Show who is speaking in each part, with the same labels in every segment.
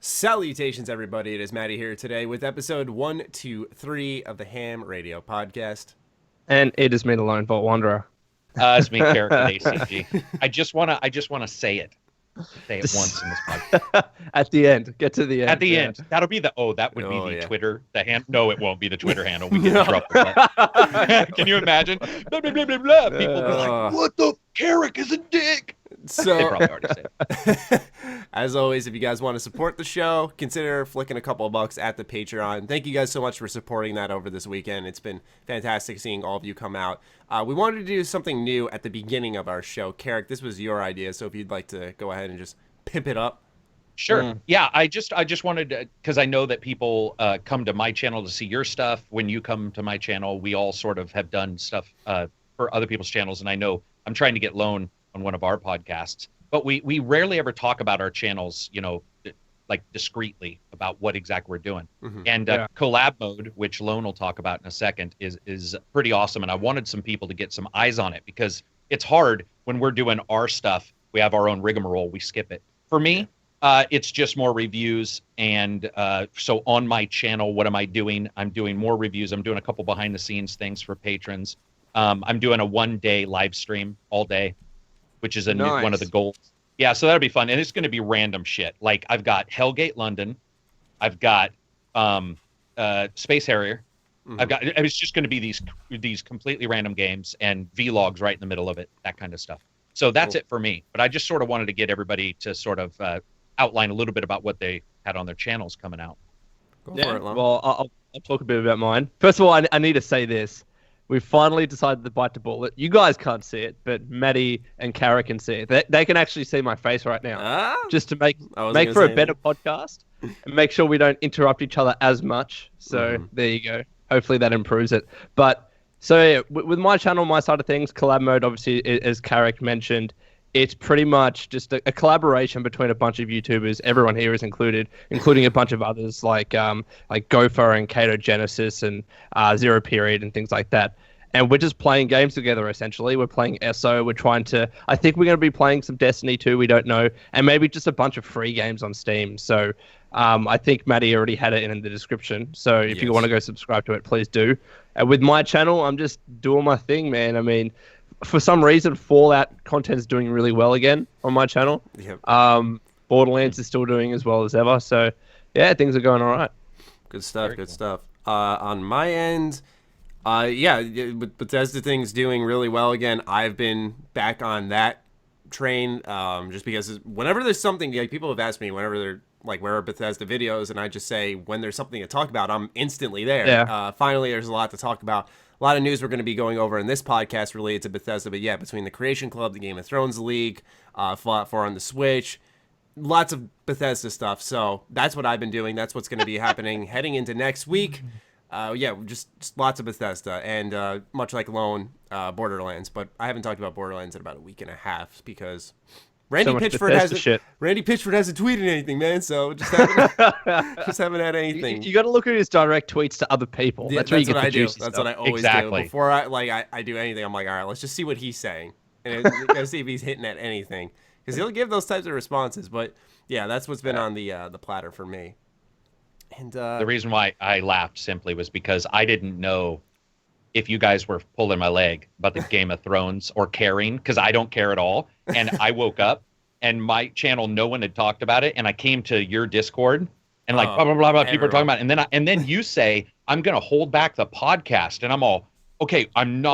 Speaker 1: Salutations, everybody. It is Matty here today with episode 123 of the H.A.M Radio Podcast.
Speaker 2: And it is me, the LoneVaultWanderer.
Speaker 3: It's me, Karak with ACG. I just wanna say it. Say it once in this podcast.
Speaker 2: At the end. Get to the end.
Speaker 3: At the end. That'll be the Twitter. No, it won't be the Twitter handle. We get in trouble for that. Can you imagine? Blah, blah, blah, blah, blah. People be like, what the Karak is a dick.
Speaker 1: So,
Speaker 3: they probably already said it.
Speaker 1: As always, if you guys want to support the show, consider flicking a couple of bucks at the Patreon. Thank you guys so much for supporting that over this weekend. It's been fantastic seeing all of you come out. We wanted to do something new at the beginning of our show. Karak, this was your idea, so if you'd like to go ahead and just pimp it up.
Speaker 3: Sure. Yeah, I just wanted to, because I know that people come to my channel to see your stuff. When you come to my channel, we all sort of have done stuff for other people's channels, and I know I'm trying to get Lone on one of our podcasts, but we rarely ever talk about our channels, like discreetly about what exactly we're doing. Mm-hmm. And collab mode, which Lone will talk about in a second, is pretty awesome. And I wanted some people to get some eyes on it because it's hard when we're doing our stuff. We have our own rigmarole. We skip it. For me, it's just more reviews. And so on my channel, what am I doing? I'm doing more reviews. I'm doing a couple behind the scenes things for patrons. I'm doing a 1-day live stream all day, which is one of the goals. Yeah, so that'll be fun. And it's going to be random shit. Like, I've got Hellgate London. I've got Space Harrier. Mm-hmm. It's just going to be these completely random games and vlogs right in the middle of it, that kind of stuff. So that's it for me. But I just sort of wanted to get everybody to sort of outline a little bit about what they had on their channels coming out.
Speaker 1: Go for it, Lon.
Speaker 2: Well, I'll talk a bit about mine. First of all, I need to say this. We finally decided to bite the bullet. You guys can't see it, but Matty and Karak can see it. They can actually see my face right now, just to make for a better podcast and make sure we don't interrupt each other as much. So there you go. Hopefully that improves it. But so yeah, with my channel, my side of things, collab mode, obviously, as Karak mentioned, it's pretty much just a collaboration between a bunch of YouTubers. Everyone here is included, including a bunch of others like Gopher and Kato Genesis and Zero Period and things like that. And we're just playing games together, essentially. We're playing ESO. We're trying to... I think we're going to be playing some Destiny 2. We don't know. And maybe just a bunch of free games on Steam. So I think Matty already had it in the description. So if you want to go subscribe to it, please do. And with my channel, I'm just doing my thing, man. I mean, for some reason, Fallout content is doing really well again on my channel. Yep. Borderlands is still doing as well as ever. So, yeah, things are going all right.
Speaker 1: Good stuff. Very cool stuff. On my end... with Bethesda things doing really well again. I've been back on that train just because whenever there's something, like, people have asked me whenever they're like, where are Bethesda videos? And I just say, when there's something to talk about, I'm instantly there. Yeah. Finally, there's a lot to talk about. A lot of news we're going to be going over in this podcast related to Bethesda. But yeah, between the Creation Club, the Game of Thrones League, Fallout 4 on the Switch, lots of Bethesda stuff. So that's what I've been doing. That's what's going to be happening heading into next week. Just lots of Bethesda, and much like Lone, Borderlands. But I haven't talked about Borderlands in about a week and a half because Randy Pitchford hasn't tweeted anything, man. So just haven't had anything.
Speaker 2: You got to look at his direct tweets to other people.
Speaker 1: Yeah, that's what I do. That's what I always do. Before I do anything, I'm like, all right, let's just see what he's saying, and gotta see if he's hitting at anything, because he'll give those types of responses. But yeah, that's what's been on the platter for me. And
Speaker 3: the reason why I laughed simply was because I didn't know if you guys were pulling my leg about the Game of Thrones or caring, because I don't care at all. And I woke up and my channel, no one had talked about it. And I came to your Discord and blah, blah, blah, blah, people are talking about it. And then you say, I'm going to hold back the podcast. And I'm all, okay, I'm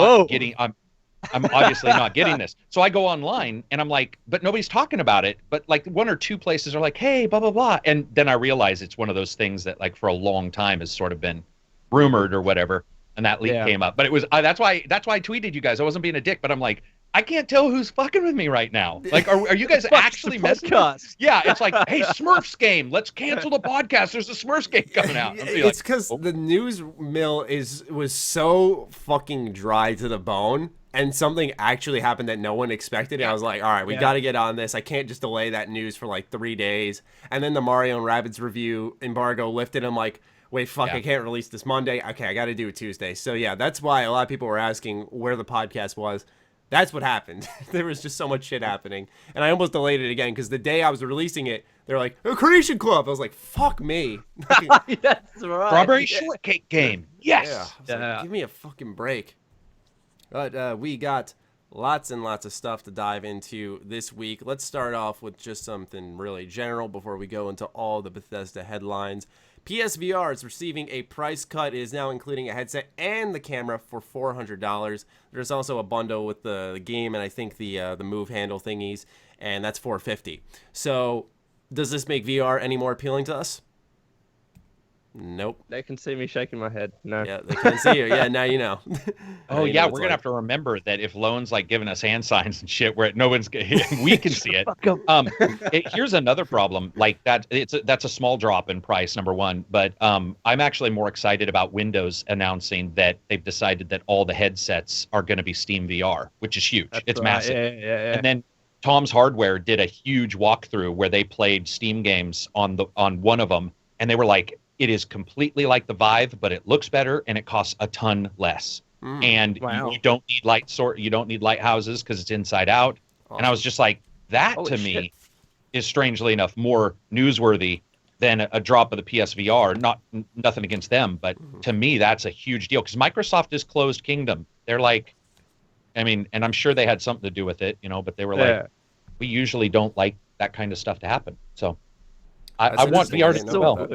Speaker 3: obviously not getting this. So I go online and I'm like, but nobody's talking about it. But like one or two places are like, hey, blah, blah, blah. And then I realize it's one of those things that like for a long time has sort of been rumored or whatever. And that leak came up. But it was, that's why I tweeted you guys. I wasn't being a dick, but I'm like, I can't tell who's fucking with me right now. Like, are you guys actually messing with us? Yeah, it's like, hey, Smurfs game. Let's cancel the podcast. There's a Smurfs game coming out.
Speaker 1: It's because the news mill was so fucking dry to the bone. And something actually happened that no one expected. And I was like, all right, we got to get on this. I can't just delay that news for like 3 days. And then the Mario and Rabbids review embargo lifted. I'm like, wait, fuck, I can't release this Monday. Okay, I got to do it Tuesday. So yeah, that's why a lot of people were asking where the podcast was. That's what happened. There was just so much shit happening. And I almost delayed it again because the day I was releasing it, they were like, a Creation Club. I was like, fuck me.
Speaker 2: That's right.
Speaker 3: Strawberry Shortcake game. Yes.
Speaker 1: Yeah. Like, give me a fucking break. But we got lots and lots of stuff to dive into this week. Let's start off with just something really general before we go into all the Bethesda headlines. PSVR is receiving a price cut. It is now including a headset and the camera for $400. There's also a bundle with the game and I think the move handle thingies, and that's $450. So does this make VR any more appealing to us? Nope.
Speaker 2: They can see me shaking my head. No.
Speaker 1: Yeah, they can see you. Yeah, now you know.
Speaker 3: Oh yeah, we're gonna have to remember that if Lone's like giving us hand signs and shit, where no one's we can see it. Here's another problem. Like that's a small drop in price, number one. But I'm actually more excited about Windows announcing that they've decided that all the headsets are going to be Steam VR, which is huge. It's massive.
Speaker 2: Yeah.
Speaker 3: And then Tom's Hardware did a huge walkthrough where they played Steam games on one of them, and they were like, it is completely like the Vive, but it looks better and it costs a ton less. And you don't need you don't need lighthouses because it's inside out. Awesome. And I was just like, that Holy to shit. Me is strangely enough more newsworthy than a drop of the PSVR. Nothing against them, but to me that's a huge deal because Microsoft is closed kingdom. They're like, I mean, and I'm sure they had something to do with it, but they were like, we usually don't like that kind of stuff to happen. So I want VR to do well.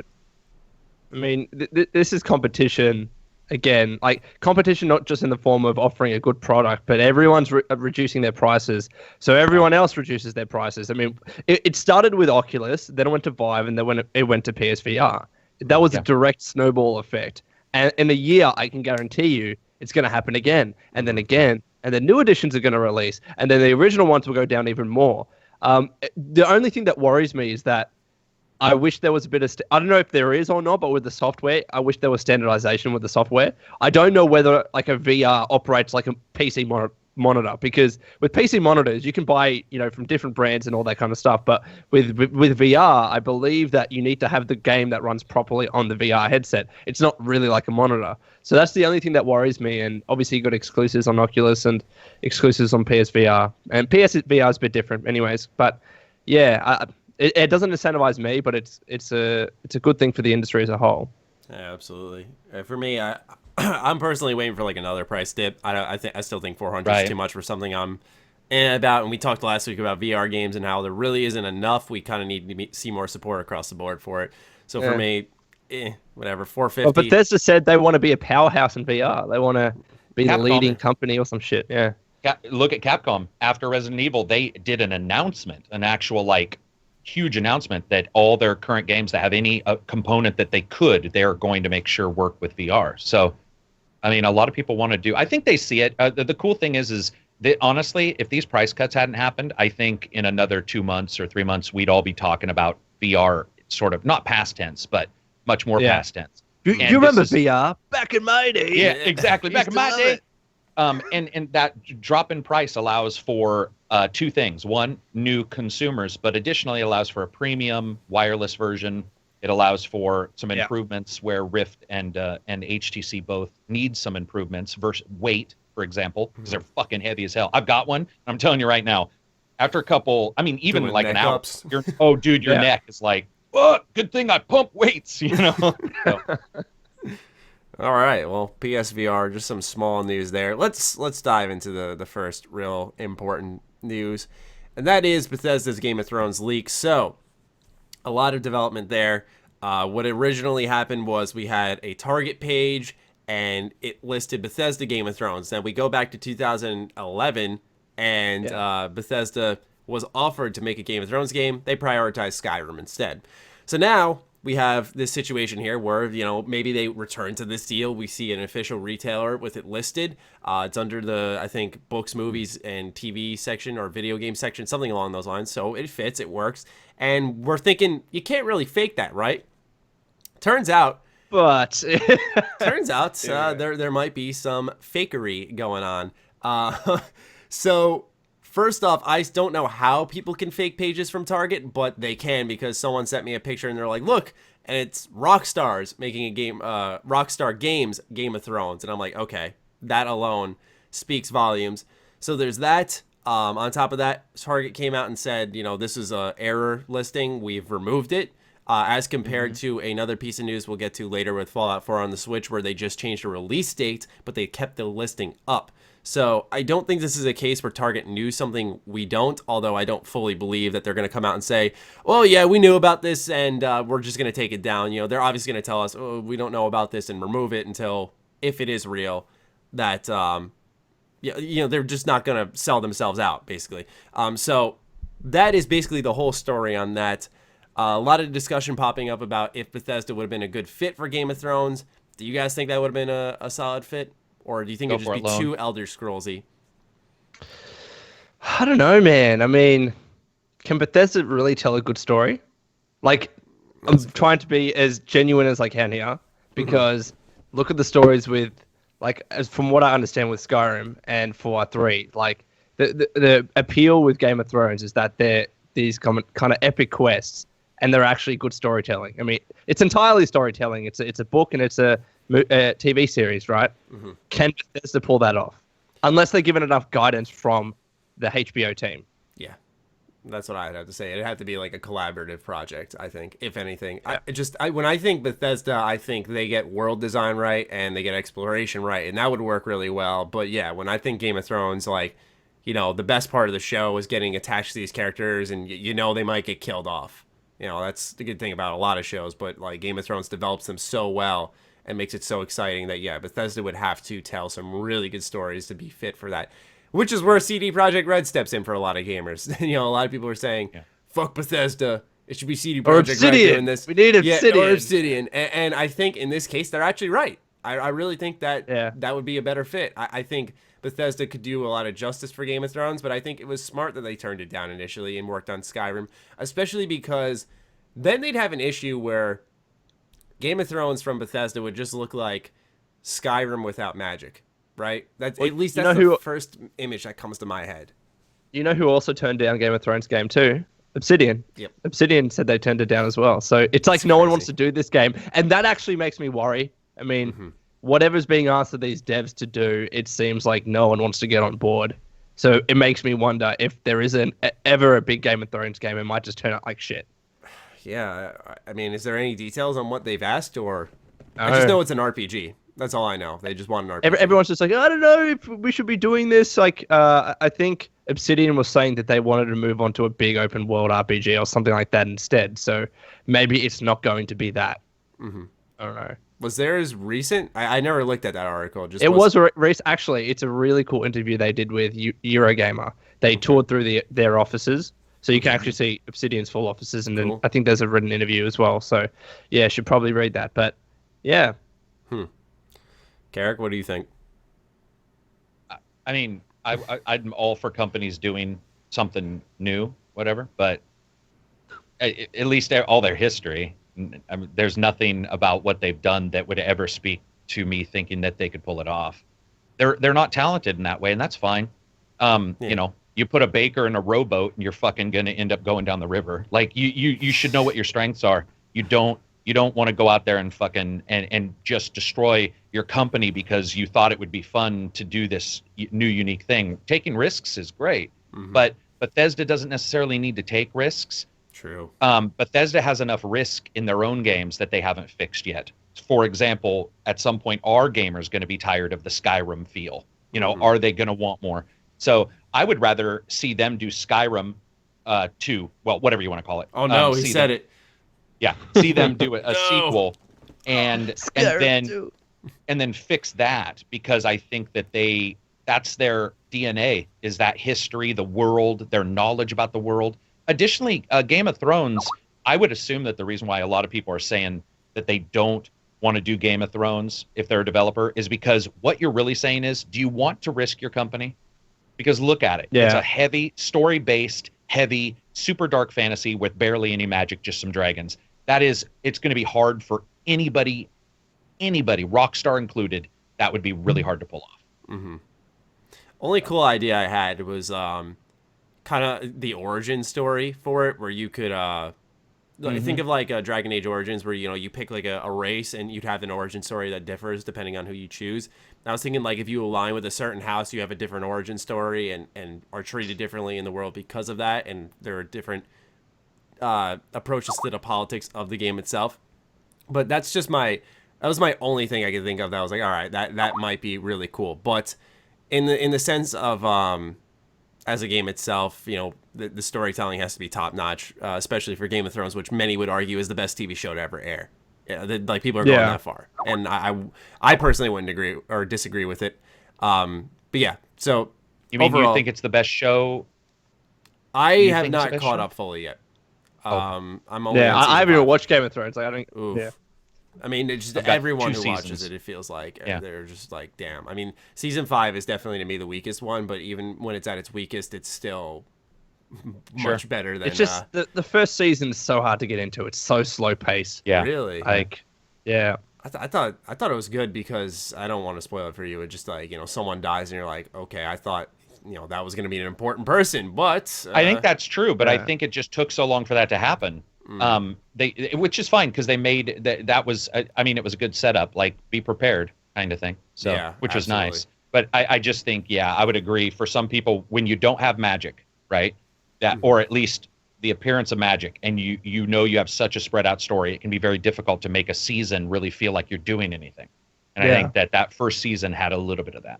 Speaker 2: I mean, this is competition, again, like competition not just in the form of offering a good product, but everyone's reducing their prices. So everyone else reduces their prices. I mean, it started with Oculus, then it went to Vive, and then it went to PSVR. That was a direct snowball effect. And in a year, I can guarantee you it's going to happen again, and then again, and then new editions are going to release, and then the original ones will go down even more. The only thing that worries me is that I wish there was a bit of... I don't know if there is or not, but with the software, I wish there was standardization with the software. I don't know whether like a VR operates like a PC monitor, because with PC monitors, you can buy, from different brands and all that kind of stuff. But with VR, I believe that you need to have the game that runs properly on the VR headset. It's not really like a monitor. So that's the only thing that worries me. And obviously you got exclusives on Oculus and exclusives on PSVR. And PSVR is a bit different anyways. But yeah, It doesn't incentivize me, but it's a good thing for the industry as a whole.
Speaker 1: Yeah, absolutely. For me, I'm personally waiting for like another price dip. I still think 400 is too much for something I'm in about. And we talked last week about VR games and how there really isn't enough. We kind of need to see more support across the board for it. So for me, whatever, 450.
Speaker 2: Well, Bethesda said they want to be a powerhouse in VR. They want to be the leading company or some shit. Yeah.
Speaker 3: Look at Capcom. After Resident Evil, they did an announcement, an actual huge announcement that all their current games that have any component that they're going to make sure work with VR. So, I mean, a lot of people want to do. I think they see it. The cool thing is that honestly, if these price cuts hadn't happened, I think in another 2 months or 3 months, we'd all be talking about VR, sort of not past tense, but much more past tense.
Speaker 2: You remember VR back in my day?
Speaker 3: Yeah, exactly. Back in my day. And that drop in price allows for two things. One, new consumers, but additionally allows for a premium wireless version. It allows for some improvements where Rift and HTC both need some improvements versus weight, for example, because they're fucking heavy as hell. I've got one. I'm telling you right now, after a couple, I mean, even doing like an hour, your neck is like, oh, good thing I pump weights, So.
Speaker 1: All right, well, PSVR, just some small news there. Let's dive into the first real important news, and that is Bethesda's Game of Thrones leak. So, a lot of development there. What originally happened was we had a target page, and it listed Bethesda Game of Thrones. Then we go back to 2011, and Bethesda was offered to make a Game of Thrones game. They prioritized Skyrim instead. So now we have this situation here where, maybe they return to this deal. We see an official retailer with it listed. It's under the, I think, books, movies, and TV section or video game section, something along those lines. So it fits, it works. And we're thinking, you can't really fake that, right? Turns out there might be some fakery going on. So first off, I don't know how people can fake pages from Target, but they can, because someone sent me a picture and they're like, look, and it's Rockstar's making a game, Rockstar Games Game of Thrones. And I'm like, okay, that alone speaks volumes. So there's that. On top of that, Target came out and said, this is a error listing. We've removed it. As compared to another piece of news we'll get to later with Fallout 4 on the Switch, where they just changed the release date, but they kept the listing up. So I don't think this is a case where Target knew something we don't, although I don't fully believe that they're going to come out and say, well, yeah, we knew about this and we're just going to take it down. They're obviously going to tell us, oh, we don't know about this and remove it until, if it is real, that, they're just not going to sell themselves out, basically. So that is basically the whole story on that. A lot of discussion popping up about if Bethesda would have been a good fit for Game of Thrones. Do you guys think that would have been a solid fit? Or do you think it would just be too Elder Scrolls-y?
Speaker 2: I don't know, man. I mean, can Bethesda really tell a good story? Like, I'm trying to be as genuine as I can here, because look at the stories with, like, as from what I understand with Skyrim and Fallout 3, like, the appeal with Game of Thrones is that they're these kind of epic quests, and they're actually good storytelling. I mean, it's entirely storytelling. It's a book and it's a TV series, right? Can Bethesda pull that off? Unless they're given enough guidance from the HBO team.
Speaker 1: Yeah, that's what I'd have to say. It'd have to be like a collaborative project, I think, if anything.
Speaker 2: Yeah.
Speaker 1: When I think Bethesda, I think they get world design right and they get exploration right, and that would work really well. But yeah, when I think Game of Thrones, like, the best part of the show is getting attached to these characters, and they might get killed off. That's the good thing about a lot of shows, but like Game of Thrones develops them so well and makes it so exciting that, yeah, Bethesda would have to tell some really good stories to be fit for that, which is where CD Projekt Red steps in for a lot of gamers. A lot of people are saying, fuck Bethesda. It should be CD Projekt Red doing this.
Speaker 2: We need Obsidian.
Speaker 1: Or Obsidian. And I think in this case, they're actually right. I really think that that would be a better fit. I think Bethesda could do a lot of justice for Game of Thrones, but I think it was smart that they turned it down initially and worked on Skyrim, especially because then they'd have an issue where Game of Thrones from Bethesda would just look like Skyrim without magic, right? At least that's the first image that comes to my head.
Speaker 2: You know who also turned down Game of Thrones game too? Obsidian.
Speaker 1: Yep.
Speaker 2: Obsidian said they turned it down as well. So it's like no one wants to do this game. And that actually makes me worry. I mean, whatever's being asked of these devs to do, it seems like no one wants to get on board. So it makes me wonder if there isn't ever a big Game of Thrones game, it might just turn out like shit.
Speaker 1: Yeah, I mean, is there any details on what they've asked, or I just know it's an RPG. That's all I know. They just want an RPG.
Speaker 2: Everyone's just like, I don't know if we should be doing this. Like, I think Obsidian was saying that they wanted to move on to a big open world RPG or something like that instead. So maybe it's not going to be that. I don't know.
Speaker 1: Was theirs recent? I never looked at that article.
Speaker 2: Actually, it's a really cool interview they did with Eurogamer. They toured through their offices. So you can actually see Obsidian's full offices, and then I think there's a written interview as well. So, yeah, should probably read that. But, yeah.
Speaker 1: Karak, what do you think?
Speaker 3: I mean, I'm all for companies doing something new, whatever. But at least all their history, I mean, there's nothing about what they've done that would ever speak to me thinking that they could pull it off. They're not talented in that way, and that's fine. You put a baker in a rowboat and you're fucking going to end up going down the river. Like you should know what your strengths are. You don't want to go out there and fucking and just destroy your company because you thought it would be fun to do this new unique thing. Taking risks is great, but Bethesda doesn't necessarily need to take risks.
Speaker 1: True.
Speaker 3: Bethesda has enough risk in their own games that they haven't fixed yet. For example, at some point, are gamers going to be tired of the Skyrim feel? Are they going to want more? So I would rather see them do Skyrim 2, well, whatever you want to call it.
Speaker 1: Oh, no, he said it.
Speaker 3: Yeah, see them do a sequel and then fix that, because I think that that's their DNA, is that history, the world, their knowledge about the world. Additionally, Game of Thrones, I would assume that the reason why a lot of people are saying that they don't want to do Game of Thrones if they're a developer is because what you're really saying is, do you want to risk your company? Because look at it. Yeah. It's a heavy, story-based, heavy, super dark fantasy with barely any magic, just some dragons. It's going to be hard for anybody, Rockstar included, that would be really hard to pull off.
Speaker 1: Only cool idea I had was kind of the origin story for it, where you could Think of like Dragon Age Origins, where you pick like a race and you'd have an origin story that differs depending on who you choose. I was thinking like if you align with a certain house, you have a different origin story and are treated differently in the world because of that, and there are different approaches to the politics of the game itself. But that was my only thing I could think of that I was like, all right, that might be really cool. But in the sense of as a game itself, the storytelling has to be top notch, especially for Game of Thrones, which many would argue is the best TV show to ever air. Yeah, like people are going that far, and I personally wouldn't agree or disagree with it. But yeah, so
Speaker 3: you mean
Speaker 1: overall,
Speaker 3: you think it's the best show?
Speaker 1: I have not caught up fully yet. I'm only
Speaker 2: I haven't even watched Game of Thrones. Like, I don't.
Speaker 1: Oof.
Speaker 2: Yeah.
Speaker 1: I mean, it's just everyone who watches it feels like they're just like, damn. I mean, season 5 is definitely to me the weakest one, but even when it's at its weakest, it's still much better than.
Speaker 2: It's just the first season is so hard to get into. It's so slow paced.
Speaker 3: Yeah,
Speaker 1: really.
Speaker 2: Like, yeah.
Speaker 1: I thought it was good because I don't want to spoil it for you. It's just like someone dies and you're like, okay, I thought that was going to be an important person, but
Speaker 3: I think that's true. But I think it just took so long for that to happen. Which is fine because they made that was I mean it was a good setup, like be prepared kind of thing. So which was nice. But I just think I would agree for some people when you don't have magic, right? That or at least the appearance of magic, and you have such a spread out story, it can be very difficult to make a season really feel like you're doing anything. And I think that first season had a little bit of that.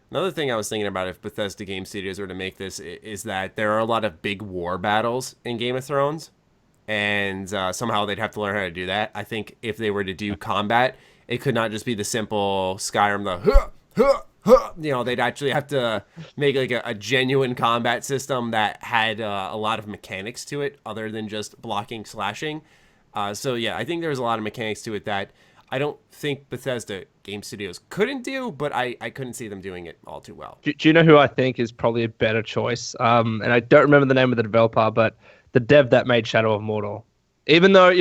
Speaker 1: Another thing I was thinking about if Bethesda Game Studios were to make this is that there are a lot of big war battles in Game of Thrones, and somehow they'd have to learn how to do that. I think if they were to do combat, it could not just be the simple Skyrim, they'd actually have to make like a genuine combat system that had a lot of mechanics to it other than just blocking, slashing. I think there's a lot of mechanics to it that I don't think Bethesda Game Studios couldn't do, but I couldn't see them doing it all too well.
Speaker 2: Do you know who I think is probably a better choice? And I don't remember the name of the developer, but the dev that made Shadow of Mordor. Even though,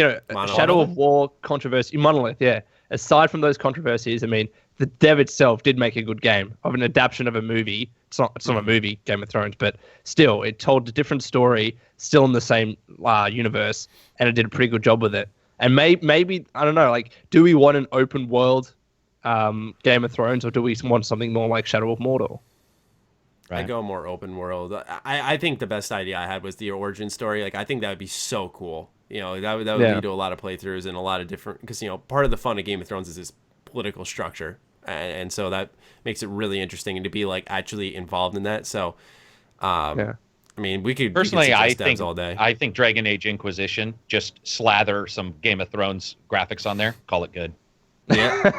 Speaker 2: Shadow of War controversy, Monolith, yeah. Aside from those controversies, I mean, the dev itself did make a good game of an adaptation of a movie. It's not a movie, Game of Thrones, but still, it told a different story, still in the same universe, and it did a pretty good job with it. And maybe I don't know, like, do we want an open world Game of Thrones, or do we want something more like Shadow of Mordor?
Speaker 1: Right. I go more open world. I think the best idea I had was the origin story. Like, I think that would be so cool. That would lead to a lot of playthroughs and a lot of different, because part of the fun of Game of Thrones is this political structure, and so that makes it really interesting and to be like actually involved in that. So, I mean, we could
Speaker 3: personally.
Speaker 1: I
Speaker 3: think Dragon Age Inquisition, just slather some Game of Thrones graphics on there, call it good.
Speaker 1: Yeah.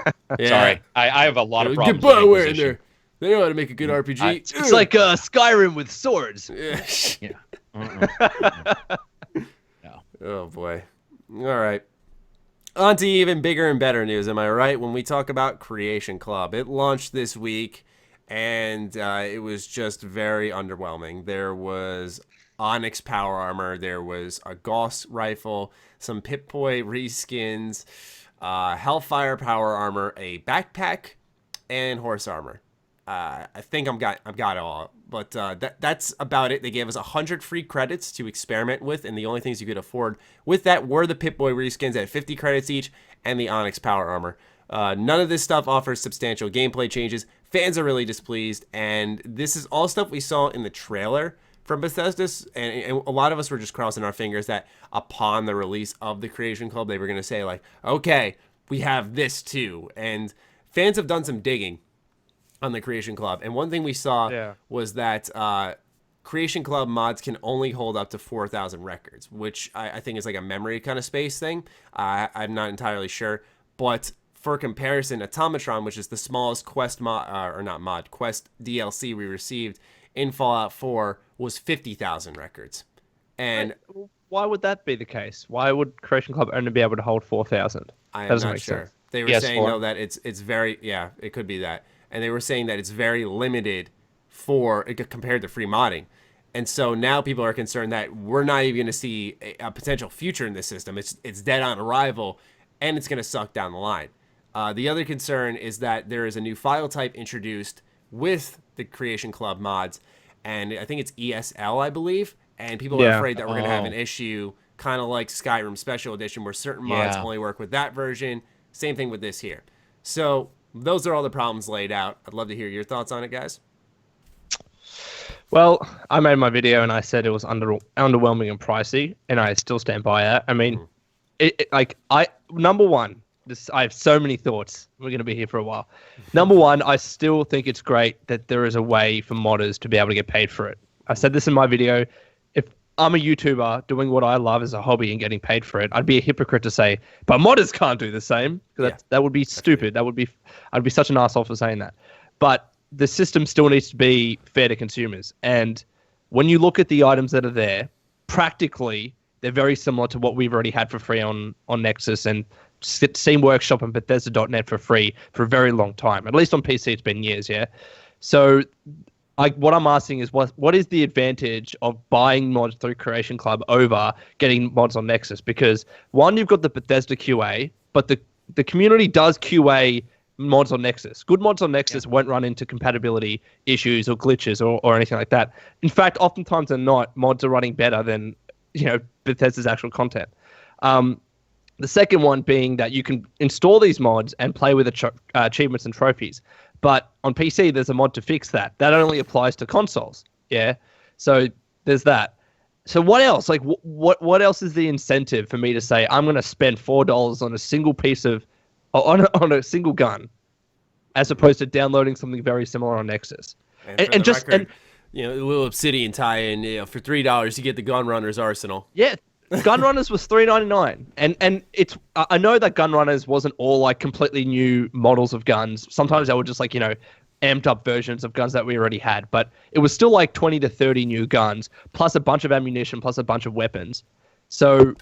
Speaker 3: Sorry, I have a lot of problems
Speaker 1: with
Speaker 3: Inquisition.
Speaker 1: In there. They know how to make a good RPG.
Speaker 2: It's like Skyrim with swords.
Speaker 1: Yeah. No. Oh boy. All right. On to even bigger and better news, am I right? When we talk about Creation Club, it launched this week, and it was just very underwhelming. There was Onyx power armor, there was a Gauss rifle, some Pip-Boy reskins, Hellfire power armor, a backpack, and horse armor. I think I've got it all, but that's about it. They gave us 100 free credits to experiment with, and the only things you could afford with that were the Pip-Boy reskins at 50 credits each and the Onyx power armor. None of this stuff offers substantial gameplay changes. Fans are really displeased, and this is all stuff we saw in the trailer from Bethesda, and a lot of us were just crossing our fingers that upon the release of the Creation Club, they were going to say, like, okay, we have this too. And fans have done some digging on the Creation Club, and one thing we saw was that Creation Club mods can only hold up to 4,000 records, which I think is like a memory kind of space thing. I'm not entirely sure, but for comparison, Automatron, which is the smallest quest quest DLC we received in Fallout 4, was 50,000 records. And
Speaker 2: why would that be the case? Why would Creation Club only be able to hold 4,000?
Speaker 1: I am not sure. They were saying though that it's very it could be that. And they were saying that it's very limited compared to free modding. And so now people are concerned that we're not even going to see a potential future in this system. It's dead on arrival, and it's going to suck down the line. The other concern is that there is a new file type introduced with the Creation Club mods, and I think it's ESL, I believe. And people are afraid that we're going to have an issue kind of like Skyrim Special Edition, where certain mods only work with that version. Same thing with this here. So those are all the problems laid out. I'd love to hear your thoughts on it, guys.
Speaker 2: Well, I made my video and I said it was underwhelming and pricey, and I still stand by that. I mean, number one, I have so many thoughts. We're going to be here for a while. Number one, I still think it's great that there is a way for modders to be able to get paid for it. I said this in my video. If I'm a YouTuber doing what I love as a hobby and getting paid for it, I'd be a hypocrite to say, but modders can't do the same. That would be stupid. I'd be such an asshole for saying that. But the system still needs to be fair to consumers. And when you look at the items that are there, practically they're very similar to what we've already had for free on Nexus and Steam Workshop and Bethesda.net for free for a very long time. At least on PC, it's been years, yeah? So what I'm asking is what is the advantage of buying mods through Creation Club over getting mods on Nexus? Because one, you've got the Bethesda QA, but the community does QA mods on Nexus. Good mods on Nexus won't run into compatibility issues or glitches or anything like that. In fact, oftentimes they're not. Mods are running better than Bethesda's actual content. The second one being that you can install these mods and play with achievements and trophies. But on PC, there's a mod to fix that. That only applies to consoles. Yeah. So there's that. So what else? Like, what else is the incentive for me to say I'm going to spend $4 on a single piece of on a single gun, as opposed to downloading something very similar on Nexus?
Speaker 1: And just record, a little Obsidian tie-in. For $3, you get the Gunrunners arsenal.
Speaker 2: Yeah, Gunrunners was $3.99, and it's I know that Gunrunners wasn't all like completely new models of guns. Sometimes they were just like amped up versions of guns that we already had, but it was still like 20 to 30 new guns plus a bunch of ammunition plus a bunch of weapons. So,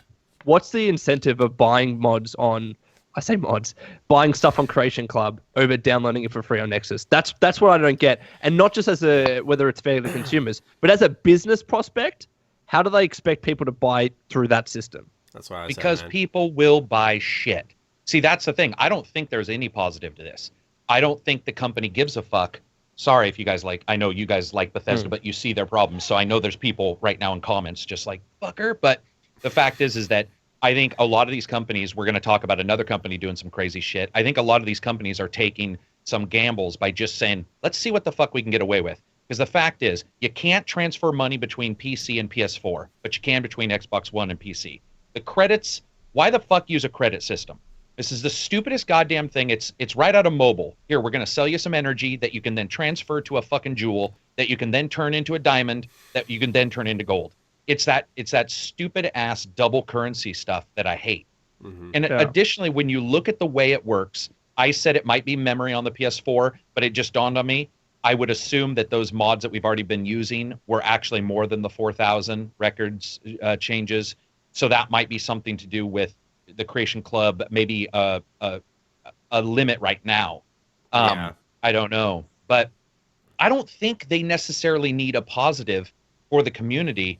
Speaker 2: what's the incentive of buying mods on? I say mods, buying stuff on Creation Club over downloading it for free on Nexus. That's what I don't get. And not just as whether it's fair to consumers, but as a business prospect, how do they expect people to buy through that system?
Speaker 1: That's why
Speaker 3: because people will buy shit. See, that's the thing. I don't think there's any positive to this. I don't think the company gives a fuck. Sorry if you guys I know you guys like Bethesda, but you see their problems. So I know there's people right now in comments just like, fucker. But the fact is that I think a lot of these companies, we're going to talk about another company doing some crazy shit. I think a lot of these companies are taking some gambles by just saying, let's see what the fuck we can get away with. Because the fact is, you can't transfer money between PC and PS4, but you can between Xbox One and PC. The credits, why the fuck use a credit system? This is the stupidest goddamn thing. It's right out of mobile. Here, we're going to sell you some energy that you can then transfer to a fucking jewel, that you can then turn into a diamond, that you can then turn into gold. It's that stupid ass double currency stuff that I hate. Mm-hmm. And additionally, when you look at the way it works, I said it might be memory on the PS4, but it just dawned on me. I would assume that those mods that we've already been using were actually more than the 4,000 records changes. So that might be something to do with the Creation Club, maybe a limit right now. I don't know. But I don't think they necessarily need a positive for the community.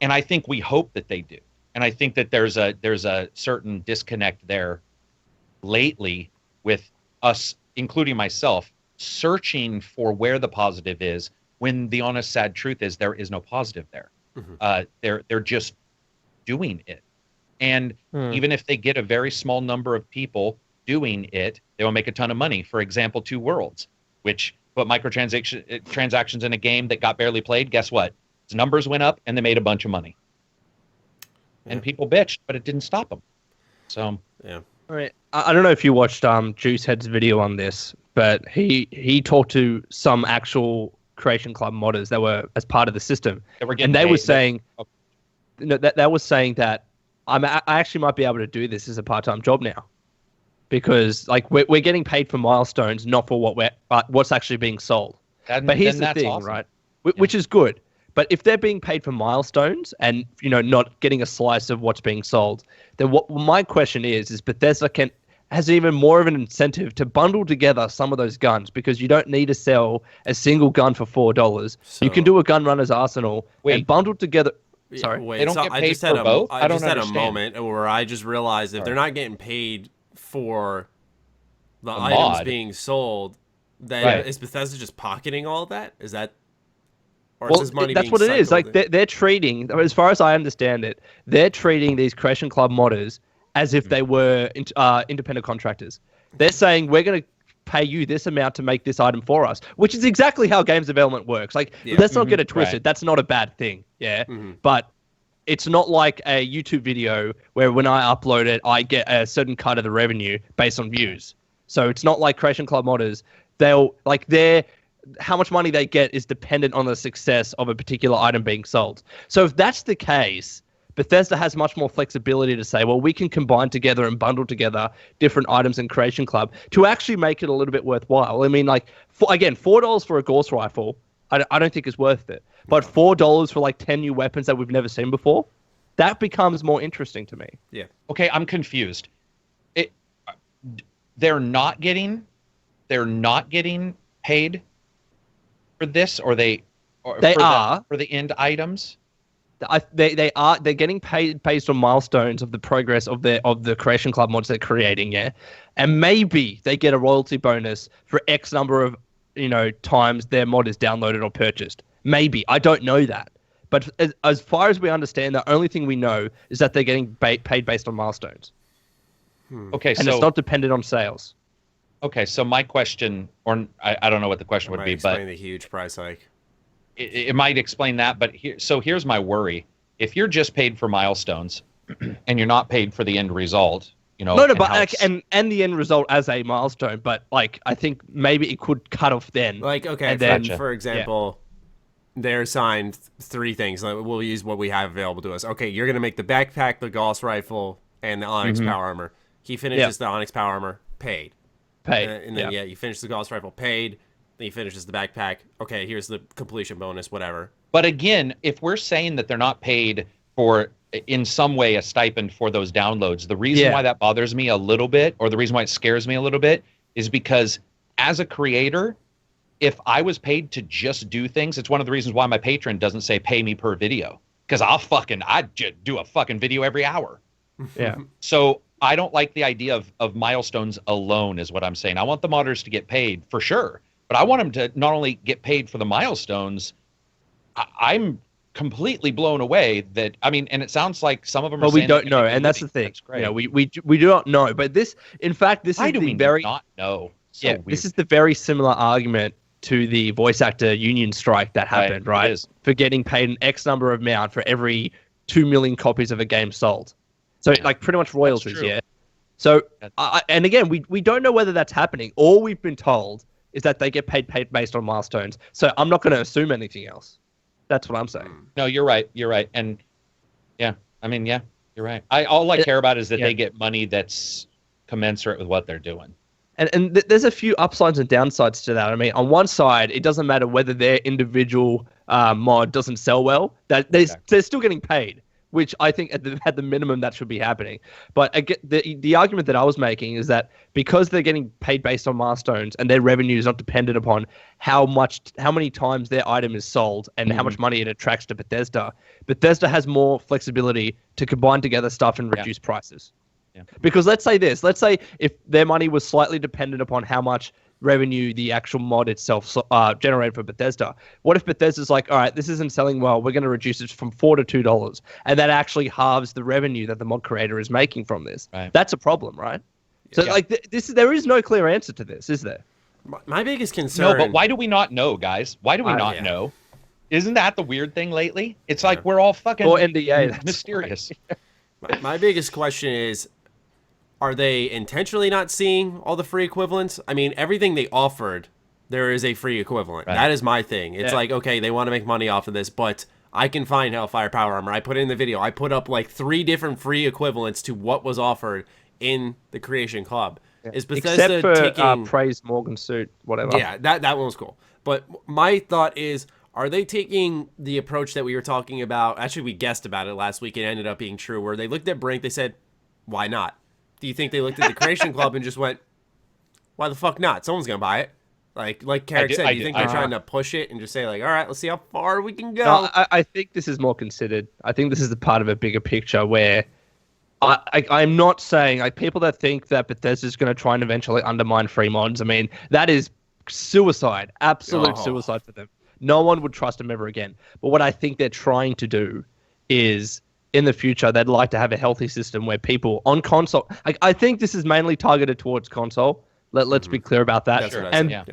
Speaker 3: And I think we hope that they do. And I think that there's a certain disconnect there lately with us, including myself, searching for where the positive is when the honest, sad truth is there is no positive there. Mm-hmm. They're just doing it. And even if they get a very small number of people doing it, they will make a ton of money. For example, Two Worlds, which put transactions in a game that got barely played. Guess what? Its numbers went up and they made a bunch of money. Yeah. And people bitched, but it didn't stop them. So,
Speaker 1: yeah.
Speaker 2: All right. I don't know if you watched Juicehead's video on this, but he talked to some actual Creation Club modders that were as part of the system, and they were saying, that was saying that I actually might be able to do this as a part-time job now, because like we're getting paid for milestones, not for what's actually being sold. But here's the thing, awesome. Right? Which is good. But if they're being paid for milestones and not getting a slice of what's being sold, then what my question is Bethesda has even more of an incentive to bundle together some of those guns, because you don't need to sell a single gun for $4. So, you can do a Gunrunner's arsenal and bundle together. Sorry,
Speaker 3: they don't get paid for both.
Speaker 1: I just had a moment where I just realized if they're not getting paid for the items being sold, then is Bethesda just pocketing all of that? Is that? Or is this money
Speaker 2: that's
Speaker 1: being
Speaker 2: what it is.
Speaker 1: cycled
Speaker 2: Like they're treating, as far as I understand it, they're treating these Creation Club modders as if they were independent contractors. They're saying we're going to pay you this amount to make this item for us, which is exactly how games development works. Like, let's not get it twisted. Right. That's not a bad thing. Yeah. But it's not like a YouTube video where when I upload it, I get a certain cut of the revenue based on views. So it's not like Creation Club modders. How much money they get is dependent on the success of a particular item being sold. So if that's the case, Bethesda has much more flexibility to say, well, we can combine together and bundle together different items in Creation Club to actually make it a little bit worthwhile. I mean, like, $4 for a Gauss rifle, I don't think is worth it. But $4 for like 10 new weapons that we've never seen before, that becomes more interesting to me.
Speaker 1: Yeah.
Speaker 3: Okay, I'm confused. They're not getting paid for this, or they are for the end items.
Speaker 2: They're getting paid based on milestones of the progress of the Creation Club mods they're creating, yeah. And maybe they get a royalty bonus for X number of times their mod is downloaded or purchased. Maybe, I don't know that. But as far as we understand, the only thing we know is that they're getting paid based on milestones.
Speaker 3: Okay,
Speaker 2: and it's not dependent on sales.
Speaker 3: Okay, so my question, or I don't know what the question would be, but
Speaker 1: the huge price hike.
Speaker 3: It might explain that, but here's my worry. If you're just paid for milestones and you're not paid for the end result,
Speaker 2: and the end result as a milestone, but like I think maybe it could cut off then.
Speaker 1: Like, okay, for example, they're assigned 3 things. Like, we'll use what we have available to us. Okay, you're gonna make the backpack, the Gauss rifle, and the Onyx power armor. He finishes the Onyx power armor, paid. And then you finish the Gauss rifle, paid. Then he finishes the backpack. Okay, here's the completion bonus, whatever.
Speaker 3: But again, if we're saying that they're not paid for, in some way, a stipend for those downloads, the reason why that bothers me a little bit, or the reason why it scares me a little bit, is because as a creator, if I was paid to just do things, it's one of the reasons why my patron doesn't say pay me per video. Because I'd do a fucking video every hour.
Speaker 2: Yeah.
Speaker 3: So I don't like the idea of milestones alone, is what I'm saying. I want the modders to get paid for sure. But I want them to not only get paid for the milestones. I'm completely blown away that, and it sounds like some of them are saying...
Speaker 2: But we don't know, and that's the thing. That's great. We do not know. But this, in fact, this
Speaker 3: Why
Speaker 2: is
Speaker 3: do we not know?
Speaker 2: This is the very similar argument to the voice actor union strike that happened, right? For getting paid an X number of amount for every 2 million copies of a game sold. So, like, pretty much royalties, yeah? So, and again, we don't know whether that's happening. All we've been told is that they get paid based on milestones. So I'm not going to assume anything else. That's what I'm saying.
Speaker 3: No, you're right. And you're right. All I care about is that they get money that's commensurate with what they're doing.
Speaker 2: And there's a few upsides and downsides to that. I mean, on one side, it doesn't matter whether their individual mod doesn't sell well. That they're still getting paid, which I think at the minimum that should be happening. But again, the argument that I was making is that because they're getting paid based on milestones and their revenue is not dependent upon how many times their item is sold and how much money it attracts to Bethesda, Bethesda has more flexibility to combine together stuff and reduce prices. Yeah. Because let's say if their money was slightly dependent upon how much revenue the actual mod itself generated for Bethesda. What if Bethesda's like, all right, this isn't selling well, we're going to reduce it from $4 to $2, and that actually halves the revenue that the mod creator is making from this? Right. That's a problem, right? So there is no clear answer to this, is there?
Speaker 1: My biggest concern...
Speaker 3: No, but why do we not know, guys? Why do we not know? Isn't that the weird thing lately? It's like we're all fucking
Speaker 2: NDA,
Speaker 3: mysterious.
Speaker 1: My biggest question is, are they intentionally not seeing all the free equivalents? I mean, everything they offered, there is a free equivalent. Right. That is my thing. It's like, okay, they want to make money off of this, but I can find Hellfire Power Armor. I put it in the video. I put up like 3 different free equivalents to what was offered in the Creation Club.
Speaker 2: Yeah. Is Bethesda except for taking... Praise Morgan Suit, whatever.
Speaker 1: Yeah, that one was cool. But my thought is, are they taking the approach that we were talking about? Actually, we guessed about it last week. It ended up being true, where they looked at Brink, they said, why not? Do you think they looked at the Creation Club and just went, why the fuck not? Someone's going to buy it. Like Karak said, do you think they're trying to push it and just say, like, all right, let's see how far we can go?
Speaker 2: No, I think this is more considered. I think this is the part of a bigger picture where I'm not saying, like, people that think that Bethesda's going to try and eventually undermine free mods, I mean, that is suicide, absolute suicide for them. No one would trust them ever again. But what I think they're trying to do is, in the future, they'd like to have a healthy system where people on console... I think this is mainly targeted towards console. Let's be clear about that.
Speaker 1: Sure.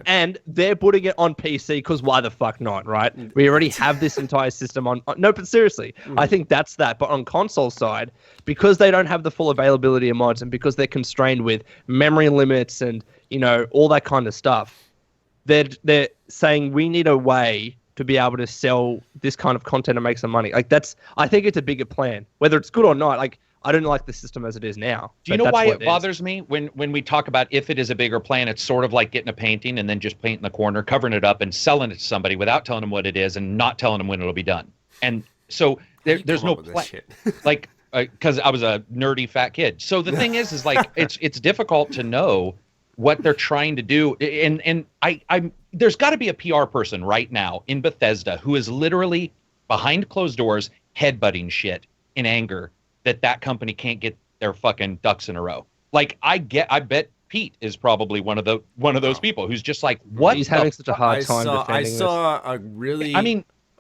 Speaker 2: And they're putting it on PC because why the fuck not, right? We already have this entire system on... No, but seriously, I think that's that. But on console side, because they don't have the full availability of mods and because they're constrained with memory limits and, all that kind of stuff, they're saying we need a way to be able to sell this kind of content and make some money. I think it's a bigger plan. Whether it's good or not, I don't like the system as it is now.
Speaker 3: Do you know why it bothers me when we talk about if it is a bigger plan? It's sort of like getting a painting and then just painting the corner, covering it up, and selling it to somebody without telling them what it is and not telling them when it'll be done. And so there's no plan. Because I was a nerdy fat kid. So the thing is it's difficult to know what they're trying to do. And there's got to be a PR person right now in Bethesda who is literally behind closed doors headbutting shit in anger that company can't get their fucking ducks in a row. I bet Pete is probably one of those people who's just like, what?
Speaker 2: He's having such a hard time defending
Speaker 1: this. I saw a really...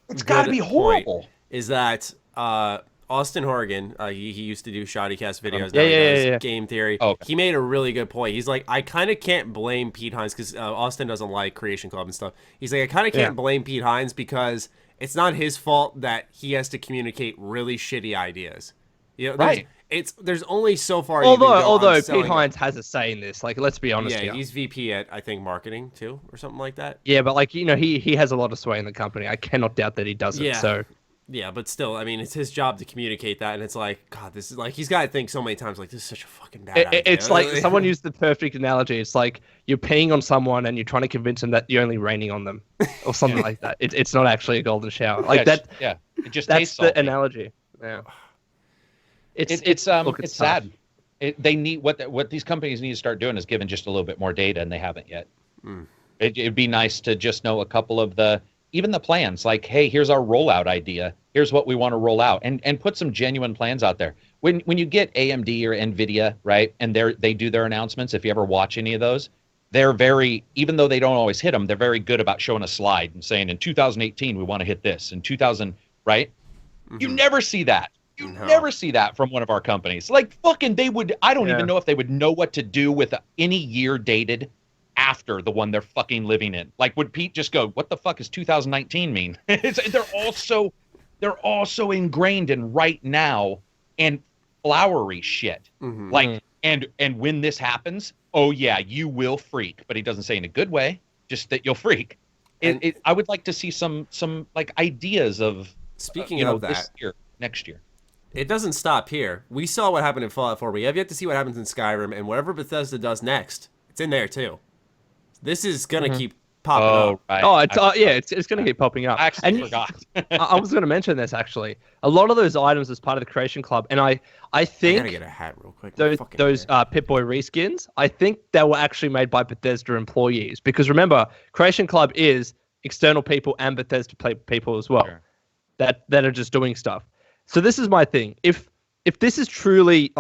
Speaker 3: it's got to be horrible.
Speaker 1: Is that Austin Horgan, he used to do Shoddycast videos. Game Theory.
Speaker 2: Oh, okay.
Speaker 1: He made a really good point. He's like, I kind of can't blame Pete Hines because Austin doesn't like Creation Club and stuff. He's like, I kind of can't blame Pete Hines because it's not his fault that he has to communicate really shitty ideas.
Speaker 3: Right.
Speaker 1: There's only so far.
Speaker 2: Although Pete Hines has a say in this. Let's be honest here.
Speaker 1: Yeah, he's VP at I think marketing too, or something like that.
Speaker 2: Yeah, but he has a lot of sway in the company. I cannot doubt that he does it. So.
Speaker 1: Yeah, but still, it's his job to communicate that, and it's like, God, this is he's got to think so many times, this is such a fucking bad idea.
Speaker 2: It's like someone used the perfect analogy. It's like you're peeing on someone and you're trying to convince them that you're only raining on them, or something like that. It's not actually a golden shower. That. Yeah,
Speaker 3: it just
Speaker 2: that's
Speaker 3: tastes
Speaker 2: the
Speaker 3: salty.
Speaker 2: analogy. Yeah.
Speaker 3: It's sad. They need what these companies need to start doing is giving just a little bit more data, and they haven't yet. It'd be nice to just know a couple of even the plans. Hey, here's our rollout idea. Here's what we want to roll out, and put some genuine plans out there. When you get AMD or Nvidia, right, and they do their announcements. If you ever watch any of those, they're very, even though they don't always hit them, they're very good about showing a slide and saying in 2018 we want to hit this. In 2000, right? You never see that. You never see that from one of our companies. They would, I don't even know if they would know what to do with any year dated after the one they're fucking living in. Would Pete just go, what the fuck does 2019 mean? They're all so ingrained in right now and flowery shit. And when this happens, oh yeah, you will freak. But he doesn't say in a good way, just that you'll freak. I would like to see some ideas of,
Speaker 1: speaking of that,
Speaker 3: this year, next year.
Speaker 1: It doesn't stop here. We saw what happened in Fallout 4. We have yet to see what happens in Skyrim, and whatever Bethesda does next, it's in there too. This is gonna keep popping up.
Speaker 3: Right.
Speaker 2: Oh, it's gonna keep popping up.
Speaker 3: I actually forgot.
Speaker 2: I was gonna mention this actually. A lot of those items as part of the Creation Club, and I think
Speaker 1: I gotta get a hat real quick.
Speaker 2: Those Pip-Boy reskins, I think they were actually made by Bethesda employees because remember, Creation Club is external people and Bethesda people as well.
Speaker 3: Sure.
Speaker 2: That are just doing stuff. So this is my thing. If this is truly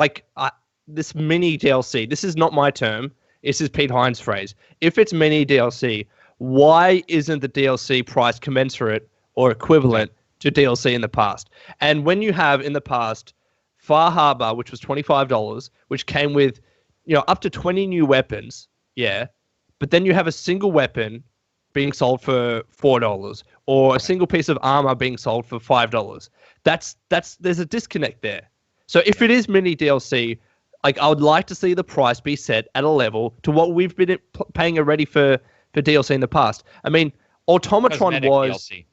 Speaker 2: this mini DLC, this is not my term. This is Pete Hines' phrase. If it's mini DLC, why isn't the DLC price commensurate or equivalent to DLC in the past? And when you have in the past Far Harbor, which was $25, which came with up to 20 new weapons, but then you have a single weapon being sold for $4 or a single piece of armor being sold for $5. There's a disconnect there. So if it is mini DLC, I would like to see the price be set at a level to what we've been paying already for DLC in the past. Automatron was DLC.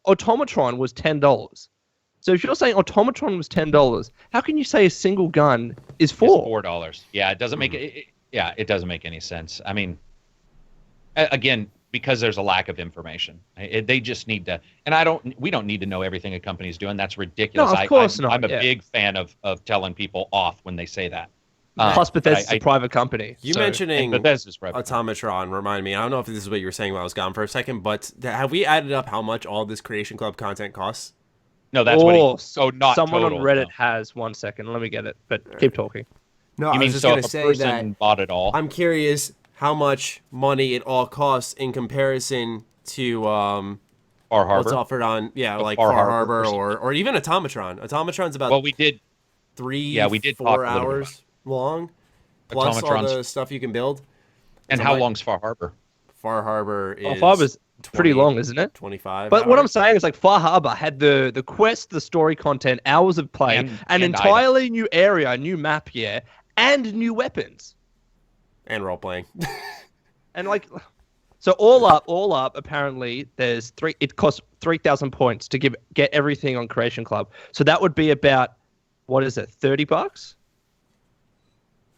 Speaker 2: Automatron was $10. So if you're saying Automatron was $10, how can you say a single gun is
Speaker 3: $4? Yeah, it doesn't make it. Yeah, it doesn't make any sense. Again, because there's a lack of information. They just need to, and we don't need to know everything a company's doing. That's ridiculous.
Speaker 2: No, of course not.
Speaker 3: I'm a big fan of telling people off when they say that.
Speaker 2: Plus, Bethesda's a private company.
Speaker 1: You mentioning
Speaker 3: Bethesda's private
Speaker 1: Automatron remind me. I don't know if this is what you were saying while I was gone for a second, but have we added up how much all this Creation Club content costs?
Speaker 3: No, that's not
Speaker 2: someone
Speaker 3: total,
Speaker 2: on Reddit
Speaker 3: no.
Speaker 2: has 1 second. Let me get it, but keep talking.
Speaker 1: No,
Speaker 3: you
Speaker 1: I
Speaker 3: mean
Speaker 1: was just
Speaker 3: so
Speaker 1: gonna
Speaker 3: if a
Speaker 1: say
Speaker 3: person
Speaker 1: that
Speaker 3: bought it all?
Speaker 1: I'm curious how much money it all costs in comparison to
Speaker 3: Far Harbor.
Speaker 1: what's offered on like
Speaker 3: Far
Speaker 1: Far
Speaker 3: Harbor
Speaker 1: Harbor or even Automatron. Automatron's about
Speaker 3: we did
Speaker 1: 4 hours long, plus all the stuff you can build.
Speaker 3: And how long's Far Harbor?
Speaker 1: Far Harbor is
Speaker 2: Far Harbor's pretty long, isn't it?
Speaker 1: 25
Speaker 2: But
Speaker 1: hours.
Speaker 2: what I'm saying is, like, Far Harbor had the quest, the story content, hours of play, an entirely new area, new map, and new weapons.
Speaker 1: And role-playing.
Speaker 2: And, like, so all up, apparently, it costs 3,000 points to get everything on Creation Club. So that would be about, what is it, $30?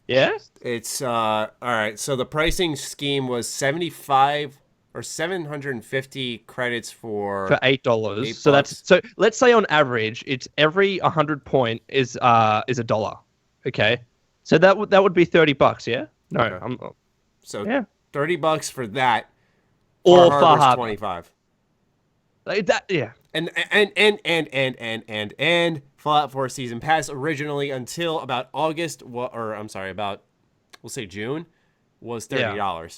Speaker 2: Yeah?
Speaker 1: It's, all right, so the pricing scheme was 75 or 750 credits for
Speaker 2: $8.
Speaker 1: $8.
Speaker 2: So let's say on average, it's every 100 point is $1. Okay? So that would be $30, yeah? No,
Speaker 1: okay. $30 for that.
Speaker 2: Or
Speaker 1: Far
Speaker 2: Harbor.
Speaker 1: Harbor's 25.
Speaker 2: Like that, yeah.
Speaker 1: And Fallout 4 Season Pass originally until about we'll say June, was $30. Yeah.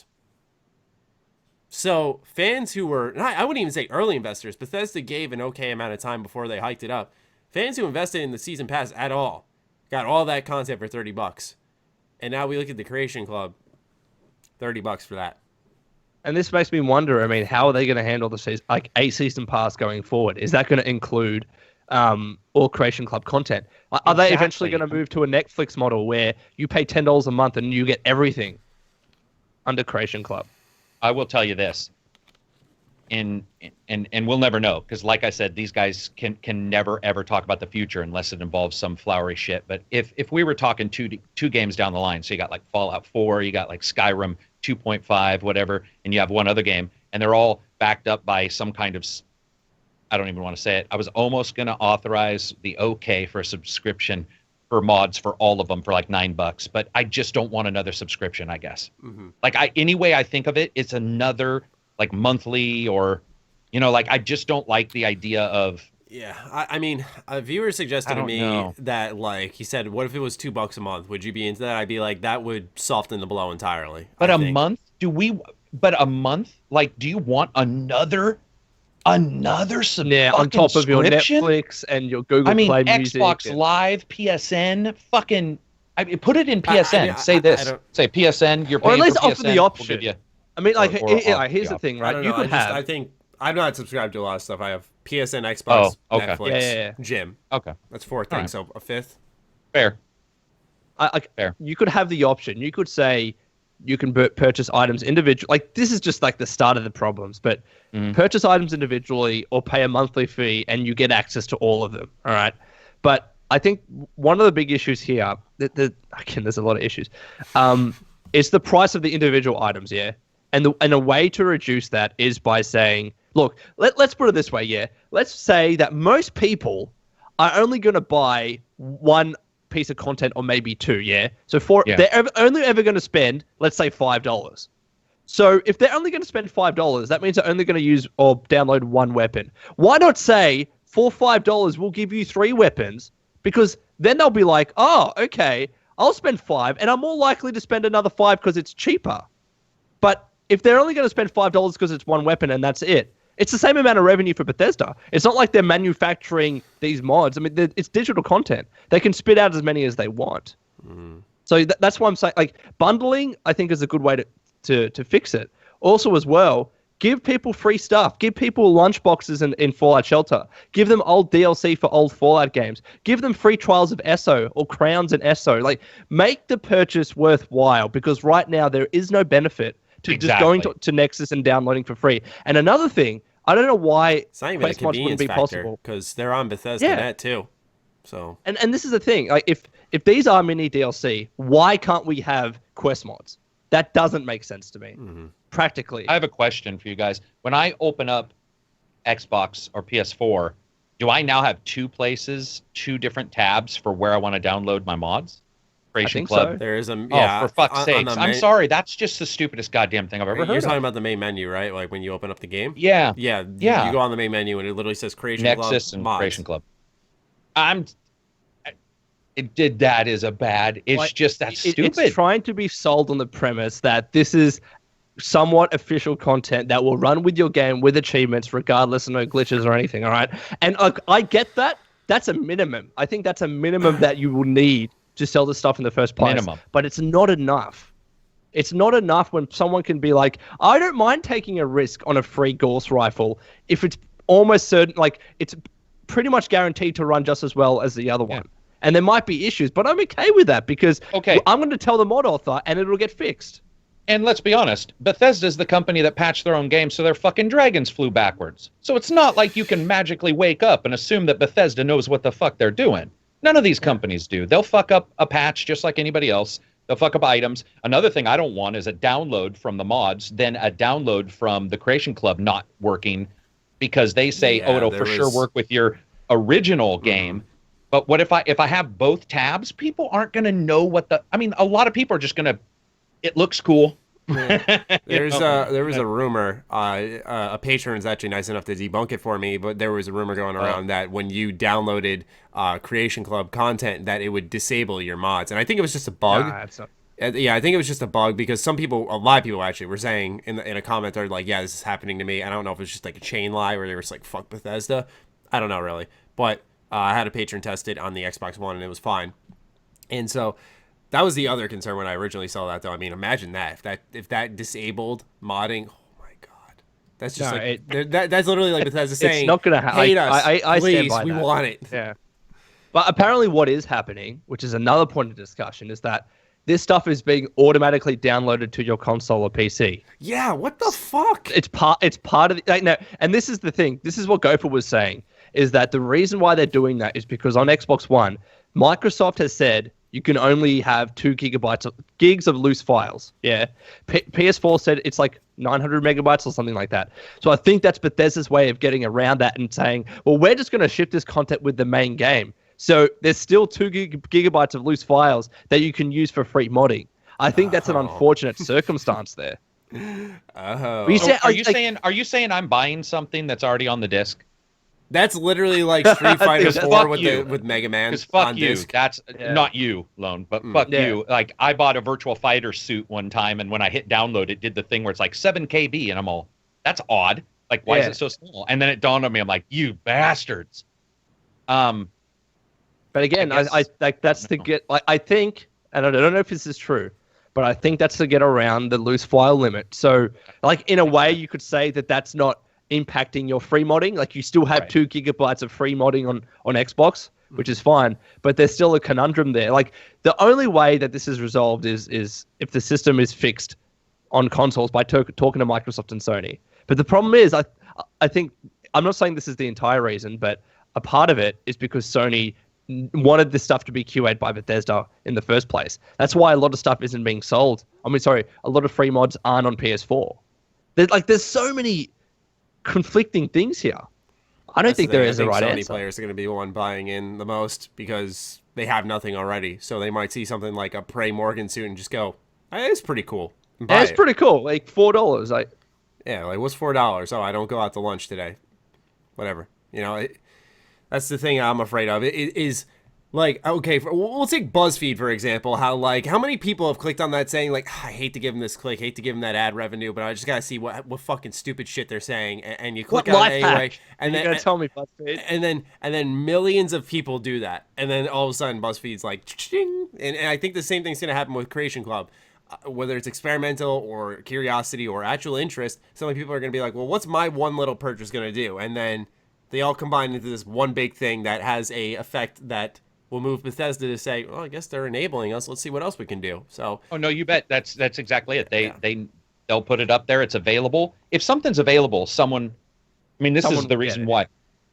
Speaker 1: So fans who were, I wouldn't even say early investors, Bethesda gave an okay amount of time before they hiked it up. Fans who invested in the Season Pass at all got all that content for $30. And now we look at the Creation Club, $30 for that.
Speaker 2: And this makes me wonder, I mean, how are they going to handle the season, like a Season Pass going forward? Is that going to include all Creation Club content? Are they eventually going to move to a Netflix model where you pay $10 a month and you get everything under Creation Club?
Speaker 3: I will tell you this, and we'll never know, because like I said, these guys can never ever talk about the future unless it involves some flowery shit. But if we were talking two games down the line, so you got like Fallout 4, you got like Skyrim 2.5, whatever, and you have one other game, and they're all backed up by some kind of, I don't even want to say it. I was almost going to authorize the OK for a subscription for mods for all of them for like $9, but I just don't want another subscription, I guess. Mm-hmm. Like any way I think of it, it's another like monthly or, like I just don't like the idea of.
Speaker 1: Yeah, I mean, a viewer suggested to me that, like, he said, what if it was $2 a month? Would you be into that? I'd be like, that would soften the blow entirely.
Speaker 3: But month? But a month? Like, do you want another subscription?
Speaker 2: Yeah, on top of your Netflix and your Google Play Music.
Speaker 3: Xbox Live, PSN, fucking. Put it in PSN. Say PSN. You're paying
Speaker 2: or at least
Speaker 3: for PSN,
Speaker 2: offer the option.
Speaker 3: We'll give you,
Speaker 2: I mean, like, here's the thing, right?
Speaker 1: I think I'm not subscribed to a lot of stuff. I have PSN, Xbox, Netflix, Gym.
Speaker 3: Okay,
Speaker 1: that's 4 things. Right. So a fifth.
Speaker 3: Fair.
Speaker 2: Fair. You could have the option. You could say you can purchase items individually. Like, this is just like the start of the problems, but purchase items individually or pay a monthly fee and you get access to all of them. All right. But I think one of the big issues here, again, there's a lot of issues, is the price of the individual items. Yeah. And a way to reduce that is by saying, look, let's put it this way. Yeah. Let's say that most people are only going to buy one piece of content or maybe two, yeah? So they're only ever going to spend, let's say, $5. So if they're only going to spend $5, that means they're only going to use or download one weapon. Why not say, for $5, we'll give you 3 weapons? Because then they'll be like, oh, okay, I'll spend $5, and I'm more likely to spend another $5 because it's cheaper. But if they're only going to spend $5 because it's one weapon and that's it, it's the same amount of revenue for Bethesda. It's not like they're manufacturing these mods. I mean, it's digital content. They can spit out as many as they want. So that's why I'm saying, like, bundling, I think, is a good way to fix it. Also, as well, give people free stuff. Give people lunchboxes in Fallout Shelter. Give them old DLC for old Fallout games. Give them free trials of ESO or crowns in ESO. Like, make the purchase worthwhile, because right now there is no benefit to just going to Nexus and downloading for free. And another thing, I don't know why
Speaker 1: it's not even a convenience factor, because they're on Bethesda Net too. So
Speaker 2: and this is the thing, like, if these are mini DLC, why can't we have quest mods? That doesn't make sense to me. Practically.
Speaker 3: I have a question for you guys. When I open up Xbox or PS4, do I now have 2 different tabs for where I want to download my mods? Creation Club.
Speaker 2: So.
Speaker 1: There is
Speaker 3: for fuck's sakes. I'm sorry. That's just the stupidest goddamn thing I've ever heard.
Speaker 1: You're talking about the main menu, right? Like when you open up the game?
Speaker 3: Yeah.
Speaker 1: You go on the main menu and it literally says Creation Club.
Speaker 3: Nexus and
Speaker 1: mods.
Speaker 3: Creation Club. That is a bad. It's just that's stupid.
Speaker 2: It's trying to be sold on the premise that this is somewhat official content that will run with your game with achievements, regardless of no glitches or anything. All right, and I get that. That's a minimum. I think that's a minimum that you will need to sell the stuff in the first place.
Speaker 3: Minimum.
Speaker 2: But it's not enough. It's not enough when someone can be like, I don't mind taking a risk on a free Gauss rifle if it's almost certain, like it's pretty much guaranteed to run just as well as the other one. And there might be issues, but I'm okay with that because I'm going to tell the mod author and it'll get fixed.
Speaker 3: And let's be honest, Bethesda's the company that patched their own game so their fucking dragons flew backwards. So it's not like you can magically wake up and assume that Bethesda knows what the fuck they're doing. None of these companies do. They'll fuck up a patch just like anybody else. They'll fuck up items. Another thing I don't want is a download from the mods, then a download from the Creation Club not working because they say, it'll for sure work with your original game. But what if I have both tabs? People aren't going to know what a lot of people are just going to, it looks cool.
Speaker 1: Yeah. There was a rumor. A patron is actually nice enough to debunk it for me, but there was a rumor going around that when you downloaded Creation Club content, that it would disable your mods, and I think it was just a bug. Yeah, I think it was just a bug because a lot of people actually were saying in a comment, they're like, "Yeah, this is happening to me." I don't know if it's just like a chain lie where they were just like, "Fuck Bethesda." I don't know really, but I had a patron test it on the Xbox One and it was fine, and so. That was the other concern when I originally saw that, though. I mean, imagine that if that disabled modding. Oh my god, that's just that's literally like Bethesda saying,
Speaker 2: "It's not going to happen."
Speaker 1: Hate us,
Speaker 2: I
Speaker 1: please,
Speaker 2: stand by
Speaker 1: we
Speaker 2: that.
Speaker 1: want it.
Speaker 2: Yeah, but apparently, what is happening, which is another point of discussion, is that this stuff is being automatically downloaded to your console or PC.
Speaker 1: Yeah, what the fuck?
Speaker 2: It's part of the no, and this is the thing. This is what Gopher was saying, is that the reason why they're doing that is because on Xbox One, Microsoft has said. You can only have 2 gigs of loose files. Yeah. PS4 said it's like 900 megabytes or something like that. So I think that's Bethesda's way of getting around that and saying, well, we're just going to ship this content with the main game. So there's still 2 gigabytes of loose files that you can use for free modding. I think that's an unfortunate circumstance there.
Speaker 3: Are you saying I'm buying something that's already on the disc?
Speaker 1: That's literally like Street Fighter 4 with Mega Man.
Speaker 3: Because fuck
Speaker 1: on
Speaker 3: you.
Speaker 1: disc.
Speaker 3: That's not you, Lone, but fuck you. Like, I bought a Virtual Fighter suit one time, and when I hit download, it did the thing where it's like 7 KB, and I'm all, that's odd. Like, why is it so small? And then it dawned on me, I'm like, you bastards.
Speaker 2: But again, I like that's to get. I think, and I don't know if this is true, but I think that's to get around the loose file limit. So, like in a way, you could say that that's not impacting your free modding. Like you still have 2 gigabytes of free modding on Xbox, which is fine, but there's still a conundrum there. Like the only way that this is resolved is if the system is fixed on consoles by talking to Microsoft and Sony. But the problem is, I think, I'm not saying this is the entire reason, but a part of it is because Sony wanted this stuff to be QA'd by Bethesda in the first place. That's why a lot of stuff isn't being sold. A lot of free mods aren't on PS4. There's so many conflicting things here. I don't think there is a right
Speaker 1: Sony
Speaker 2: answer.
Speaker 1: Players are going to be the one buying in the most because they have nothing already. So they might see something like a Prey Morgan suit and just go, hey, it's pretty cool.
Speaker 2: It's pretty cool. Like $4. Like
Speaker 1: what's $4? Oh, I don't go out to lunch today. Whatever. That's the thing I'm afraid of. It is like, okay, we'll take BuzzFeed, for example, how many people have clicked on that saying, like, I hate to give them this click, hate to give them that ad revenue, but I just got to see what fucking stupid shit they're saying. And you click on it anyway. And then,
Speaker 2: you're going to tell me BuzzFeed?
Speaker 1: And then millions of people do that. And then all of a sudden, BuzzFeed's like, ching. And I think the same thing's going to happen with Creation Club. Whether it's experimental or curiosity or actual interest, so many people are going to be like, well, what's my one little purchase going to do? And then they all combine into this one big thing that has a effect that will move Bethesda to say, well, I guess they're enabling us. Let's see what else we can do. So,
Speaker 3: oh no, you bet. That's exactly it. They'll put it up there. It's available. If something's available, this is the reason why.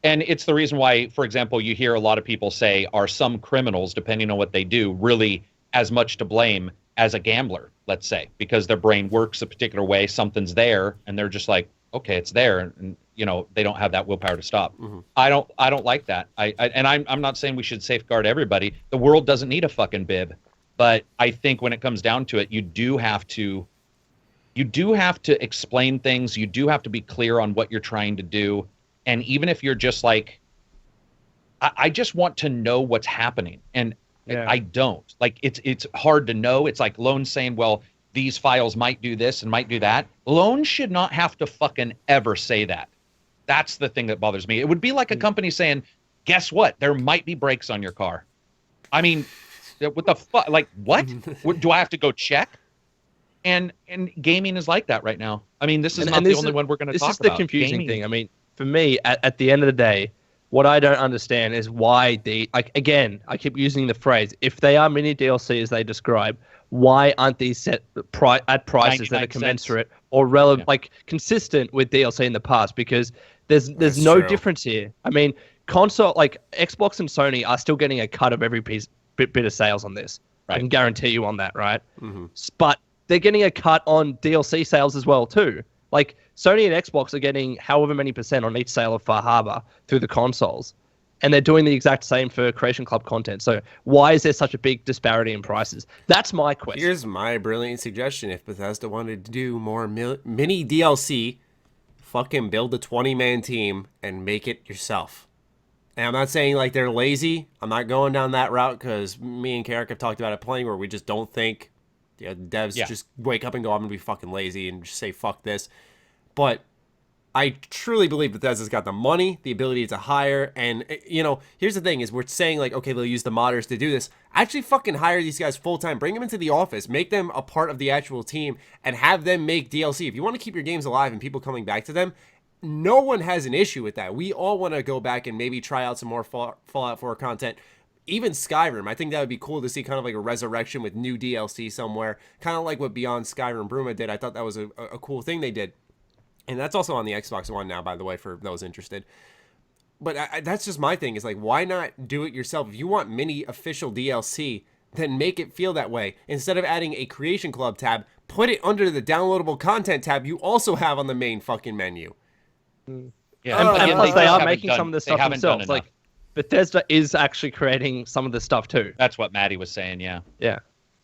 Speaker 3: And it's the reason why, for example, you hear a lot of people say, are some criminals, depending on what they do, really as much to blame as a gambler, let's say, because their brain works a particular way, something's there, and they're just like, okay, it's there, and they don't have that willpower to stop. Mm-hmm. I don't like that. I'm not saying we should safeguard everybody. The world doesn't need a fucking bib, but I think when it comes down to it, you do have to explain things. You do have to be clear on what you're trying to do, and even if you're just like, I just want to know what's happening, and I don't. Like it's hard to know. It's like Lone saying, well, these files might do this and might do that. Lone should not have to fucking ever say that. That's the thing that bothers me. It would be like a company saying, guess what? There might be brakes on your car. I mean, what the fuck? Like, what? Do I have to go check? And gaming is like that right now. I mean, this is not the only one we're going to talk about.
Speaker 2: This is the confusing thing. I mean, for me, at the end of the day, what I don't understand is why again, I keep using the phrase, if they are mini DLC as they describe, why aren't these set at prices that are commensurate or relevant, like consistent with DLC in the past? Because there's no difference here. I mean, console, like Xbox and Sony are still getting a cut of every bit of sales on this. Right. I can guarantee you on that, right? Mm-hmm. But they're getting a cut on DLC sales as well too. Like Sony and Xbox are getting however many % on each sale of Far Harbor through the consoles. And they're doing the exact same for Creation Club content. So why is there such a big disparity in prices? That's my question.
Speaker 1: Here's my brilliant suggestion. If Bethesda wanted to do more mini DLC, fucking build a 20-man team and make it yourself. And I'm not saying like they're lazy. I'm not going down that route because me and Karak have talked about it plenty where we just don't think devs just wake up and go, I'm going to be fucking lazy and just say fuck this. But I truly believe Bethesda's got the money, the ability to hire, and, here's the thing, is we're saying, like, okay, they'll use the modders to do this. Actually fucking hire these guys full-time. Bring them into the office. Make them a part of the actual team, and have them make DLC. If you want to keep your games alive and people coming back to them, no one has an issue with that. We all want to go back and maybe try out some more Fallout 4 content. Even Skyrim, I think that would be cool to see kind of like a resurrection with new DLC somewhere. Kind of like what Beyond Skyrim Bruma did. I thought that was a cool thing they did. And that's also on the Xbox One now, by the way, for those interested. But that's just my thing, is like, why not do it yourself? If you want mini official DLC, then make it feel that way. Instead of adding a Creation Club tab, put it under the downloadable content tab you also have on the main fucking menu.
Speaker 2: Yeah, and plus they are making some of the stuff themselves. Like, Bethesda is actually creating some of the stuff too.
Speaker 3: That's what Matty was saying, yeah.
Speaker 2: Yeah,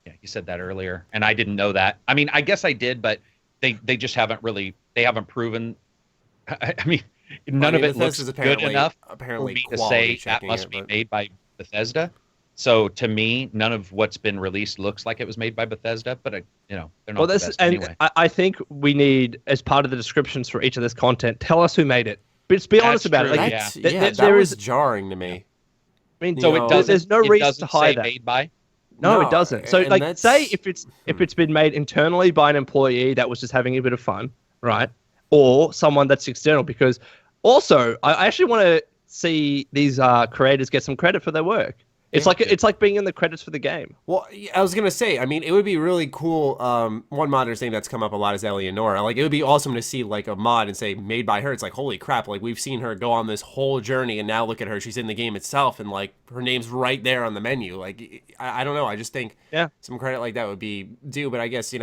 Speaker 3: you said that earlier, and I didn't know that. I mean, I guess I did, but they just haven't really... They haven't proven. I mean, none of it looks good enough for me to say that must be made by Bethesda. So to me, none of what's been released looks like it was made by Bethesda. But they're not. Well, the best anyway.
Speaker 2: I think we need, as part of the descriptions for each of this content, tell us who made it. But just be honest about it. Like,
Speaker 1: that was jarring to me.
Speaker 2: I mean, so there's no reason to hide that.
Speaker 3: Made by?
Speaker 2: No, it doesn't. So, like, say if it's been made internally by an employee that was just having a bit of fun. Right, or someone that's external, because also I actually want to see these creators get some credit for their work. It's like being in the credits for the game.
Speaker 1: Well, I was gonna say, I mean, it would be really cool. One modder's name that's come up a lot is Eleonora. Like, it would be awesome to see like a mod and say made by her. It's like, holy crap! Like, we've seen her go on this whole journey, and now look at her. She's in the game itself, and like her name's right there on the menu. Like, I don't know. I just think some credit like that would be due. But I guess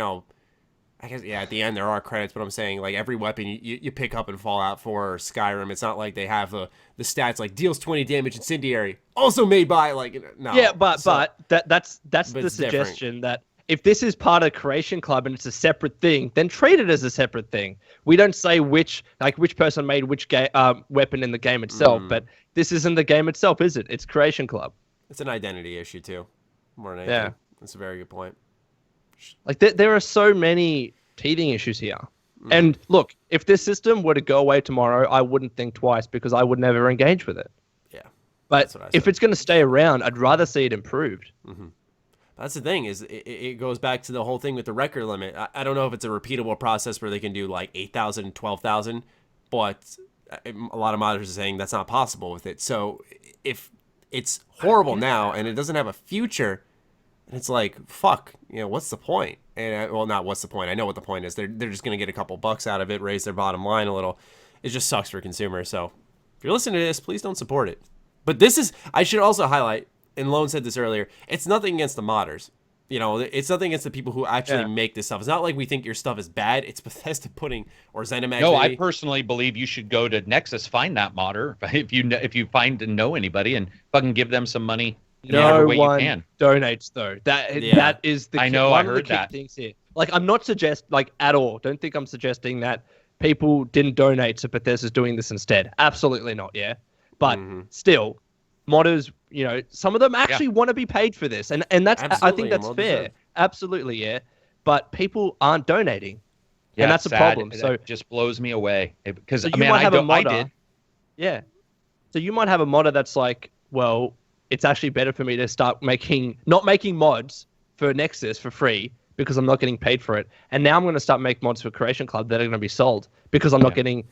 Speaker 1: at the end there are credits, but I'm saying like every weapon you pick up in Fallout 4 or Skyrim, it's not like they have the stats like deals 20 damage incendiary, also made by no.
Speaker 2: Yeah, but that's the suggestion that if this is part of Creation Club and it's a separate thing, then treat it as a separate thing. We don't say which person made which weapon in the game itself, but this isn't the game itself, is it? It's Creation Club.
Speaker 1: It's an identity issue too, more than anything. Yeah, that's a very good point.
Speaker 2: Like, there are so many teething issues here. And look, if this system were to go away tomorrow, I wouldn't think twice because I would never engage with it.
Speaker 1: Yeah.
Speaker 2: But if it's going to stay around, I'd rather see it improved.
Speaker 1: Mm-hmm. That's the thing, is it goes back to the whole thing with the record limit. I don't know if it's a repeatable process where they can do like 8,000, 12,000, but a lot of modders are saying that's not possible with it. So if it's horrible now and it doesn't have a future... And it's like, fuck, what's the point? And not what's the point. I know what the point is. They're just going to get a couple bucks out of it, raise their bottom line a little. It just sucks for consumers. So if you're listening to this, please don't support it. But this is, I should also highlight, and Lone said this earlier, it's nothing against the modders. It's nothing against the people who actually make this stuff. It's not like we think your stuff is bad. It's Bethesda putting, or ZeniMax.
Speaker 3: No, I personally believe you should go to Nexus, find that modder, if you find and know anybody, and fucking give them some money.
Speaker 2: No one donates though. That is the
Speaker 3: I know.
Speaker 2: one
Speaker 3: I heard
Speaker 2: of the
Speaker 3: that.
Speaker 2: Things here. Like, I'm not at all. Don't think I'm suggesting that people didn't donate, so Bethesda's doing this instead. Absolutely not. Yeah, but still, modders. Some of them actually want to be paid for this, and that's. I think that's fair. Absolutely, yeah. but people aren't donating.
Speaker 3: Yeah,
Speaker 2: and that's a problem.
Speaker 3: It
Speaker 2: so
Speaker 3: just blows me away because
Speaker 2: so
Speaker 3: I mean, I did.
Speaker 2: Yeah. So you might have a modder that's like, well, it's actually better for me to start not making mods for Nexus for free because I'm not getting paid for it. And now I'm going to start make mods for Creation Club that are going to be sold because I'm not getting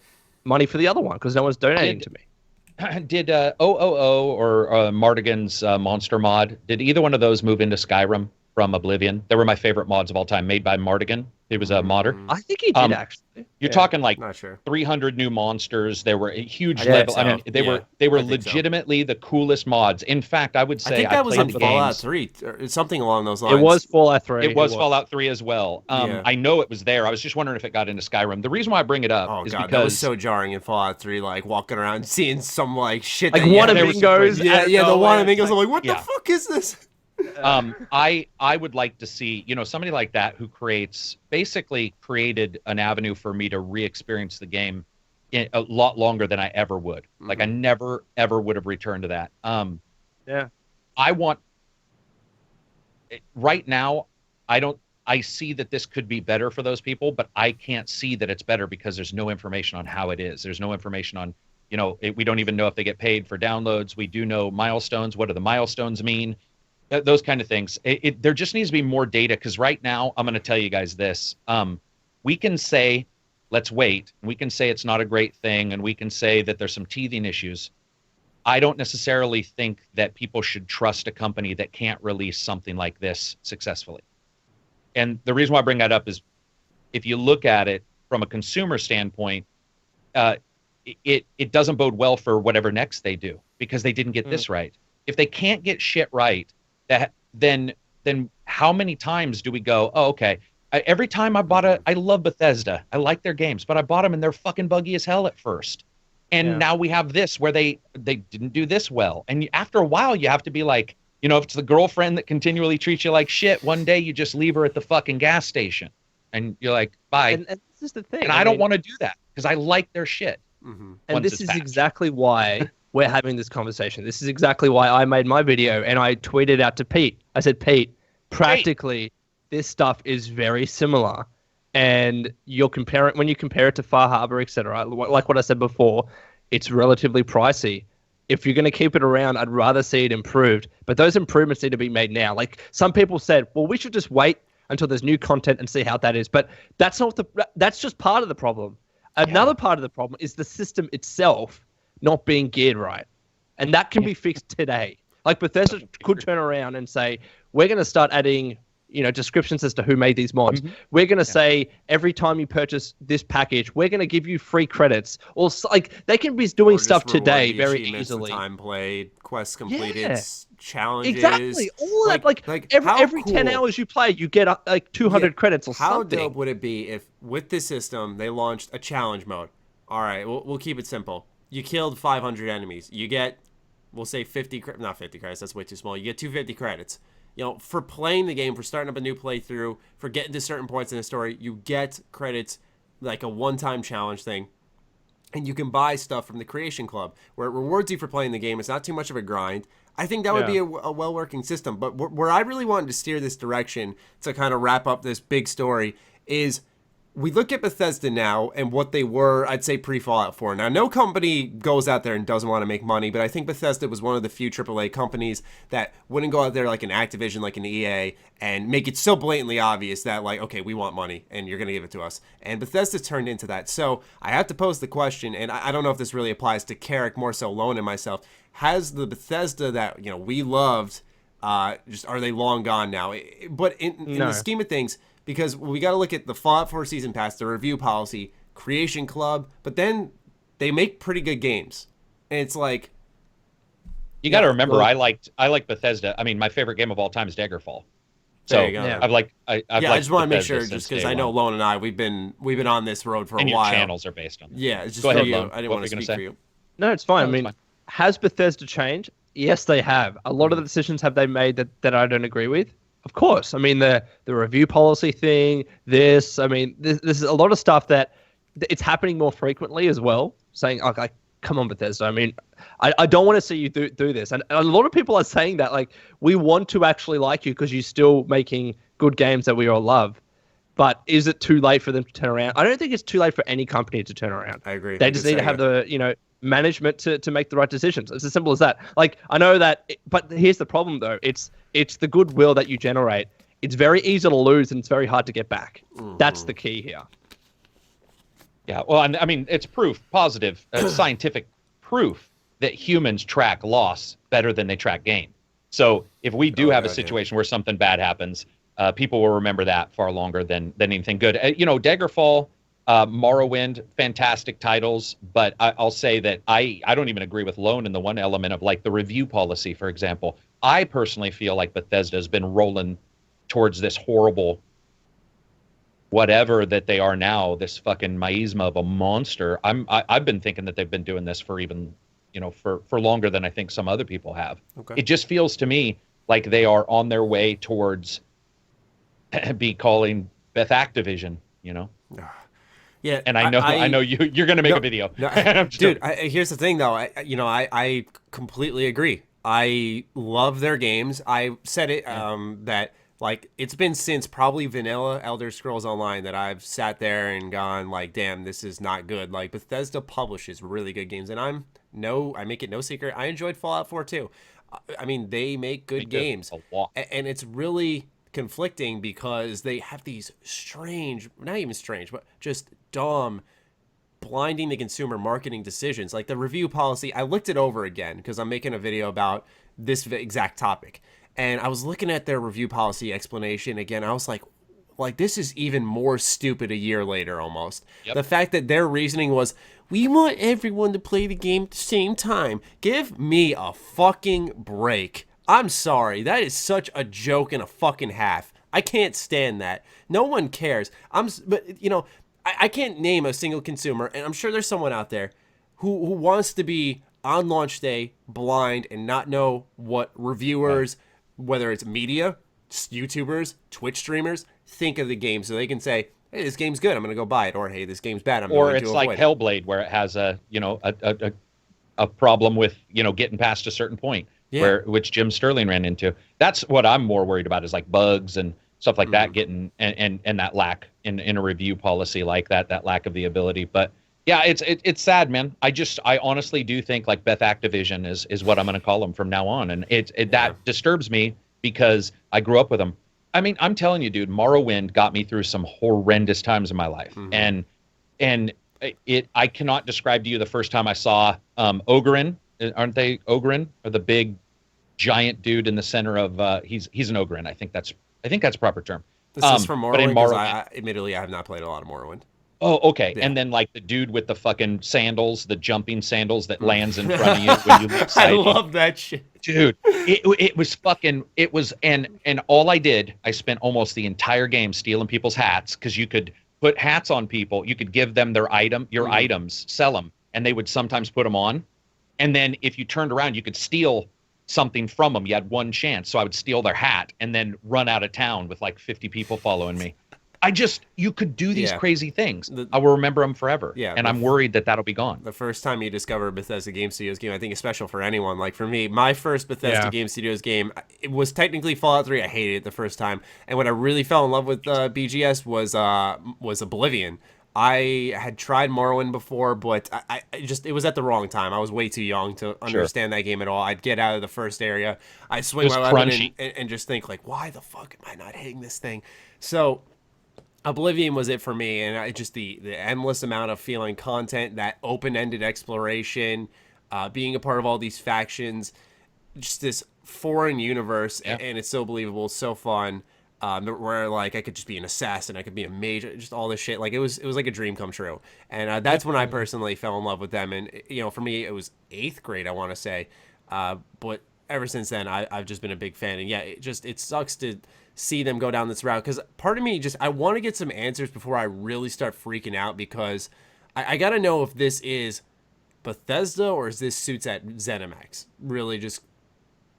Speaker 2: money for the other one because no one's donating to me.
Speaker 3: Did OOO or Mardigan's Monster mod, did either one of those move into Skyrim from Oblivion? They were my favorite mods of all time, made by Mardigan. He was a modder.
Speaker 2: I think he did actually.
Speaker 3: You're talking like
Speaker 1: not sure.
Speaker 3: 300 new monsters. There were a huge level.
Speaker 1: So.
Speaker 3: I mean, they were legitimately the coolest mods. In fact, I would say
Speaker 1: I think that was in Fallout
Speaker 3: games.
Speaker 1: 3 or something along those lines.
Speaker 2: It was Fallout 3.
Speaker 3: It was Fallout 3 as well. I know it was there. I was just wondering if it got into Skyrim. The reason why I bring it up is because
Speaker 1: that was so jarring in Fallout 3, like walking around seeing some like shit.
Speaker 2: Like Wanamingos.
Speaker 1: Yeah, the Wanamingos. I'm like, what the fuck is this?
Speaker 3: I would like to see, somebody like that who basically created an avenue for me to re-experience the game a lot longer than I ever would. Mm-hmm. Like I never ever would have returned to that. I want right now. I see that this could be better for those people, but I can't see that it's better because there's no information on how it is. There's no information on, we don't even know if they get paid for downloads. We do know milestones. What do the milestones mean? Those kind of things. There just needs to be more data because right now, I'm going to tell you guys this. We can say, let's wait. We can say it's not a great thing, and we can say that there's some teething issues. I don't necessarily think that people should trust a company that can't release something like this successfully. And the reason why I bring that up is if you look at it from a consumer standpoint, it doesn't bode well for whatever next they do because they didn't get this right. If they can't get shit right, then how many times do we go, oh, okay, every time I love Bethesda. I like their games, but I bought them and they're fucking buggy as hell at first. And now we have this where they didn't do this well. And after a while, you have to be like, if it's the girlfriend that continually treats you like shit, one day you just leave her at the fucking gas station. And you're like, bye.
Speaker 2: And this is the thing.
Speaker 3: And I don't want to do that because I like their shit.
Speaker 1: Mm-hmm.
Speaker 2: And this is exactly why we're having this conversation. This is exactly why I made my video and I tweeted out to Pete. I said, Pete, practically this stuff is very similar. And when you compare it to Far Harbor, etc., like what I said before, it's relatively pricey. If you're going to keep it around, I'd rather see it improved. But those improvements need to be made now. Like some people said, well, we should just wait until there's new content and see how that is. But that's just part of the problem. Another part of the problem is the system itself not being geared right. And that can be fixed today. Like Bethesda could turn around and say, we're going to start adding, descriptions as to who made these mods. Mm-hmm. We're going to say every time you purchase this package, we're going to give you free credits. Or like they can be doing stuff today very easily.
Speaker 1: Time played, quests completed, challenges.
Speaker 2: Exactly. All of that. Like every 10 hours you play, you get like 200 credits or something.
Speaker 1: How dope would it be if with this system they launched a challenge mode? All right, we'll keep it simple. You killed 500 enemies. You get, we'll say 50, not 50 credits, that's way too small. You get 250 credits. For playing the game, for starting up a new playthrough, for getting to certain points in the story, you get credits like a one-time challenge thing. And you can buy stuff from the Creation Club, where it rewards you for playing the game. It's not too much of a grind. I think that would be a well-working system. But where I really wanted to steer this direction to kind of wrap up this big story is we look at Bethesda now and what they were, I'd say, pre-Fallout 4. Now, no company goes out there and doesn't want to make money, but I think Bethesda was one of the few AAA companies that wouldn't go out there like an Activision, like an EA, and make it so blatantly obvious that, like, okay, we want money, and you're going to give it to us. And Bethesda turned into that. So I have to pose the question, and I don't know if this really applies to Karak, more so Lone and myself. Has the Bethesda that, we loved, just are they long gone now? But in the scheme of things, because we got to look at the Fallout 4 Season Pass, the review policy, Creation Club, but then they make pretty good games. And it's like...
Speaker 3: You got to remember, I like Bethesda. I mean, my favorite game of all time is Daggerfall. So I
Speaker 1: just want to make sure, just because I know Lone and I, we've been on this road for a while.
Speaker 3: And your channels are based on that.
Speaker 1: Yeah, it's just
Speaker 3: Go ahead,
Speaker 1: you.
Speaker 3: Lone.
Speaker 1: I didn't want to speak for you.
Speaker 2: No, it's fine. Has Bethesda changed? Yes, they have. A lot of the decisions have they made that I don't agree with? Of course. I mean, the review policy thing, this is a lot of stuff that it's happening more frequently as well, saying, okay, come on, Bethesda. I mean, I don't want to see you do this. And a lot of people are saying that, like, we want to actually like you because you're still making good games that we all love. But is it too late for them to turn around? I don't think it's too late for any company to turn around.
Speaker 1: I agree.
Speaker 2: They just need to have the management to make the right decisions. It's as simple as that. Like, I know that, but here's the problem though. It's the goodwill that you generate. It's very easy to lose and it's very hard to get back. That's the key here.
Speaker 3: Yeah, well, I mean, it's proof, positive, scientific proof that humans track loss better than they track gain. So if we do have a situation where something bad happens, people will remember that far longer than anything good. Daggerfall, Morrowind, fantastic titles, but I'll say that I don't even agree with Lone in the one element of like the review policy, for example. I personally feel like Bethesda has been rolling towards this horrible whatever that they are now, this fucking miasma of a monster. I've been thinking that they've been doing this for even, for longer than I think some other people have. Okay. It just feels to me like they are on their way towards be calling Beth Activision,
Speaker 1: Yeah,
Speaker 3: and I know you're gonna make a video.
Speaker 1: No, dude, here's the thing though. I completely agree. I love their games. I said it that like it's been since probably vanilla Elder Scrolls Online that I've sat there and gone like, damn, this is not good. Like Bethesda publishes really good games, and I make it no secret, I enjoyed Fallout 4 too. I mean, they make good games, and it's really conflicting because they have these strange, not even strange, but just dumb, blinding the consumer marketing decisions. Like the review policy, I looked it over again because I'm making a video about this exact topic, and I was looking at their review policy explanation again. I was like this is even more stupid a year later almost. Yep. The fact that their reasoning was, we want everyone to play the game at the same time. Give me a fucking break. I'm sorry. That is such a joke and a fucking half. I can't stand that. No one cares. But I can't name a single consumer, and I'm sure there's someone out there who wants to be on launch day blind and not know what reviewers, whether it's media, YouTubers, Twitch streamers, think of the game, so they can say, hey, this game's good, I'm gonna go buy it, or hey, this game's bad, I'm going to avoid it.
Speaker 3: Or it's like Hellblade, where it has a problem with getting past a certain point, which Jim Sterling ran into. That's what I'm more worried about, is like bugs and stuff like that getting and that lack in a review policy like that lack of the ability. But yeah, it's sad, man. I honestly do think like Beth Activision is what I'm going to call them from now on, and that disturbs me because I grew up with them. I mean, I'm telling you, dude, Morrowind got me through some horrendous times in my life, and I cannot describe to you the first time I saw Ogryn. Aren't they Ogryn? Or the big giant dude in the center of he's an Ogryn. I think that's a proper term.
Speaker 1: This is from Morrowind. But in Morrowind, admittedly, I have not played a lot of Morrowind.
Speaker 3: Oh, okay. Yeah. And then like the dude with the fucking sandals, the jumping sandals that lands in front of you when you lose sight.
Speaker 1: I love that shit.
Speaker 3: Dude, it was and all I spent almost the entire game stealing people's hats, because you could put hats on people, you could give them your items, sell them, and they would sometimes put them on. And then if you turned around, you could steal something from them. You had one chance. So I would steal their hat and then run out of town with like 50 people following me. You could do these crazy things. I will remember them forever. Yeah, and I'm worried that that'll be gone.
Speaker 1: The first time you discover a Bethesda Game Studios game, I think is special for anyone. Like for me, my first Bethesda Game Studios game, it was technically Fallout 3. I hated it the first time. And when I really fell in love with BGS was Oblivion. I had tried Morrowind before, but it was at the wrong time. I was way too young to understand that game at all. I'd get out of the first area, I'd swing my weapon and just think like, why the fuck am I not hitting this thing? So Oblivion was it for me, and the endless amount of feeling content, that open-ended exploration, being a part of all these factions, just this foreign universe, and it's so believable, so fun. Where like I could just be an assassin, I could be a mage, just all this shit. Like it was like a dream come true, and that's when I personally fell in love with them. And for me, it was 8th grade, I want to say, but ever since then, I've just been a big fan. And it sucks to see them go down this route, because part of me I want to get some answers before I really start freaking out, because I got to know if this is Bethesda or is this suits at ZeniMax. Really,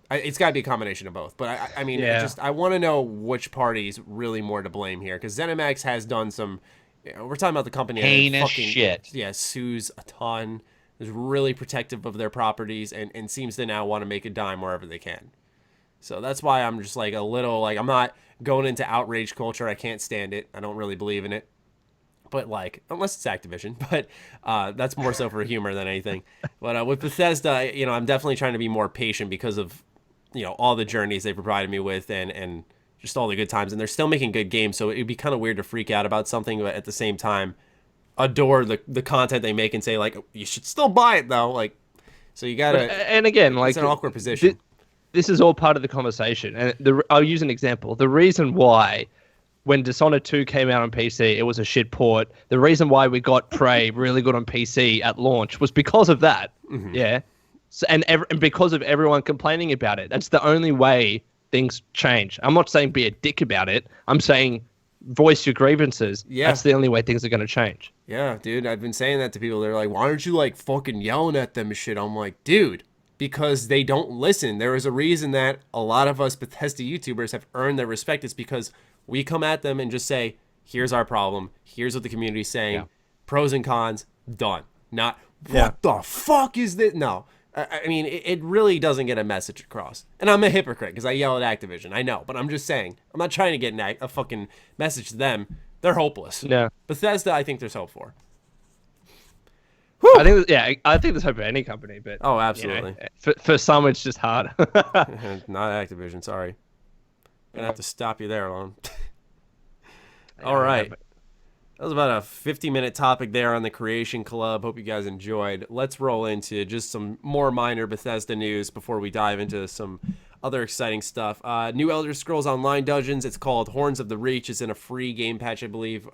Speaker 1: it's got to be a combination of both. But I mean, I want to know which party's really more to blame here, because ZeniMax has done some. We're talking about the company
Speaker 3: heinous shit.
Speaker 1: Yeah, sues a ton. Is really protective of their properties and seems to now want to make a dime wherever they can. So that's why I'm just like a little like, I'm not going into outrage culture. I can't stand it. I don't really believe in it. But like, unless it's Activision, but that's more so for humor than anything. But with Bethesda, you know, I'm definitely trying to be more patient because of, you know, all the journeys they provided me with and just all the good times. And they're still making good games, so it'd be kind of weird to freak out about something, but at the same time, adore the content they make and say like, you should still buy it though. Like, so you gotta.
Speaker 2: And again, like,
Speaker 1: it's an awkward position.
Speaker 2: This is all part of the conversation, and I'll use an example. The reason why, when Dishonored 2 came out on PC, it was a shit port. The reason why we got Prey really good on PC at launch was because of that. Mm-hmm. Yeah. So, and because of everyone complaining about it. That's the only way things change. I'm not saying be a dick about it. I'm saying voice your grievances. Yeah. That's the only way things are going to change.
Speaker 1: Yeah, dude. I've been saying that to people. They're like, why aren't you like fucking yelling at them and shit? I'm like, dude, because they don't listen. There is a reason that a lot of us Bethesda YouTubers have earned their respect. It's because we come at them and just say, here's our problem. Here's what the community's saying. Yeah. Pros and cons, done. Not, what the fuck is this? No. I mean, it really doesn't get a message across. And I'm a hypocrite because I yell at Activision. I know. But I'm just saying. I'm not trying to get a fucking message to them. They're hopeless.
Speaker 2: Yeah.
Speaker 1: Bethesda, I think there's hope for.
Speaker 2: I think there's hope for any company. But
Speaker 1: oh, absolutely.
Speaker 2: You know, for some, it's just hard.
Speaker 1: Not Activision, sorry. Gonna have to stop you there, Lone. All right. That was about a 50-minute topic there on the Creation Club. Hope you guys enjoyed. Let's roll into just some more minor Bethesda news before we dive into some other exciting stuff. New Elder Scrolls Online Dungeons. It's called Horns of the Reach. It's in a free game patch, I believe.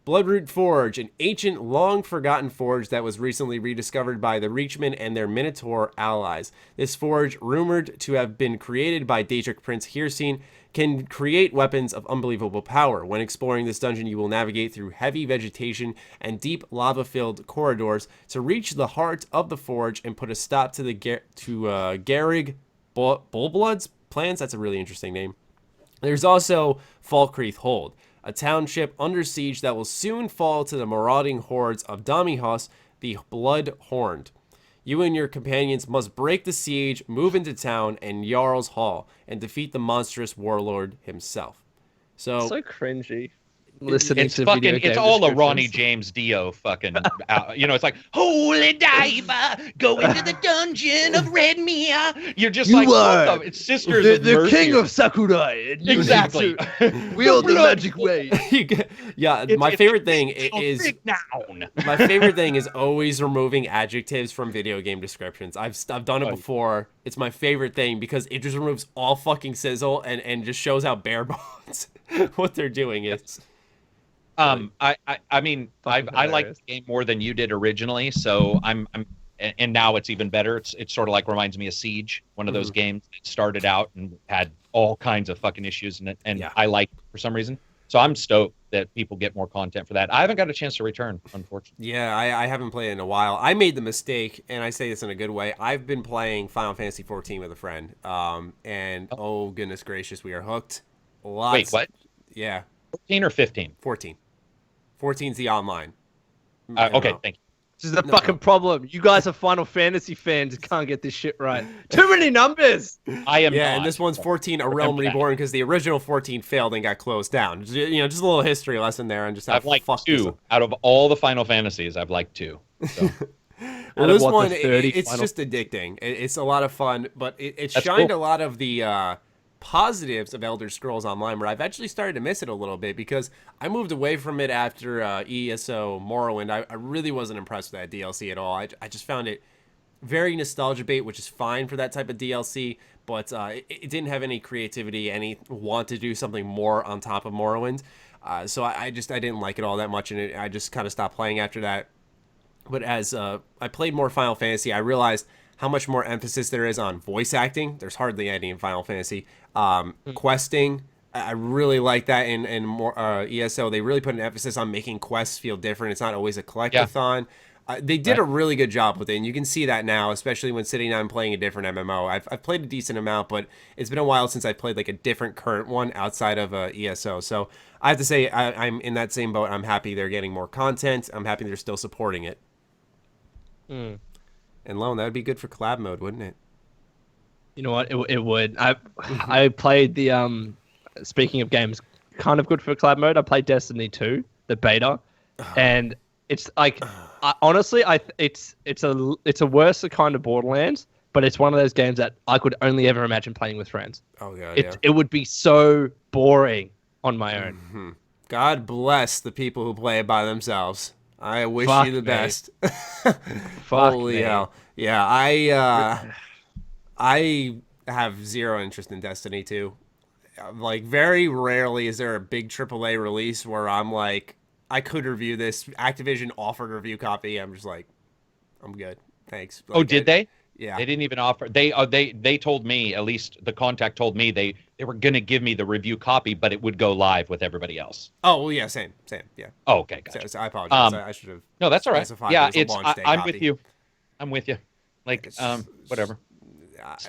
Speaker 1: Bloodroot Forge, an ancient, long-forgotten forge that was recently rediscovered by the Reachmen and their Minotaur allies. This forge, rumored to have been created by Daedric Prince Hircine, can create weapons of unbelievable power. When exploring this dungeon, you will navigate through heavy vegetation and deep lava-filled corridors to reach the heart of the forge and put a stop to the Garrig Bullblood's plans. That's a really interesting name. There's also Falkreath Hold, a township under siege that will soon fall to the marauding hordes of Damihos, the Blood-Horned. You and your companions must break the siege, move into town and Jarl's Hall, and defeat the monstrous warlord himself. So
Speaker 2: cringy. Listening
Speaker 3: it's
Speaker 2: to
Speaker 3: fucking,
Speaker 2: video game
Speaker 3: it's all a Ronnie
Speaker 2: descriptions.
Speaker 3: James Dio fucking, you know, it's like, holy diver, go into the dungeon of Redmere. You're just like, what the, it's Sisters of
Speaker 2: the
Speaker 3: Mercy.
Speaker 2: king of Sakurai. And you
Speaker 3: Exactly.
Speaker 2: Wield the magic way.
Speaker 1: Yeah, my favorite thing is my favorite thing is always removing adjectives from video game descriptions. I've done it before. It's my favorite thing because it just removes all fucking sizzle and just shows how bare bones what they're doing is.
Speaker 3: I mean, I like the game more than you did originally, so and now it's even better. It's sort of like reminds me of Siege, one of those games that started out and had all kinds of fucking issues, and I like it for some reason. So I'm stoked that people get more content for that. I haven't got a chance to return, unfortunately.
Speaker 1: Yeah, I haven't played in a while. I made the mistake, and I say this in a good way. I've been playing Final Fantasy 14 with a friend, and oh goodness gracious, we are hooked.
Speaker 3: Wait, what?
Speaker 1: Yeah.
Speaker 3: 14 or 15?
Speaker 1: 14. 14's the online.
Speaker 3: Okay, thank you.
Speaker 2: This is the fucking problem. You guys are Final Fantasy fans who can't get this shit right. Too many numbers.
Speaker 3: I am
Speaker 1: and this one's 14, A Realm Reborn, because the original 14 failed and got closed down. You know, just a little history lesson there on just how
Speaker 3: I've liked 2. Out of all the Final Fantasies, I've liked 2. So.
Speaker 1: Well, this one, it's just addicting. It's a lot of fun, but it shined a lot of the positives of Elder Scrolls Online, where I've actually started to miss it a little bit because I moved away from it after ESO Morrowind. I really wasn't impressed with that DLC at all. I just found it very nostalgia bait, which is fine for that type of DLC, but it didn't have any creativity, any want to do something more on top of Morrowind. So I didn't like it all that much, and I just kind of stopped playing after that. But as I played more Final Fantasy, I realized how much more emphasis there is on voice acting. There's hardly any in Final Fantasy. Questing, I really like that in more ESO. They really put an emphasis on making quests feel different. It's not always a collectathon. They did a really good job with it, and you can see that now, especially when sitting down and playing a different MMO. I've played a decent amount, but it's been a while since I've played like a different current one outside of ESO. So I have to say I'm in that same boat. I'm happy they're getting more content. I'm happy they're still supporting it. And Lone, that would be good for collab mode, wouldn't it?
Speaker 2: You know what? It would. I played the speaking of games, kind of good for collab mode. I played Destiny 2, the beta, and it's like, honestly, it's a worse kind of Borderlands, but it's one of those games that I could only ever imagine playing with friends.
Speaker 1: Oh god,
Speaker 2: it would be so boring on my own.
Speaker 1: Mm-hmm. God bless the people who play it by themselves. I wish you the best. Holy hell. Yeah, I have zero interest in Destiny 2. Like, very rarely is there a big AAA release where I'm like, I could review this. Activision offered a review copy. I'm just like, I'm good. Thanks. Like,
Speaker 3: did they?
Speaker 1: Yeah.
Speaker 3: They didn't even offer. They told me, at least the contact told me, they were going to give me the review copy, but it would go live with everybody else.
Speaker 1: Oh, well, yeah, same, yeah.
Speaker 3: Oh, okay, gotcha.
Speaker 1: So I apologize. I should have.
Speaker 3: No, that's all right. Yeah, I'm
Speaker 1: copy.
Speaker 3: with you. I'm with you. Like, whatever.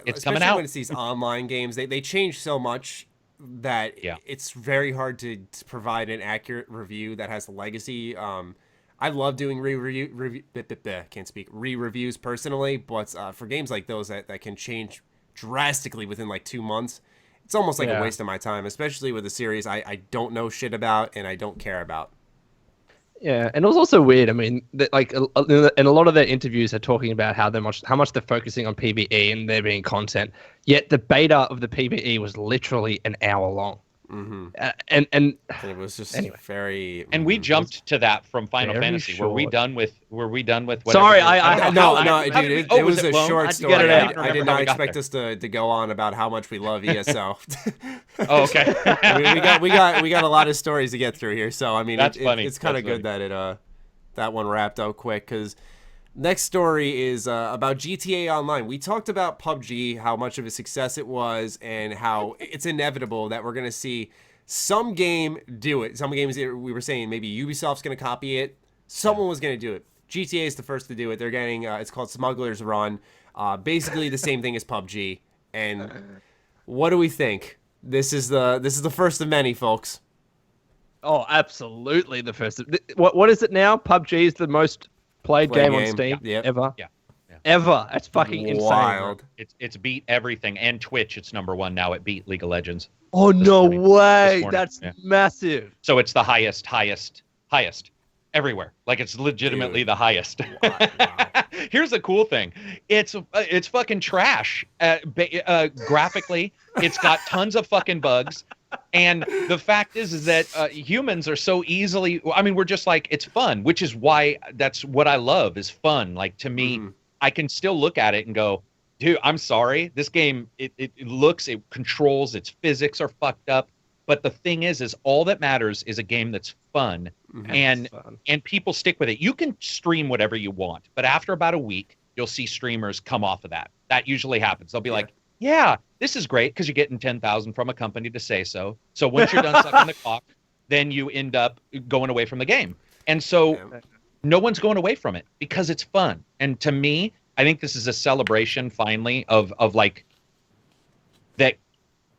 Speaker 3: It's coming
Speaker 1: especially
Speaker 3: out.
Speaker 1: when it's these online games, they change so much that it's very hard to provide an accurate review that has legacy. I love doing re-reviews personally, but for games like those that can change drastically within like 2 months, it's almost like a waste of my time, especially with a series I don't know shit about and I don't care about.
Speaker 2: Yeah, and it was also weird. I mean, like, in a lot of their interviews, they're talking about how much they're focusing on PvE and there being content. Yet the beta of the PvE was literally an hour long.
Speaker 1: Mm-hmm.
Speaker 2: And
Speaker 1: it was just
Speaker 3: very. And we jumped to that from Final Fantasy. Short. Were we done with?
Speaker 2: Sorry,
Speaker 1: no, dude. It was a short story. I did not expect us to go on about how much we love ESO.
Speaker 3: Oh, okay.
Speaker 1: we got a lot of stories to get through here, so I mean,
Speaker 3: funny.
Speaker 1: It's kind of good that that one wrapped up quick, because next story is about GTA Online. We talked about PUBG, how much of a success it was, and how it's inevitable that we're going to see some game do it. Some games, we were saying maybe Ubisoft's going to copy it. Someone was going to do it. GTA is the first to do it. They're getting, it's called Smuggler's Run. Basically the same thing as PUBG. And what do we think? This is the first of many, folks.
Speaker 2: Oh, absolutely the first. What is it now? PUBG is the most played game on Steam ever.
Speaker 3: Yeah.
Speaker 2: Ever. That's fucking
Speaker 1: wild.
Speaker 2: Insane.
Speaker 3: It's beat everything, and Twitch. It's #1 now. It beat League of Legends.
Speaker 2: Oh, no way! That's massive.
Speaker 3: So it's the highest everywhere. Like, it's legitimately the highest. Wow. Here's the cool thing. It's fucking trash. Graphically, it's got tons of fucking bugs. And the fact is that humans are so easily, I mean, we're just like, it's fun, which is why that's what I love, is fun. Like, to me, I can still look at it and go, dude, I'm sorry. This game, it controls, its physics are fucked up. But the thing is all that matters is a game that's fun, and people stick with it. You can stream whatever you want, but after about a week, you'll see streamers come off of that. That usually happens. They'll be like, yeah, this is great because you're getting 10,000 from a company to say so. So once you're done sucking the cock, then you end up going away from the game. And so no one's going away from it because it's fun. And to me, I think this is a celebration finally of like that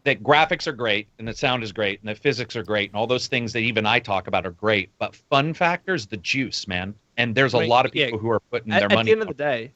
Speaker 3: graphics are great and the sound is great and the physics are great and all those things that even I talk about are great. But fun factor's the juice, man. And there's a lot of people who are putting their money.
Speaker 2: At the end of the day,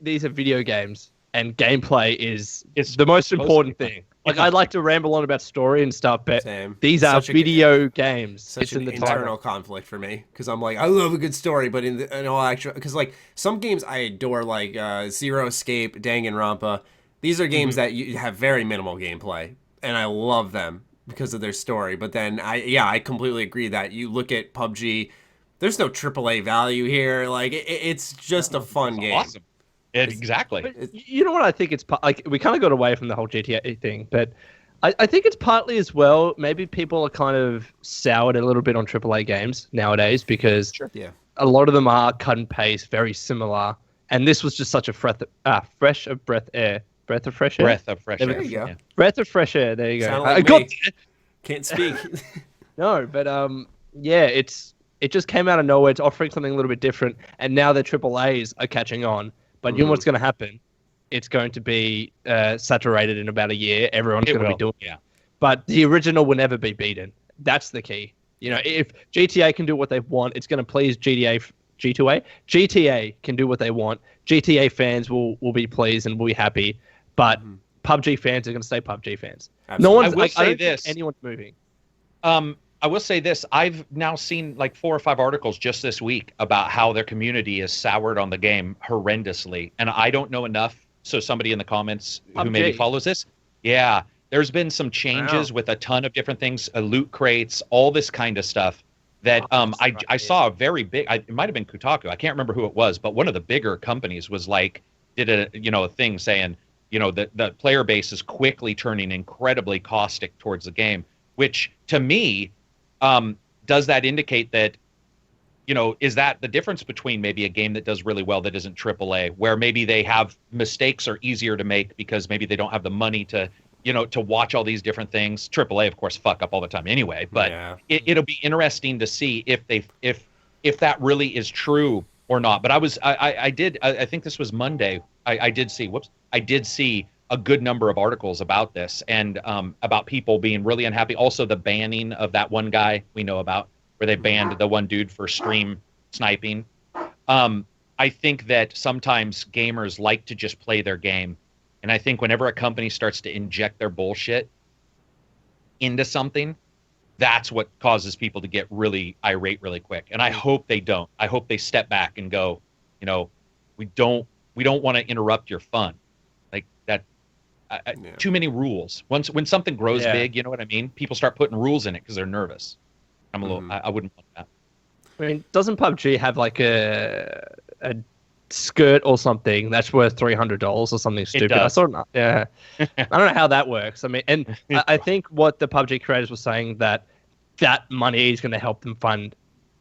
Speaker 2: these are video games. And gameplay is the most important thing. Like, I'd like to ramble on about story and stuff, but these are video games.
Speaker 1: Such an internal conflict for me, because I'm like, I love a good story, but in all actual, because like some games I adore, like Zero Escape, Danganronpa. These are games that you have very minimal gameplay, and I love them because of their story. But then I completely agree that you look at PUBG, there's no AAA value here. Like it's just a fun game.
Speaker 3: Awesome. Exactly.
Speaker 2: But you know what I think it's like? We kind of got away from the whole GTA thing, but I think it's partly as well. Maybe people are kind of soured a little bit on AAA games nowadays because a lot of them are cut and paste, very similar. And this was just such a breath of fresh air. Breath of fresh air.
Speaker 1: There you go.
Speaker 2: Yeah. Breath of fresh air. There you go.
Speaker 1: Like can't speak.
Speaker 2: No, but it just came out of nowhere. It's offering something a little bit different, and now the AAAs are catching on. But you know what's going to happen? It's going to be saturated in about a year. Everyone's going to be doing it. But the original will never be beaten. That's the key. You know, if GTA can do what they want, it's going to please GTA can do what they want. GTA fans will be pleased and will be happy. But PUBG fans are going to stay PUBG fans.
Speaker 1: Absolutely.
Speaker 2: No one's.
Speaker 3: I will say
Speaker 2: I don't
Speaker 3: this.
Speaker 2: think anyone's moving.
Speaker 3: I will say this. I've now seen like 4 or 5 articles just this week about how their community is soured on the game horrendously. And I don't know enough. So somebody in the comments who maybe follows this. Yeah. There's been some changes with a ton of different things, loot crates, all this kind of stuff that I saw a very big, it might have been Kotaku. I can't remember who it was, but one of the bigger companies was like, did a thing saying, the player base is quickly turning incredibly caustic towards the game, which to me, does that indicate that, is that the difference between maybe a game that does really well that isn't AAA, where maybe they have mistakes are easier to make because maybe they don't have the money to watch all these different things. AAA, of course, fuck up all the time anyway, but it'll be interesting to see if that really is true or not. But I think this was Monday. I did see a good number of articles about this and about people being really unhappy. Also, the banning of that one guy we know about, where they banned the one dude for stream sniping. I think that sometimes gamers like to just play their game. And I think whenever a company starts to inject their bullshit into something, that's what causes people to get really irate really quick. And I hope they don't. I hope they step back and go, we don't want to interrupt your fun. Like that. Too many rules. When something grows big, you know what I mean? People start putting rules in it because they're nervous. I'm a little. I wouldn't want that.
Speaker 2: I mean, doesn't PUBG have like a skirt or something that's worth $300 or something stupid? I saw it. Yeah. I don't know how that works. I mean, and I think what the PUBG creators were saying that money is going to help them fund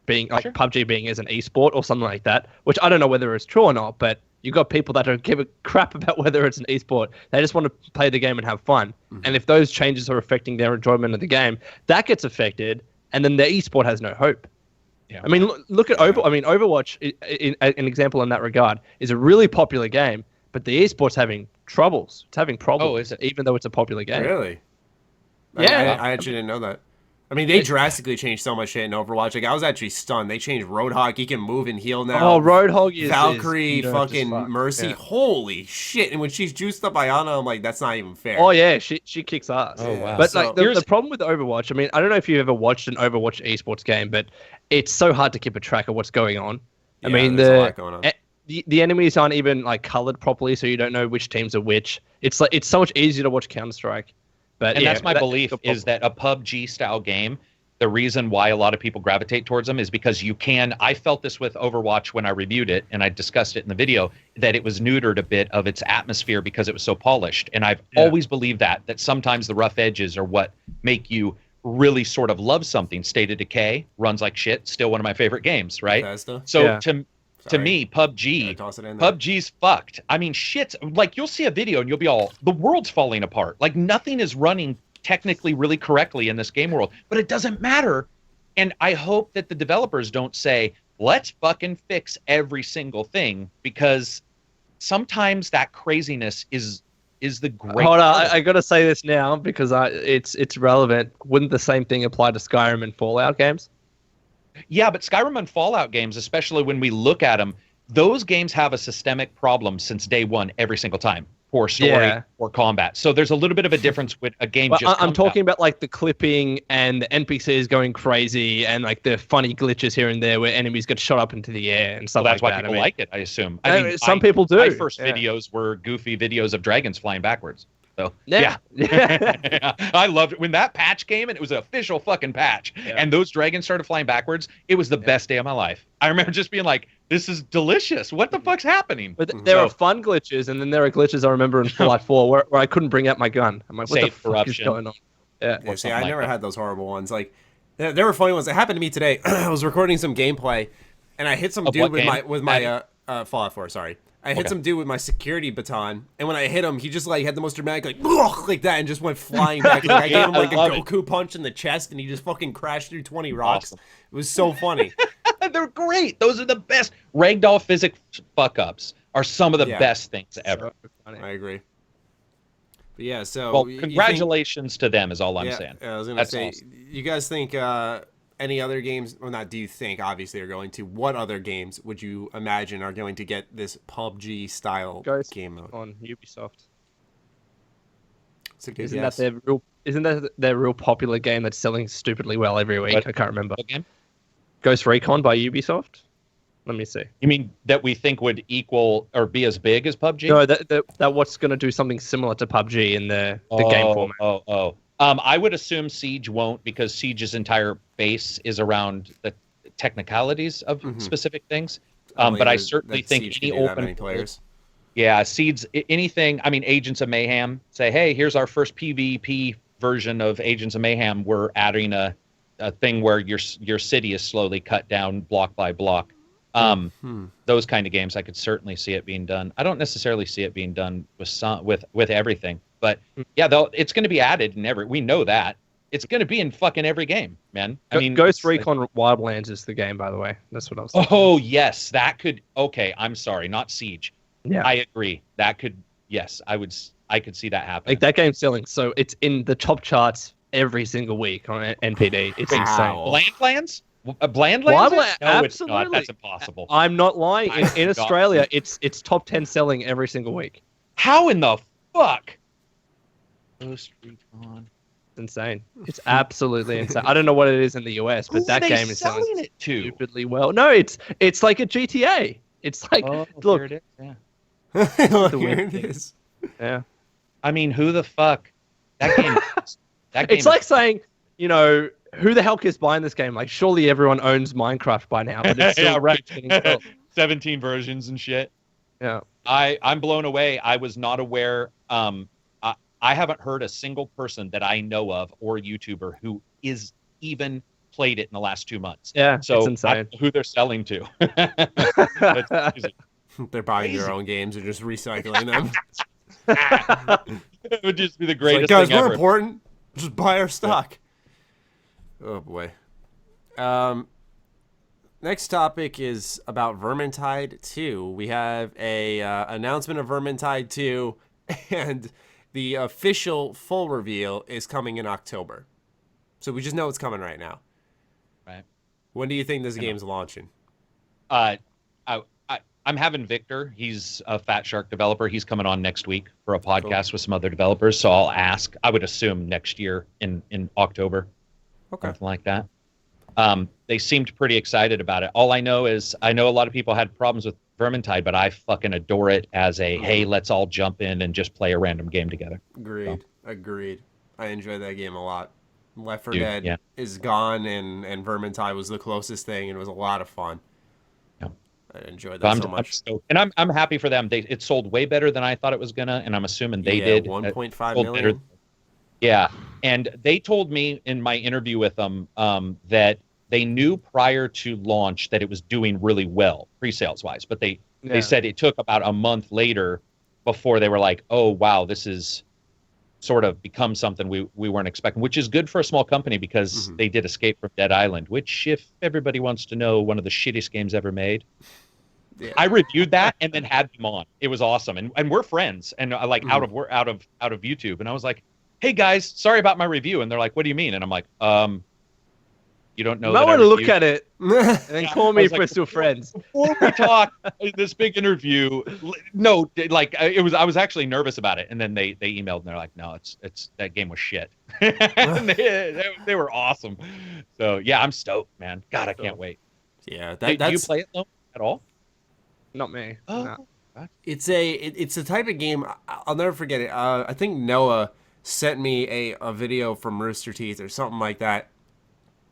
Speaker 2: being like PUBG being as an esport or something like that, which I don't know whether it's true or not, but you got people that don't give a crap about whether it's an esport. They just want to play the game and have fun. Mm-hmm. And if those changes are affecting their enjoyment of the game, that gets affected, and then the esport has no hope. Yeah. I mean, look at Overwatch, an example in that regard, is a really popular game, but the esport's having troubles. It's having problems.
Speaker 3: Oh, is it?
Speaker 2: Even though it's a popular game.
Speaker 1: Really?
Speaker 2: Yeah.
Speaker 1: I actually didn't know that. I mean, they drastically changed so much shit in Overwatch. Like, I was actually stunned. They changed Roadhog. He can move and heal now.
Speaker 2: Oh, Roadhog is
Speaker 1: Valkyrie, fucking Mercy. Yeah. Holy shit. And when she's juiced up Ayana, I'm like, that's not even fair.
Speaker 2: Oh, yeah. She kicks ass.
Speaker 3: Oh, wow.
Speaker 2: But like the problem with Overwatch, I mean, I don't know if you've ever watched an Overwatch esports game, but it's so hard to keep a track of what's going on.
Speaker 1: Yeah,
Speaker 2: I mean,
Speaker 1: there's a lot going on.
Speaker 2: The enemies aren't even like colored properly, so you don't know which teams are which. It's so much easier to watch Counter-Strike.
Speaker 3: And that's my belief is that a PUBG style game, the reason why a lot of people gravitate towards them is because I felt this with Overwatch when I reviewed it, and I discussed it in the video, that it was neutered a bit of its atmosphere because it was so polished. And I've always believed that sometimes the rough edges are what make you really sort of love something. State of Decay runs like shit. Still one of my favorite games, right?
Speaker 1: Bethesda?
Speaker 3: So to me, PUBG's fucked. I mean, shit's like, you'll see a video and you'll be all, the world's falling apart. Like nothing is running technically really correctly in this game world, but it doesn't matter. And I hope that the developers don't say, let's fucking fix every single thing, because sometimes that craziness is the great.
Speaker 2: Hold on, I gotta say this now because it's relevant. Wouldn't the same thing apply to Skyrim and Fallout games?
Speaker 3: Yeah, but Skyrim and Fallout games, especially when we look at them, those games have a systemic problem since day one every single time. Poor story or combat. So there's a little bit of a difference with a game.
Speaker 2: I'm talking about like the clipping and the NPCs going crazy and like the funny glitches here and there where enemies get shot up into the air and stuff like that.
Speaker 3: That's why people like it, I assume.
Speaker 2: Some people do.
Speaker 3: My first videos were goofy videos of dragons flying backwards. So yeah. I loved it when that patch came, and it was an official fucking patch, and those dragons started flying backwards. It was the best day of my life. I remember just being like, this is delicious. What the fuck's happening?
Speaker 2: But there are fun glitches, and then there are glitches I remember in Fallout 4 where I couldn't bring out my gun. I'm like, what the fuck is going on?
Speaker 1: Yeah, see, I never had those horrible ones. Like, there were funny ones. It happened to me today. I was recording some gameplay, and I hit some dude with my Fallout 4. Sorry, I hit some dude with my security baton, and when I hit him, he just like had the most dramatic like that, and just went flying back. Like, I gave him like a Goku punch in the chest, and he just fucking crashed through 20 rocks. Awesome. It was so funny.
Speaker 3: They're great. Those are the best. Ragdoll physics fuck-ups are some of the best things ever.
Speaker 1: I agree. But yeah, so...
Speaker 3: Well, congratulations to them is all I'm saying.
Speaker 1: I was going to say, awesome. You guys think any other games... Well, not do you think, obviously, are going to... What other games would you imagine are going to get this PUBG-style game mode?
Speaker 2: On Ubisoft. Isn't that their real popular game that's selling stupidly well every week? I can't remember.
Speaker 3: Again?
Speaker 2: Ghost Recon by Ubisoft. Let me see.
Speaker 3: You mean that we think would equal or be as big as PUBG?
Speaker 2: No, that what's going to do something similar to PUBG in the game format.
Speaker 3: I would assume Siege won't, because Siege's entire base is around the technicalities of specific things. But I certainly think any open
Speaker 1: players.
Speaker 3: Yeah, Siege, anything. I mean, Agents of Mayhem say, hey, here's our first PvP version of Agents of Mayhem. We're adding a thing where your city is slowly cut down block by block. Those kind of games, I could certainly see it being done. I don't necessarily see it being done with everything, but yeah, though it's going to be added in we know that it's going to be in fucking every game, man. I mean,
Speaker 2: Ghost Recon Wildlands is the game, by the way. That's what I was thinking.
Speaker 3: Oh yes, that could. Okay, I'm sorry, not Siege. Yeah, I agree. That could. Yes, I could see that happen.
Speaker 2: Like, that game's selling, so it's in the top charts every single week on NPD. It's insane.
Speaker 3: Blandlands? Blandlands? No,
Speaker 2: absolutely.
Speaker 3: It's not. That's impossible.
Speaker 2: I'm not lying. In Australia, it's top 10 selling every single week.
Speaker 3: How in the fuck? Ghost Recon.
Speaker 2: It's insane. It's absolutely insane. I don't know what it is in the US, but that game is selling
Speaker 3: it to?
Speaker 2: Stupidly well. No, it's like a GTA. It's like, look.
Speaker 3: Here it is. Yeah.
Speaker 1: Here it is.
Speaker 2: Yeah.
Speaker 3: I mean, who the fuck? That game.
Speaker 2: It's like saying, who the hell is buying this game? Like, surely everyone owns Minecraft by now, but it's still getting built.
Speaker 3: 17 versions and shit.
Speaker 2: Yeah.
Speaker 3: I'm blown away. I was not aware. I haven't heard a single person that I know of or YouTuber who is even played it in the last 2 months.
Speaker 2: Yeah,
Speaker 3: so
Speaker 2: it's insane.
Speaker 3: Who they're selling to.
Speaker 1: They're buying their own games and just recycling them.
Speaker 3: It would just be the greatest
Speaker 1: guys,
Speaker 3: thing ever.
Speaker 1: we're important. Just buy our stock. Yeah. Oh boy. Next topic is about Vermintide 2. We have a announcement of Vermintide 2, and the official full reveal is coming in October. So we just know it's coming right now.
Speaker 3: Right.
Speaker 1: When do you think this game's launching?
Speaker 3: I'm having Victor. He's a Fat Shark developer. He's coming on next week for a podcast with some other developers. So I'll ask. I would assume next year in October.
Speaker 1: Okay.
Speaker 3: Something like that. They seemed pretty excited about it. All I know is I know a lot of people had problems with Vermintide, but I fucking adore it as a, hey, let's all jump in and just play a random game together.
Speaker 1: Agreed. I enjoy that game a lot. Left 4 Dead is gone, and Vermintide was the closest thing, and it was a lot of fun. I enjoyed that so much.
Speaker 3: I'm happy for them. It sold way better than I thought it was gonna, and I'm assuming they did.
Speaker 1: 1.5 million.
Speaker 3: Yeah, and they told me in my interview with them that they knew prior to launch that it was doing really well pre-sales wise, but they said it took about a month later before they were like, oh wow, this is sort of become something we weren't expecting, which is good for a small company because they did Escape from Dead Island, which, if everybody wants to know, one of the shittiest games ever made. Yeah. I reviewed that and then had them on. It was awesome, and we're friends, and out of YouTube, and I was like, hey guys, sorry about my review, and they're like, what do you mean? And I'm like, you don't know.
Speaker 2: I want to look at it and then call me if we're still friends.
Speaker 3: Before we talk in this big interview, no, I was actually nervous about it, and then they emailed and they're like, no, it's that game was shit. they were awesome. So yeah, I'm stoked, man. God, I can't wait.
Speaker 1: Yeah,
Speaker 3: do you play it at all?
Speaker 2: Not me.
Speaker 3: Oh,
Speaker 2: no.
Speaker 1: It's a type of game I'll never forget it. I think Noah sent me a video from Rooster Teeth or something like that.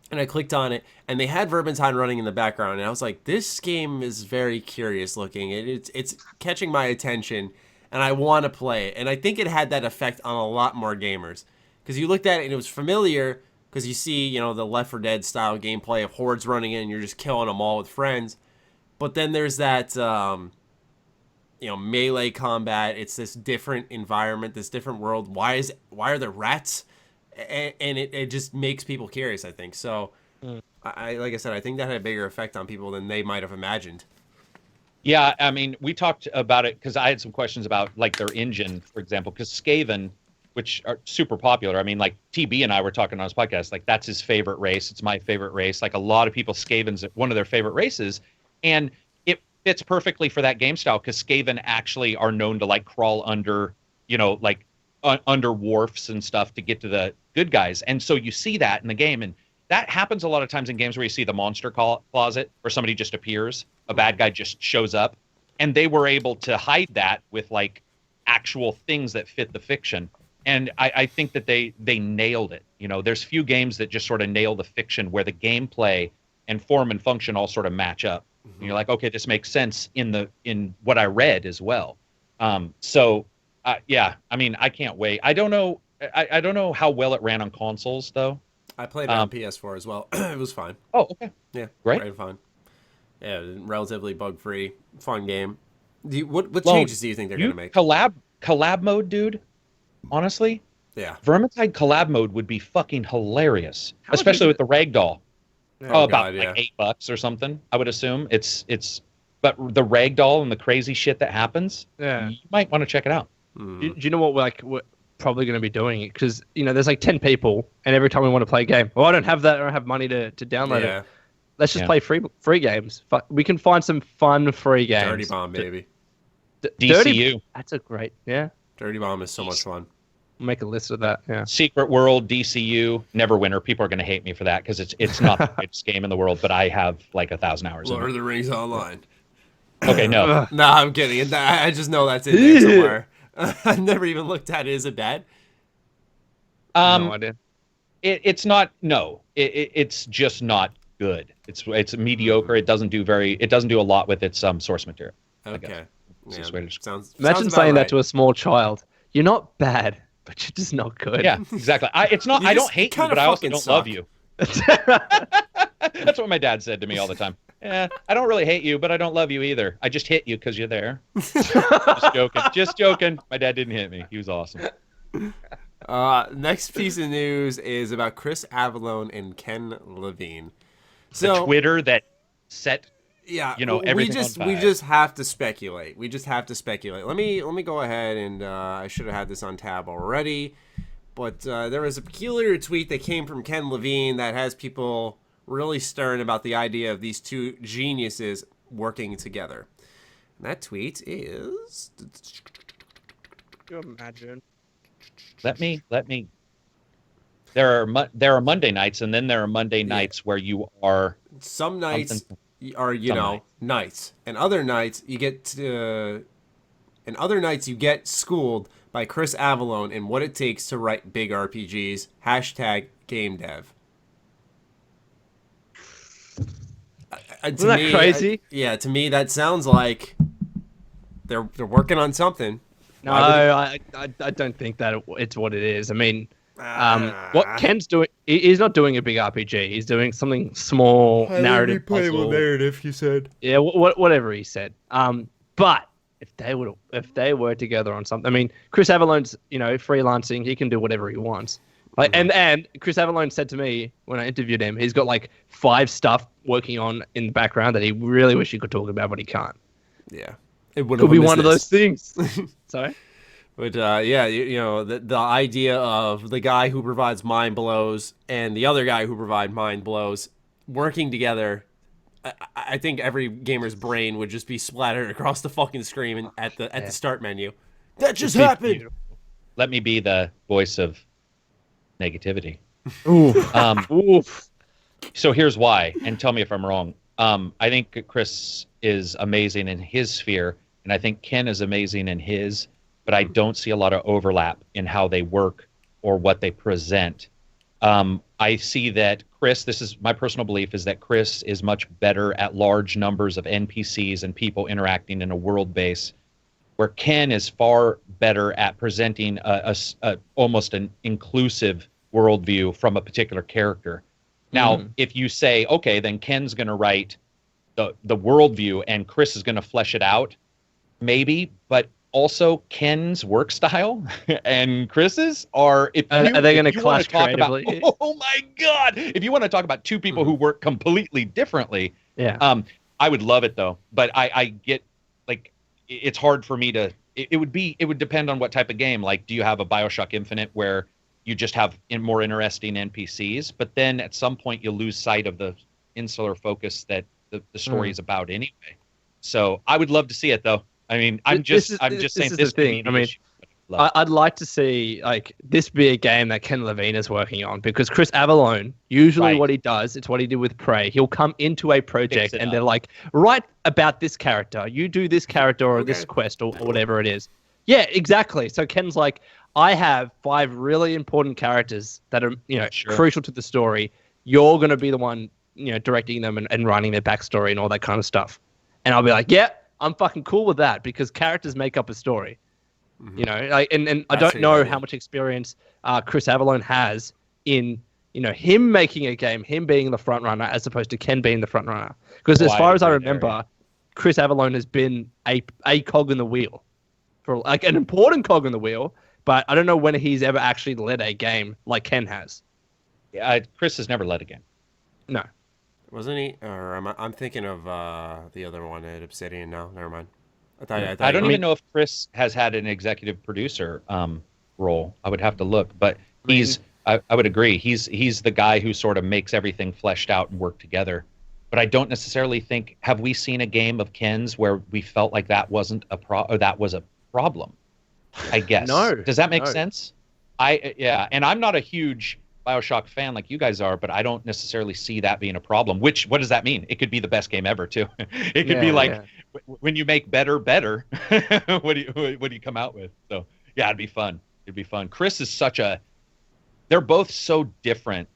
Speaker 1: And I clicked on it, and they had Vermintide running in the background, and I was like, this game is very curious looking. It's catching my attention, and I want to play it. And I think it had that effect on a lot more gamers. Because you looked at it, and it was familiar, because you see, the Left 4 Dead style gameplay of hordes running in, and you're just killing them all with friends. But then there's that, melee combat. It's this different environment, this different world. Why are there rats? And it just makes people curious, I think. So, like I said, I think that had a bigger effect on people than they might have imagined.
Speaker 3: Yeah, I mean, we talked about it because I had some questions about, their engine, for example, because Skaven, which are super popular. I mean, TB and I were talking on his podcast, that's his favorite race. It's my favorite race. A lot of people, Skaven's one of their favorite races. And it fits perfectly for that game style because Skaven actually are known to, crawl under, under wharfs and stuff to get to the good guys. And so you see that in the game, and that happens a lot of times in games where you see the monster closet where somebody just appears, a bad guy just shows up, and they were able to hide that with like actual things that fit the fiction. And I think that they nailed it. You know, there's few games that just sort of nail the fiction where the gameplay and form and function all sort of match up. And you're like, okay, this makes sense in what I read as well. Yeah, I mean, I can't wait. I don't know how well it ran on consoles though.
Speaker 1: I played it on PS4 as well. It was fine.
Speaker 3: Oh, okay.
Speaker 1: Yeah,
Speaker 3: great.
Speaker 1: Very fun. Yeah, relatively bug-free, fun game. What changes do you think they're going to make?
Speaker 3: Collab mode, dude. Honestly,
Speaker 1: yeah.
Speaker 3: Vermintide collab mode would be fucking hilarious, especially with the ragdoll.
Speaker 1: Yeah.
Speaker 3: About like $8 or something. I would assume it's. But the ragdoll and the crazy shit that happens, you might want to check it out.
Speaker 2: Do you know what we're probably going to be doing it? Because there's like 10 people, and every time we want to play a game, I don't have that. I don't have money to download it. Let's just play free games. We can find some fun free games.
Speaker 1: Dirty Bomb, baby.
Speaker 3: DCU.
Speaker 2: That's a great
Speaker 1: Dirty Bomb is so much fun.
Speaker 2: Make a list of that. Yeah.
Speaker 3: Secret World, DCU, Neverwinter. People are going to hate me for that because it's not the greatest game in the world, but I have like 1,000 hours.
Speaker 1: Lord of the Rings Online.
Speaker 3: Okay, no.
Speaker 1: No, I'm kidding. I just know that's in there somewhere. I've never even looked at it. Is it bad?
Speaker 2: No idea.
Speaker 3: It's not. No, it's just not good. It's mediocre. It doesn't do a lot with its source material.
Speaker 1: Okay.
Speaker 2: Sounds Imagine saying that to a small child. You're not bad, but you're just not good.
Speaker 3: Yeah, exactly. It's not. I don't hate you, but I also don't love you. That's what my dad said to me all the time. Yeah, I don't really hate you, but I don't love you either. I just hit you because you're there. Just joking. Just joking. My dad didn't hit me. He was awesome.
Speaker 1: Next piece of news is about Chris Avellone and Ken Levine. So
Speaker 3: the Twitter that set
Speaker 1: we
Speaker 3: everything on fire.
Speaker 1: just have to speculate. Let me go ahead and I should have had this on tab already, but there was a peculiar tweet that came from Ken Levine that has people really stern about the idea of these two geniuses working together. And that tweet is.
Speaker 2: Can you imagine?
Speaker 3: Let me. There are Monday nights, and then there are Monday nights where you are.
Speaker 1: Some nights are nights, and other nights you get schooled by Chris Avellone in what it takes to write big RPGs. #GameDev.
Speaker 2: Isn't that crazy?
Speaker 1: To me that sounds like they're working on something.
Speaker 2: No, I don't think that it's what it is. I mean, what Ken's doing, he's not doing a big RPG. He's doing something small, narrative puzzle.
Speaker 1: Narrative, he said.
Speaker 2: Yeah, whatever he said. But if they were together on something, I mean, Chris Avallone's freelancing. He can do whatever he wants. Like, and Chris Avellone said to me when I interviewed him, he's got like 5 stuff working on in the background that he really wish he could talk about, but he can't.
Speaker 1: Yeah,
Speaker 2: it could be one of those things. Sorry.
Speaker 1: But the idea of the guy who provides mind blows and the other guy who provide mind blows working together, I think every gamer's brain would just be splattered across the fucking screen at the start menu. That just happened. Beautiful.
Speaker 3: Let me be the voice of negativity.
Speaker 2: Oof.
Speaker 3: So here's why, and tell me if I'm wrong. I think Chris is amazing in his sphere, and I think Ken is amazing in his, but I don't see a lot of overlap in how they work or what they present. I see that Chris, this is my personal belief, is that Chris is much better at large numbers of NPCs and people interacting in a world base, where Ken is far better at presenting a almost an inclusive worldview from a particular character. Now, if you say, okay, then Ken's going to write the worldview and Chris is going to flesh it out, maybe, but also Ken's work style and Chris's are they
Speaker 2: going to clash creatively?
Speaker 3: Oh my God! If you want to talk about two people who work completely differently, I would love it though. But I get like it's hard for me to. It would depend on what type of game. Like, do you have a BioShock Infinite where you just have more interesting NPCs, but then at some point you lose sight of the insular focus that the story is about anyway. So I would love to see it though. I mean, I'm just saying this
Speaker 2: thing. I mean, I'd like to see like this be a game that Ken Levine is working on, because Chris Avellone, usually what he does, it's what he did with Prey. He'll come into a project and they're like, write about this character. You do this character or this quest or whatever it is. Yeah, exactly. So Ken's like, I have 5 really important characters that are, crucial to the story. You're going to be the one, directing them and writing their backstory and all that kind of stuff. And I'll be like, yeah, I'm fucking cool with that, because characters make up a story. Mm-hmm. And I don't know how much experience Chris Avellone has in, him making a game, him being the front runner as opposed to Ken being the front runner. Because as far as I remember, Chris Avellone has been a cog in the wheel, for like an important cog in the wheel. But I don't know when he's ever actually led a game like Ken has.
Speaker 3: Yeah, Chris has never led a game.
Speaker 2: No.
Speaker 1: Wasn't he? Or I'm thinking of the other one at Obsidian now. Never mind.
Speaker 3: I don't even know if Chris has had an executive producer role. I would have to look, but I would agree. He's the guy who sort of makes everything fleshed out and work together. But I don't necessarily think, have we seen a game of Ken's where we felt like that wasn't that was a problem? I guess.
Speaker 2: No.
Speaker 3: Does that make sense? And I'm not a huge BioShock fan like you guys are, but I don't necessarily see that being a problem. What does that mean? It could be the best game ever too. It could be like when you make better. what do you come out with? So yeah, it'd be fun. Chris is they're both so different.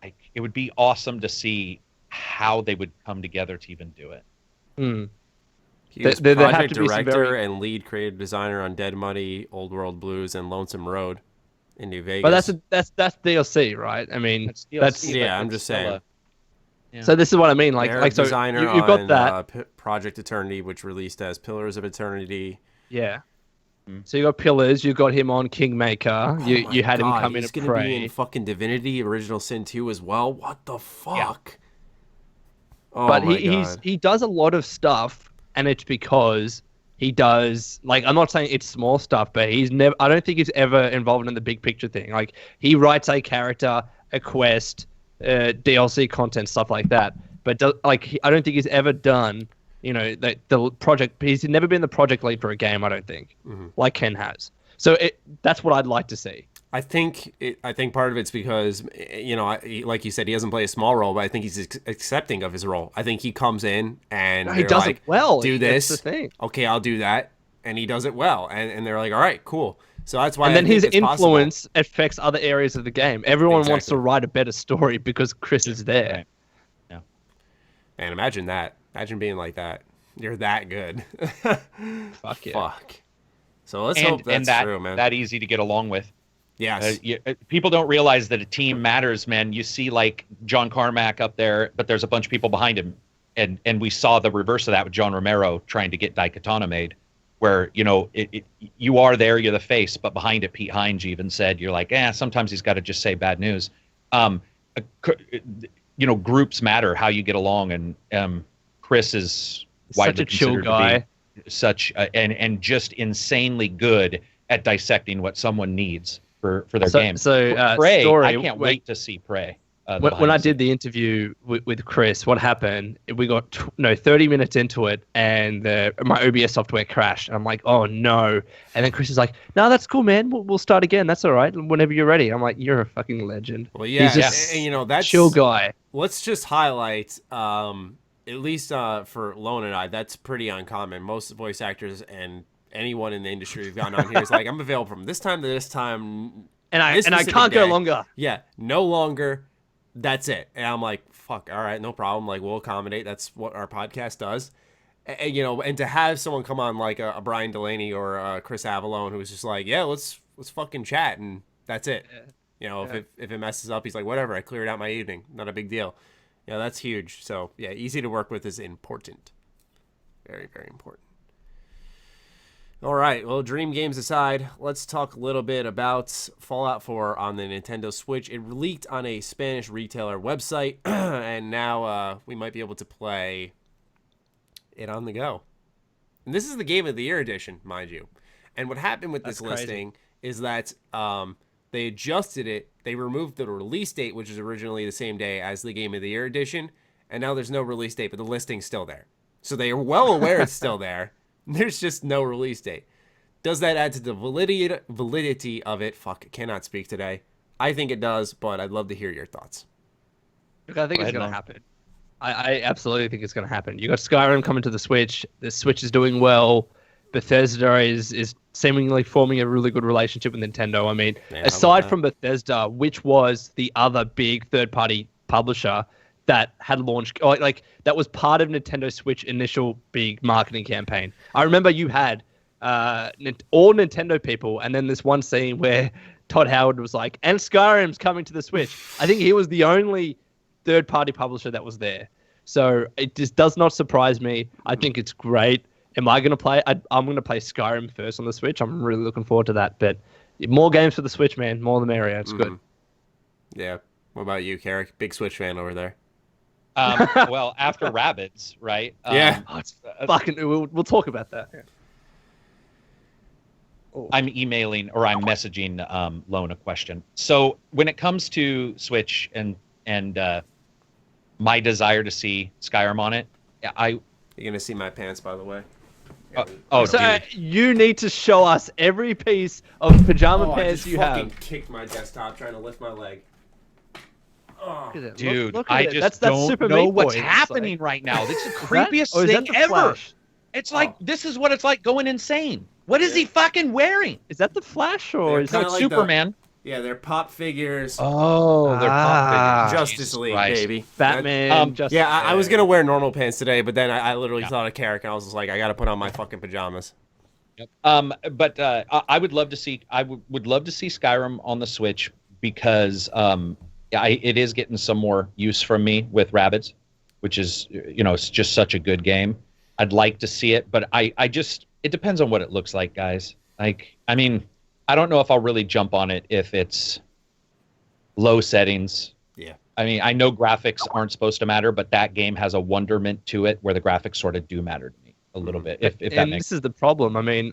Speaker 3: Like, it would be awesome to see how they would come together to even do it.
Speaker 2: Mm.
Speaker 1: He was project director and lead creative designer on Dead Money, Old World Blues, and Lonesome Road in New Vegas.
Speaker 2: But that's DLC, right? I mean, that's
Speaker 1: I'm just saying.
Speaker 2: So this is what I mean. Like so
Speaker 1: designer
Speaker 2: you've got
Speaker 1: that Project Eternity, which released as Pillars of Eternity.
Speaker 2: Yeah. So you got Pillars. You got him on Kingmaker. You had him come in at Prey. He's gonna be
Speaker 1: in fucking Divinity: Original Sin 2 as well. What the fuck? Yeah. Oh
Speaker 2: but
Speaker 1: my God.
Speaker 2: he does a lot of stuff, and it's because he does, like, I'm not saying it's small stuff, but I don't think he's ever involved in the big picture thing. Like, he writes a character, a quest, DLC content, stuff like that. But I don't think he's ever done, the project. He's never been the project lead for a game, I don't think, like Ken has. So that's what I'd like to see.
Speaker 1: I think part of it's because, like you said, he doesn't play a small role, but I think he's accepting of his role. I think he comes in and
Speaker 2: he does it well.
Speaker 1: Do this.
Speaker 2: That's the thing.
Speaker 1: Okay, I'll do that, and he does it well, and they're like, all right, cool. So that's why.
Speaker 2: And then his influence affects other areas of the game. Everyone wants to write a better story because Chris is there.
Speaker 3: Right. Yeah.
Speaker 1: Man, imagine that. Imagine being like that. You're that good.
Speaker 2: Fuck yeah.
Speaker 1: Fuck. So let's hope that's true, man.
Speaker 3: That easy to get along with.
Speaker 1: Yes.
Speaker 3: People don't realize that a team matters, man. You see, like, John Carmack up there, but there's a bunch of people behind him. And we saw the reverse of that with John Romero trying to get Daikatana made, where, you are there, you're the face, but behind it, Pete Hines even said, you're like, sometimes he's got to just say bad news. Groups matter, how you get along, and Chris is widely considered to be such and just insanely good at dissecting what someone needs for their game.
Speaker 2: So
Speaker 3: Prey,
Speaker 2: story,
Speaker 3: I can't wait to see Prey.
Speaker 2: When I did the interview with Chris, what happened? We got 30 minutes into it, and my OBS software crashed. And I'm like, oh no! And then Chris is like, no, that's cool, man. We'll start again. That's all right. Whenever you're ready. I'm like, you're a fucking legend.
Speaker 1: Well, yeah,
Speaker 2: he's just
Speaker 1: that's
Speaker 2: chill guy.
Speaker 1: Let's just highlight, at least for Lone and I, that's pretty uncommon. Most voice actors and anyone in the industry who've gone on here is like, I'm available from this time to this time,
Speaker 2: and I can't go longer.
Speaker 1: Yeah, no longer. That's it. And I'm like, fuck, all right, no problem. Like, we'll accommodate. That's what our podcast does. And to have someone come on like a Brian Delaney or a Chris Avellone who's just like, yeah, let's fucking chat, and that's it. Yeah. If it messes up, he's like, whatever, I cleared out my evening. Not a big deal. Yeah, that's huge. So yeah, easy to work with is important. Very, very important. All right, well, dream games aside, let's talk a little bit about Fallout 4 on the Nintendo Switch. It leaked on a Spanish retailer website, and now we might be able to play it on the go. And this is the Game of the Year edition, mind you. And what happened with this listing is that they adjusted it. They removed the release date, which was originally the same day as the Game of the Year edition, and now there's no release date, but the listing's still there. So they are well aware it's still there. There's just no release date. Does that add to the validity of it? Fuck, I cannot speak today. I think it does, but I'd love to hear your thoughts.
Speaker 2: Look, I think it's going to happen. I absolutely think it's going to happen. You got Skyrim coming to the Switch. The Switch is doing well. Bethesda is seemingly forming a really good relationship with Nintendo. I mean, aside from Bethesda, which was the other big third-party publisher that had launched, like that was part of Nintendo Switch initial big marketing campaign. I remember you had all Nintendo people, and then this one scene where Todd Howard was like, and Skyrim's coming to the Switch. I think he was the only third-party publisher that was there. So it just does not surprise me. I think it's great. Am I going to play? I'm going to play Skyrim first on the Switch. I'm really looking forward to that. But more games for the Switch, man. More the merrier. It's good.
Speaker 1: Yeah. What about you, Karak? Big Switch fan over there.
Speaker 3: Well, after Rabbids, right?
Speaker 1: Yeah.
Speaker 2: We'll talk about that. Yeah.
Speaker 3: I'm emailing or I'm messaging Lone a question. So when it comes to Switch and my desire to see Skyrim on it, you're
Speaker 1: gonna see my pants, by the way.
Speaker 2: You need to show us every piece of pajama pants you have.
Speaker 1: I just kicked my desktop trying to lift my leg.
Speaker 3: Oh. Dude, I just don't
Speaker 2: Super
Speaker 3: know
Speaker 2: Meat
Speaker 3: what's
Speaker 2: Boy.
Speaker 3: happening right now. This is the creepiest thing ever.
Speaker 2: Flash?
Speaker 3: It's like this is what it's like going insane. What is he fucking wearing?
Speaker 2: Is that the Flash or is that
Speaker 3: Superman?
Speaker 1: They're pop figures.
Speaker 3: Oh, they're pop figures.
Speaker 1: Justice League, baby.
Speaker 2: Batman. Justice League.
Speaker 1: I was gonna wear normal pants today, but then I literally thought of Karak, and I was just like, I gotta put on my fucking pajamas.
Speaker 3: Yep. But I would love to see. I would love to see Skyrim on the Switch because it is getting some more use from me with Rabbids, which is it's just such a good game. I'd like to see it, but it depends on what it looks like, guys. Like, I mean, I don't know if I'll really jump on it if it's low settings.
Speaker 1: Yeah. I
Speaker 3: mean, I know graphics aren't supposed to matter, but that game has a wonderment to it where the graphics sort of do matter to me a little bit. If that makes
Speaker 2: this is the problem. I mean,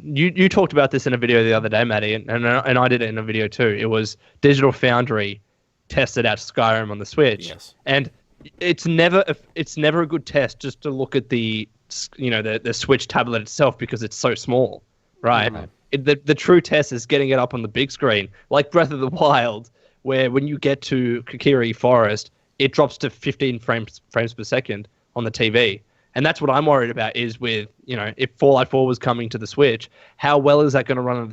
Speaker 2: you talked about this in a video the other day, Matty, and I did it in a video too. It was Digital Foundry tested out Skyrim on the Switch.
Speaker 1: Yes.
Speaker 2: And it's never a good test just to look at the Switch tablet itself because it's so small, right? Mm-hmm. The true test is getting it up on the big screen, like Breath of the Wild, where when you get to Kokiri Forest, it drops to 15 frames per second on the TV. And that's what I'm worried about is with, if Fallout 4 was coming to the Switch, how well is that going to run on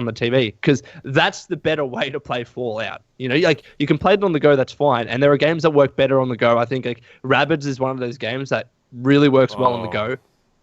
Speaker 2: the TV? Because that's the better way to play Fallout. Like you can play it on the go, that's fine. And there are games that work better on the go. I think like Rabbids is one of those games that really works well on the go.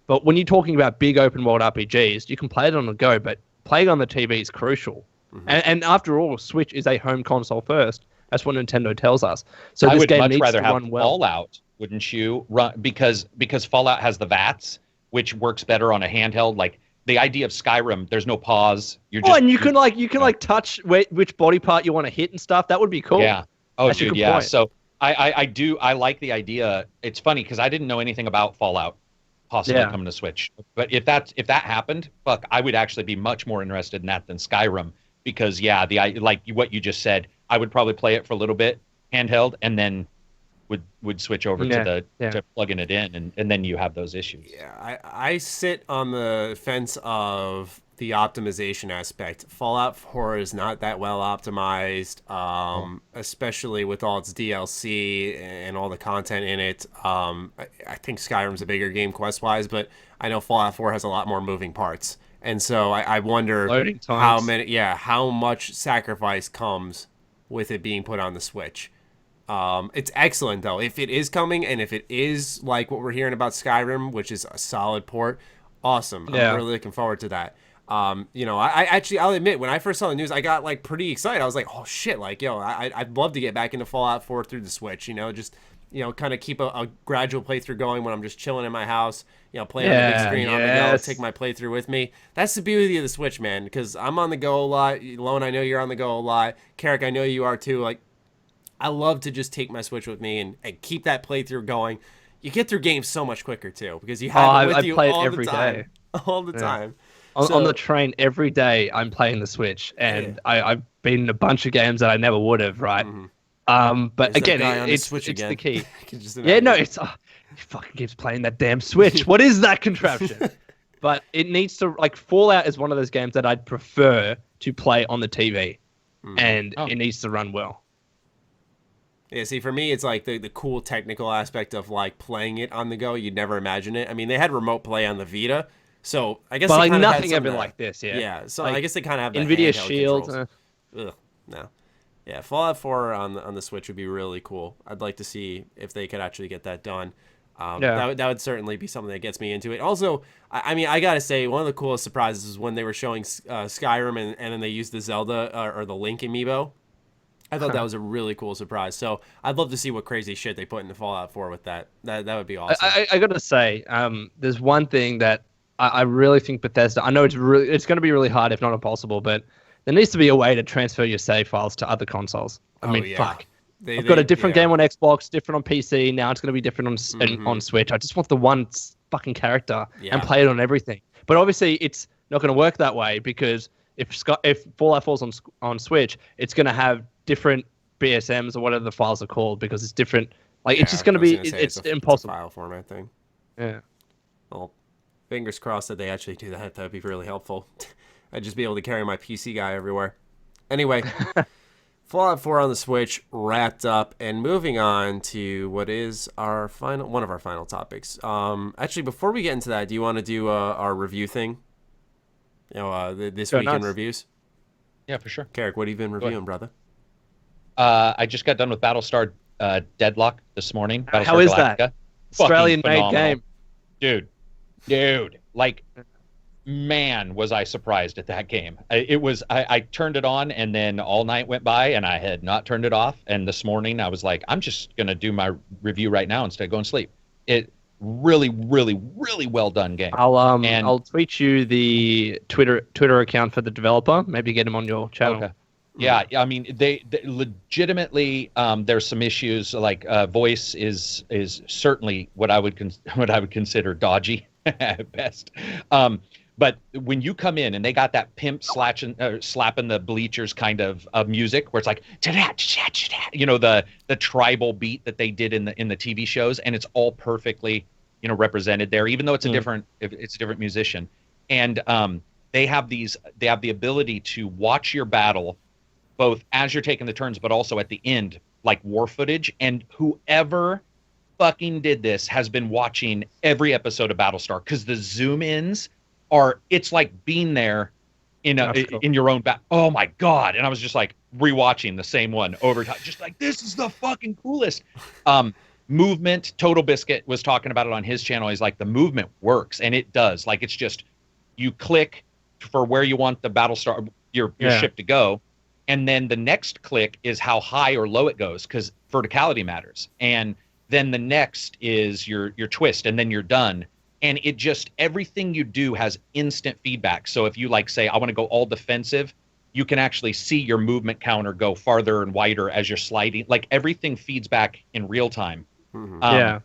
Speaker 2: But when you're talking about big open world RPGs, you can play it on the go, but playing on the TV is crucial. Mm-hmm. And after all, Switch is a home console first. That's what Nintendo tells us. So
Speaker 3: I
Speaker 2: this
Speaker 3: would
Speaker 2: game
Speaker 3: much
Speaker 2: needs
Speaker 3: rather
Speaker 2: to
Speaker 3: have
Speaker 2: run well.
Speaker 3: Fallout, wouldn't you? Because Fallout has the VATS, which works better on a handheld. Like the idea of Skyrim, there's no pause.
Speaker 2: And you can touch which body part you want to hit and stuff. That would be cool.
Speaker 3: Yeah. Oh,
Speaker 2: that's
Speaker 3: dude, yeah. Point. So I like the idea. It's funny because I didn't know anything about Fallout possibly coming to Switch. But if that happened, fuck, I would actually be much more interested in that than Skyrim because like what you just said, I would probably play it for a little bit handheld and then would switch over to plugging it in and then you have those issues.
Speaker 1: Yeah, I sit on the fence of the optimization aspect. Fallout 4 is not that well optimized, especially with all its DLC and all the content in it. I think Skyrim's a bigger game quest-wise, but I know Fallout 4 has a lot more moving parts. And so I wonder how much sacrifice comes with it being put on the Switch. It's excellent, though. If it is coming and if it is like what we're hearing about Skyrim, which is a solid port, awesome. I'm really looking forward to that. I'll admit, when I first saw the news, I got like pretty excited. I was like, oh shit, like, I'd love to get back into Fallout 4 through the Switch, kind of keep a gradual playthrough going when I'm just chilling in my house, playing on the big screen on the go, take my playthrough with me. That's the beauty of the Switch, man, because I'm on the go a lot. Lone, I know you're on the go a lot. Karak, I know you are too. Like, I love to just take my Switch with me and keep that playthrough going. You get through games so much quicker too, because you have it with you all the time. All the time.
Speaker 2: On the train every day, I'm playing the Switch, and I've been in a bunch of games that I never would have, right? Mm-hmm. But again, it's the key. He fucking keeps playing that damn Switch. What is that contraption? but it needs to, like, Fallout is one of those games that I'd prefer to play on the TV, and it needs to run well.
Speaker 1: Yeah, see, for me, it's like the cool technical aspect of like playing it on the go. You'd never imagine it. I mean, they had remote play on the Vita, so I guess.
Speaker 2: But
Speaker 1: they
Speaker 2: like nothing
Speaker 1: had
Speaker 2: ever like this. Yeah.
Speaker 1: Yeah, so
Speaker 2: like,
Speaker 1: I guess they kind of have that
Speaker 2: NVIDIA
Speaker 1: handheld
Speaker 2: Shield.
Speaker 1: Ugh, no. Yeah, Fallout 4 on the Switch would be really cool. I'd like to see if they could actually get that done. That would certainly be something that gets me into it. Also, I mean, I gotta say, one of the coolest surprises was when they were showing Skyrim and then they used the Zelda or the Link amiibo. I thought that was a really cool surprise. So I'd love to see what crazy shit they put into Fallout 4 with that. That would be awesome.
Speaker 2: I gotta say, there's one thing that I really think Bethesda. I know it's going to be really hard, if not impossible, but there needs to be a way to transfer your save files to other consoles. I mean, fuck. I've got a different game on Xbox, different on PC. Now it's going to be different on Switch. I just want the one fucking character and play it on everything. But obviously, it's not going to work that way because if Fallout 4's on Switch, it's going to have different BSMs or whatever the files are called because it's different. Like it's just going to be it's impossible.
Speaker 1: It's a file format thing.
Speaker 2: Yeah.
Speaker 1: Well, fingers crossed that they actually do that. That would be really helpful. I'd just be able to carry my PC guy everywhere. Anyway, Fallout 4 on the Switch wrapped up, and moving on to what is one of our final topics. Actually, before we get into that, do you want to do our review thing? You know, this week in reviews.
Speaker 3: Yeah, for sure.
Speaker 1: Karak, what have you been reviewing, brother?
Speaker 3: I just got done with Battlestar Deadlock this morning. Battlestar
Speaker 2: How is
Speaker 3: Galactica.
Speaker 2: that? Australian-made game.
Speaker 3: Dude, like, man, was I surprised at that game. I turned it on, and then all night went by, and I had not turned it off. And this morning, I was like, I'm just going to do my review right now instead of going to sleep. It really, really, really well done game.
Speaker 2: I'll tweet you the Twitter account for the developer. Maybe get him on your channel.
Speaker 3: Okay. Yeah, I mean, they legitimately. There's some issues like voice is certainly what I would consider dodgy at best. But when you come in and they got that pimp slapping the bleachers kind of music where it's like you know the tribal beat that they did in the TV shows, and it's all perfectly represented there, even though it's a different musician, and they have the ability to watch your battle both as you're taking the turns, but also at the end, like war footage. And whoever fucking did this has been watching every episode of Battlestar because the zoom ins it's like being there in your own back. Oh my God. And I was just like rewatching the same one over time, just like, this is the fucking coolest. Movement, Total Biscuit was talking about it on his channel. He's like, the movement works, and it does. Like, it's just, you click for where you want the Battlestar, your ship to go. And then the next click is how high or low it goes, because verticality matters. And then the next is your twist, and then you're done. And it just, everything you do has instant feedback. So if you say, I want to go all defensive, you can actually see your movement counter go farther and wider as you're sliding. Like, everything feeds back in real time.
Speaker 2: Mm-hmm.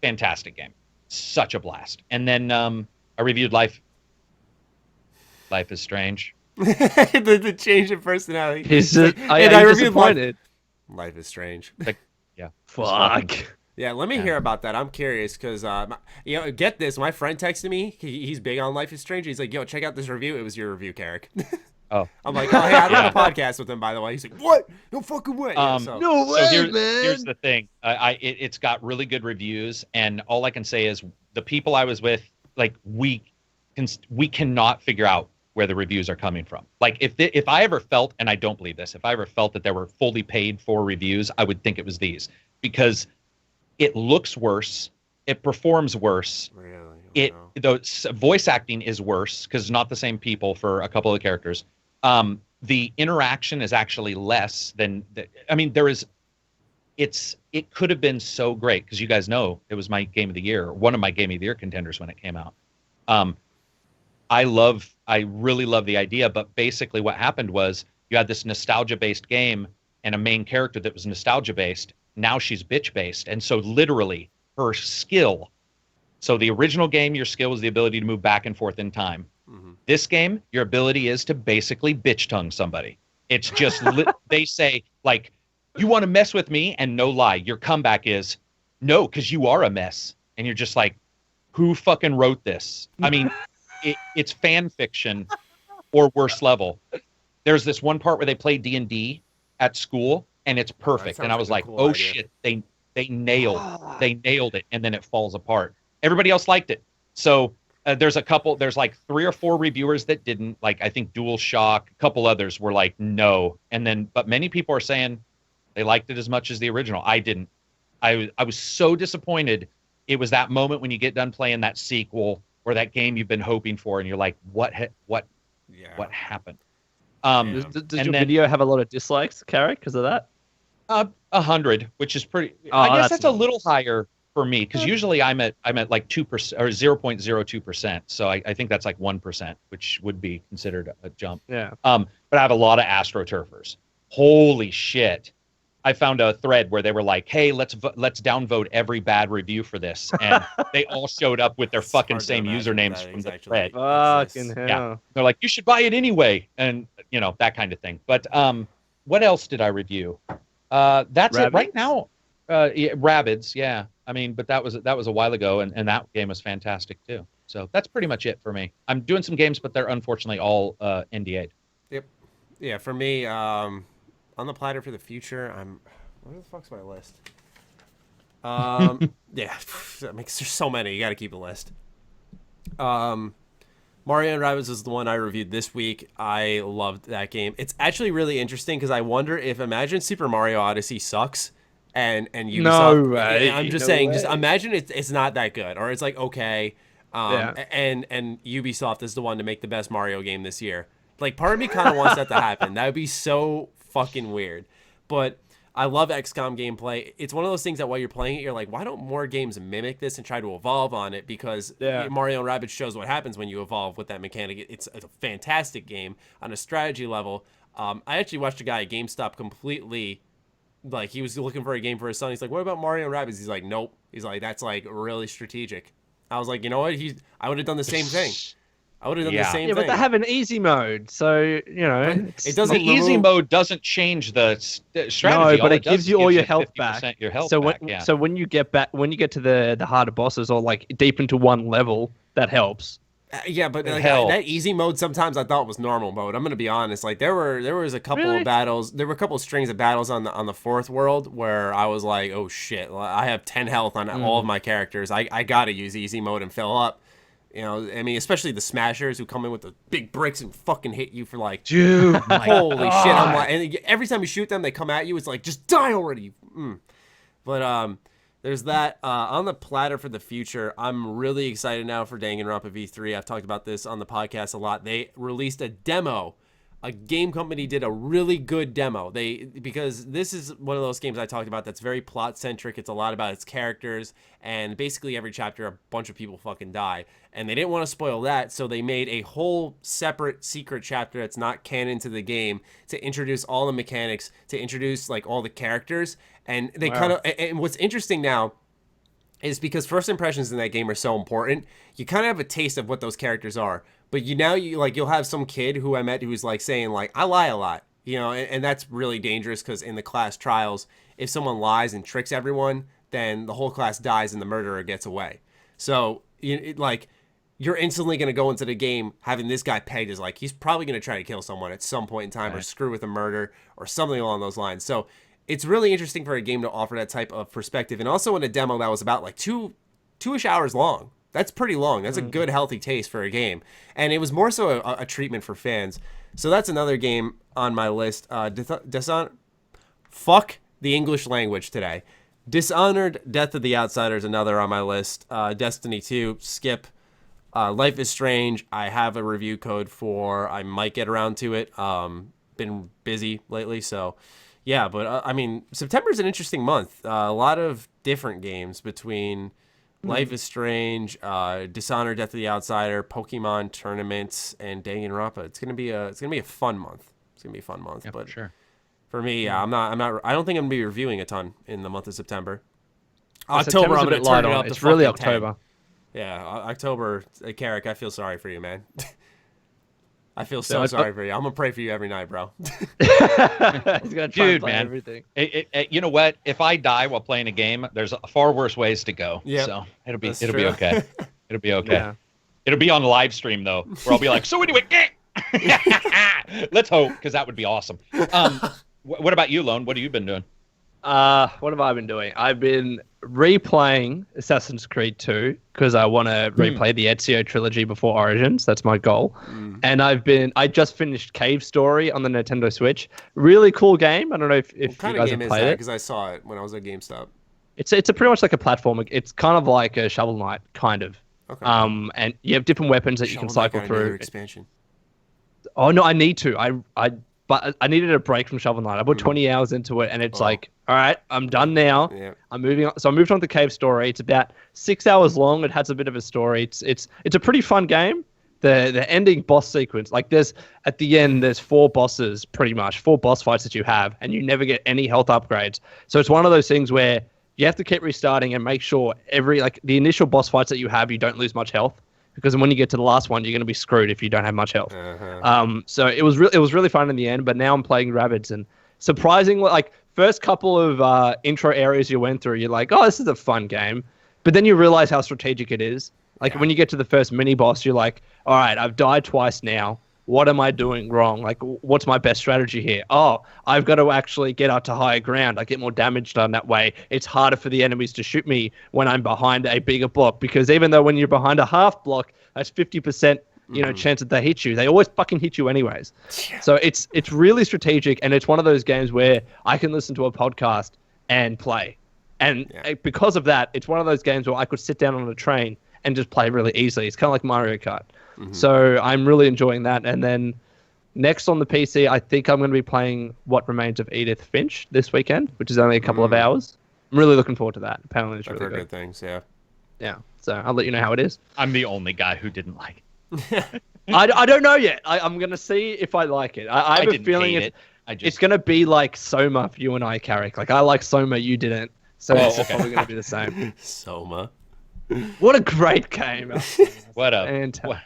Speaker 3: Fantastic game. Such a blast. And then I reviewed Life is Strange.
Speaker 1: the change in personality.
Speaker 2: I disappointed.
Speaker 1: Life is Strange.
Speaker 2: Fuck.
Speaker 1: Yeah, let me hear about that. I'm curious because, get this. My friend texted me. He's big on Life is Strange. He's like, yo, check out this review. It was your review, Karak.
Speaker 3: Oh.
Speaker 1: I'm like, oh, hey, I did a podcast with him, by the way. He's like, what? No fucking way.
Speaker 2: No way, man.
Speaker 3: Here's the thing. It's got really good reviews, and all I can say is the people I was with, like, we cannot figure out where the reviews are coming from. Like, if I ever felt, and I don't believe this, if I ever felt that there were fully paid for reviews, I would think it was these, because it looks worse, it performs worse.
Speaker 1: Really?
Speaker 3: The voice acting is worse because it's not the same people for a couple of characters. The interaction is actually less than. It could have been so great because you guys know it was my game of the year, one of my game of the year contenders when it came out. I really love the idea, but basically what happened was you had this nostalgia-based game and a main character that was nostalgia-based. Now she's bitch-based, and so literally her skill. So the original game, your skill was the ability to move back and forth in time. Mm-hmm. This game, your ability is to basically bitch tongue somebody. It's just they say, like, you want to mess with me, and no lie, your comeback is no, because you are a mess, and you're just like, who fucking wrote this? I mean, it's fan fiction or worse level. There's this one part where they play D&D at school, and it's perfect. And I was like, cool shit, they nailed it, and then it falls apart. Everybody else liked it. So there's like 3 or 4 reviewers that didn't. Like, I think DualShock, a couple others were like, no. But many people are saying they liked it as much as the original. I didn't. I was so disappointed. It was that moment when you get done playing that sequel or that game you've been hoping for, and you're like, what happened?
Speaker 2: Does your video have a lot of dislikes, Karak, because of that?
Speaker 3: 100, which is pretty. I guess that's a little higher for me, because usually I'm at like 2% or 0.02%. So I think that's like 1%, which would be considered a jump.
Speaker 2: Yeah.
Speaker 3: But I have a lot of AstroTurfers. Holy shit! I found a thread where they were like, "Hey, let's downvote every bad review for this," and they all showed up with their fucking same usernames from the thread.
Speaker 2: Fucking hell!
Speaker 3: Yeah, they're like, "You should buy it anyway," and that kind of thing. But what else did I review? That's Rabbids? It right now. Rabbids, yeah. I mean, but that was a while ago, and that game was fantastic too. So that's pretty much it for me. I'm doing some games, but they're unfortunately all NDA'd.
Speaker 1: Yep. Yeah, for me, on the platter for the future, where the fuck's my list? Yeah, that makes there's so many. You got to keep a list. Mario and Rabbids is the one I reviewed this week. I loved that game. It's actually really interesting because I wonder if imagine Super Mario Odyssey sucks and Ubisoft.
Speaker 2: No way.
Speaker 1: I'm just saying, just imagine it's not that good, or it's like okay. And Ubisoft is the one to make the best Mario game this year. Like, part of me kind of wants that to happen. That would be so fucking weird. But I love XCOM gameplay. It's one of those things that while you're playing it, you're like, why don't more games mimic this and try to evolve on it? Because Mario and Rabbids shows what happens when you evolve with that mechanic. It's a fantastic game on a strategy level. I actually watched a guy at GameStop completely, like, he was looking for a game for his son. He's like, what about Mario and Rabbids? He's like, nope. He's like, that's like really strategic. I was like, you know what? I would have done the same thing. I would have done the same thing.
Speaker 2: Yeah, but they have an easy mode, so
Speaker 1: it doesn't.
Speaker 3: The easy mode doesn't change the strategy.
Speaker 2: No, but it gives you all your health back.
Speaker 3: Your health
Speaker 2: so
Speaker 3: back,
Speaker 2: so when you get to the harder bosses or like deep into one level, that helps.
Speaker 1: Yeah, but like, that easy mode sometimes I thought was normal mode. I'm gonna be honest. Like there was a couple of battles. There were a couple of strings of battles on the fourth world where I was like, oh shit, I have 10 health on all of my characters. I gotta use easy mode and fill up. I mean, especially the smashers who come in with the big bricks and fucking hit you for like,
Speaker 2: dude,
Speaker 1: holy shit! I'm like, and every time you shoot them, they come at you. It's like, just die already. But there's that. On the platter for the future, I'm really excited now for Danganronpa V3. I've talked about this on the podcast a lot. They released a demo. A game company did a really good demo. Because this is one of those games I talked about that's very plot centric. It's a lot about its characters, and basically every chapter a bunch of people fucking die. And they didn't want to spoil that, so they made a whole separate secret chapter that's not canon to the game to introduce all the mechanics, to introduce like all the characters. And they and what's interesting now is because first impressions in that game are so important, you kind of have a taste of what those characters are. But you'll have some kid who I met who's like saying like, I lie a lot, and that's really dangerous because in the class trials, if someone lies and tricks everyone, then the whole class dies and the murderer gets away. So you're instantly going to go into the game having this guy pegged as like, he's probably going to try to kill someone at some point in time or screw with a murder or something along those lines. So it's really interesting for a game to offer that type of perspective. And also in a demo that was about like two-ish hours long. That's pretty long. That's a good, healthy taste for a game. And it was more so a treatment for fans. So that's another game on my list. Fuck the English language today. Dishonored, Death of the Outsider is another on my list. Destiny 2, skip. Life is Strange, I have a review code for. I might get around to it. Been busy lately, so yeah. But I mean, September is an interesting month. A lot of different games between Life is Strange, Dishonored, Death of the Outsider, Pokemon tournaments, and Danganronpa. It's gonna be a fun month. It's gonna be a fun month.
Speaker 3: Yeah,
Speaker 1: but
Speaker 3: for sure.
Speaker 1: For me, I don't think I'm gonna be reviewing a ton in the month of September.
Speaker 2: October, I'm gonna turn it up. It's really October.
Speaker 1: 10. Yeah, October. Karak, I feel sorry for you, man. I feel so sorry for you. I'm gonna pray for you every night, bro.
Speaker 2: He's gonna try and play everything.
Speaker 3: You know what? If I die while playing a game, there's far worse ways to go. Yeah, so it'll be okay. It'll be okay.
Speaker 2: Yeah.
Speaker 3: It'll be on live stream though, where I'll be like, so anyway, let's hope, because that would be awesome. What about you, Lone? What have you been doing?
Speaker 2: What have I been doing? I've been replaying Assassin's Creed 2 because I want to replay the Ezio trilogy before Origins. That's my goal. And I just finished Cave Story on the Nintendo Switch. Really cool game. I don't know if you guys have played it.
Speaker 1: Because I saw it when I was at GameStop.
Speaker 2: It's a pretty much like a platformer. It's kind of like a Shovel Knight, kind of.
Speaker 1: Okay.
Speaker 2: And you have different weapons that you can cycle through.
Speaker 1: Expansion.
Speaker 2: Oh no, I need to. But I needed a break from Shovel Knight. I put 20 hours into it, and it's like, all right, I'm done now.
Speaker 1: Yeah.
Speaker 2: I'm moving on. So I moved on to Cave Story. It's about 6 hours long. It has a bit of a story. It's a pretty fun game. The ending boss sequence, like at the end, there's 4 bosses, pretty much 4 boss fights that you have, and you never get any health upgrades. So it's one of those things where you have to keep restarting and make sure the initial boss fights that you have, you don't lose much health. Because when you get to the last one, you're going to be screwed if you don't have much health. So it was really fun in the end. But now I'm playing Rabbids, and surprisingly, like first couple of intro areas you went through, you're like, oh, this is a fun game. But then you realize how strategic it is. Like when you get to the first mini boss, you're like, all right, I've died twice now. What am I doing wrong? Like, what's my best strategy here? Oh, I've got to actually get up to higher ground. I get more damage done that way. It's harder for the enemies to shoot me when I'm behind a bigger block, because even though when you're behind a half block, that's 50%, chance that they hit you. They always fucking hit you anyways. So it's really strategic, and it's one of those games where I can listen to a podcast and play. And because of that, it's one of those games where I could sit down on a train and just play really easily. It's kind of like Mario Kart. So I'm really enjoying that. And then next on the PC, I think I'm going to be playing What Remains of Edith Finch this weekend, which is only a couple of hours. I'm really looking forward to that. Apparently it's really good
Speaker 1: things, yeah.
Speaker 2: Yeah, so I'll let you know how it is.
Speaker 3: I'm the only guy who didn't like it.
Speaker 2: I don't know yet. I'm going to see if I like it. I have a feeling it's going to be like Soma for you and I, Karak. Like, I like Soma, you didn't. So it's probably going to be the same.
Speaker 1: Soma.
Speaker 2: What a great game.
Speaker 3: What a...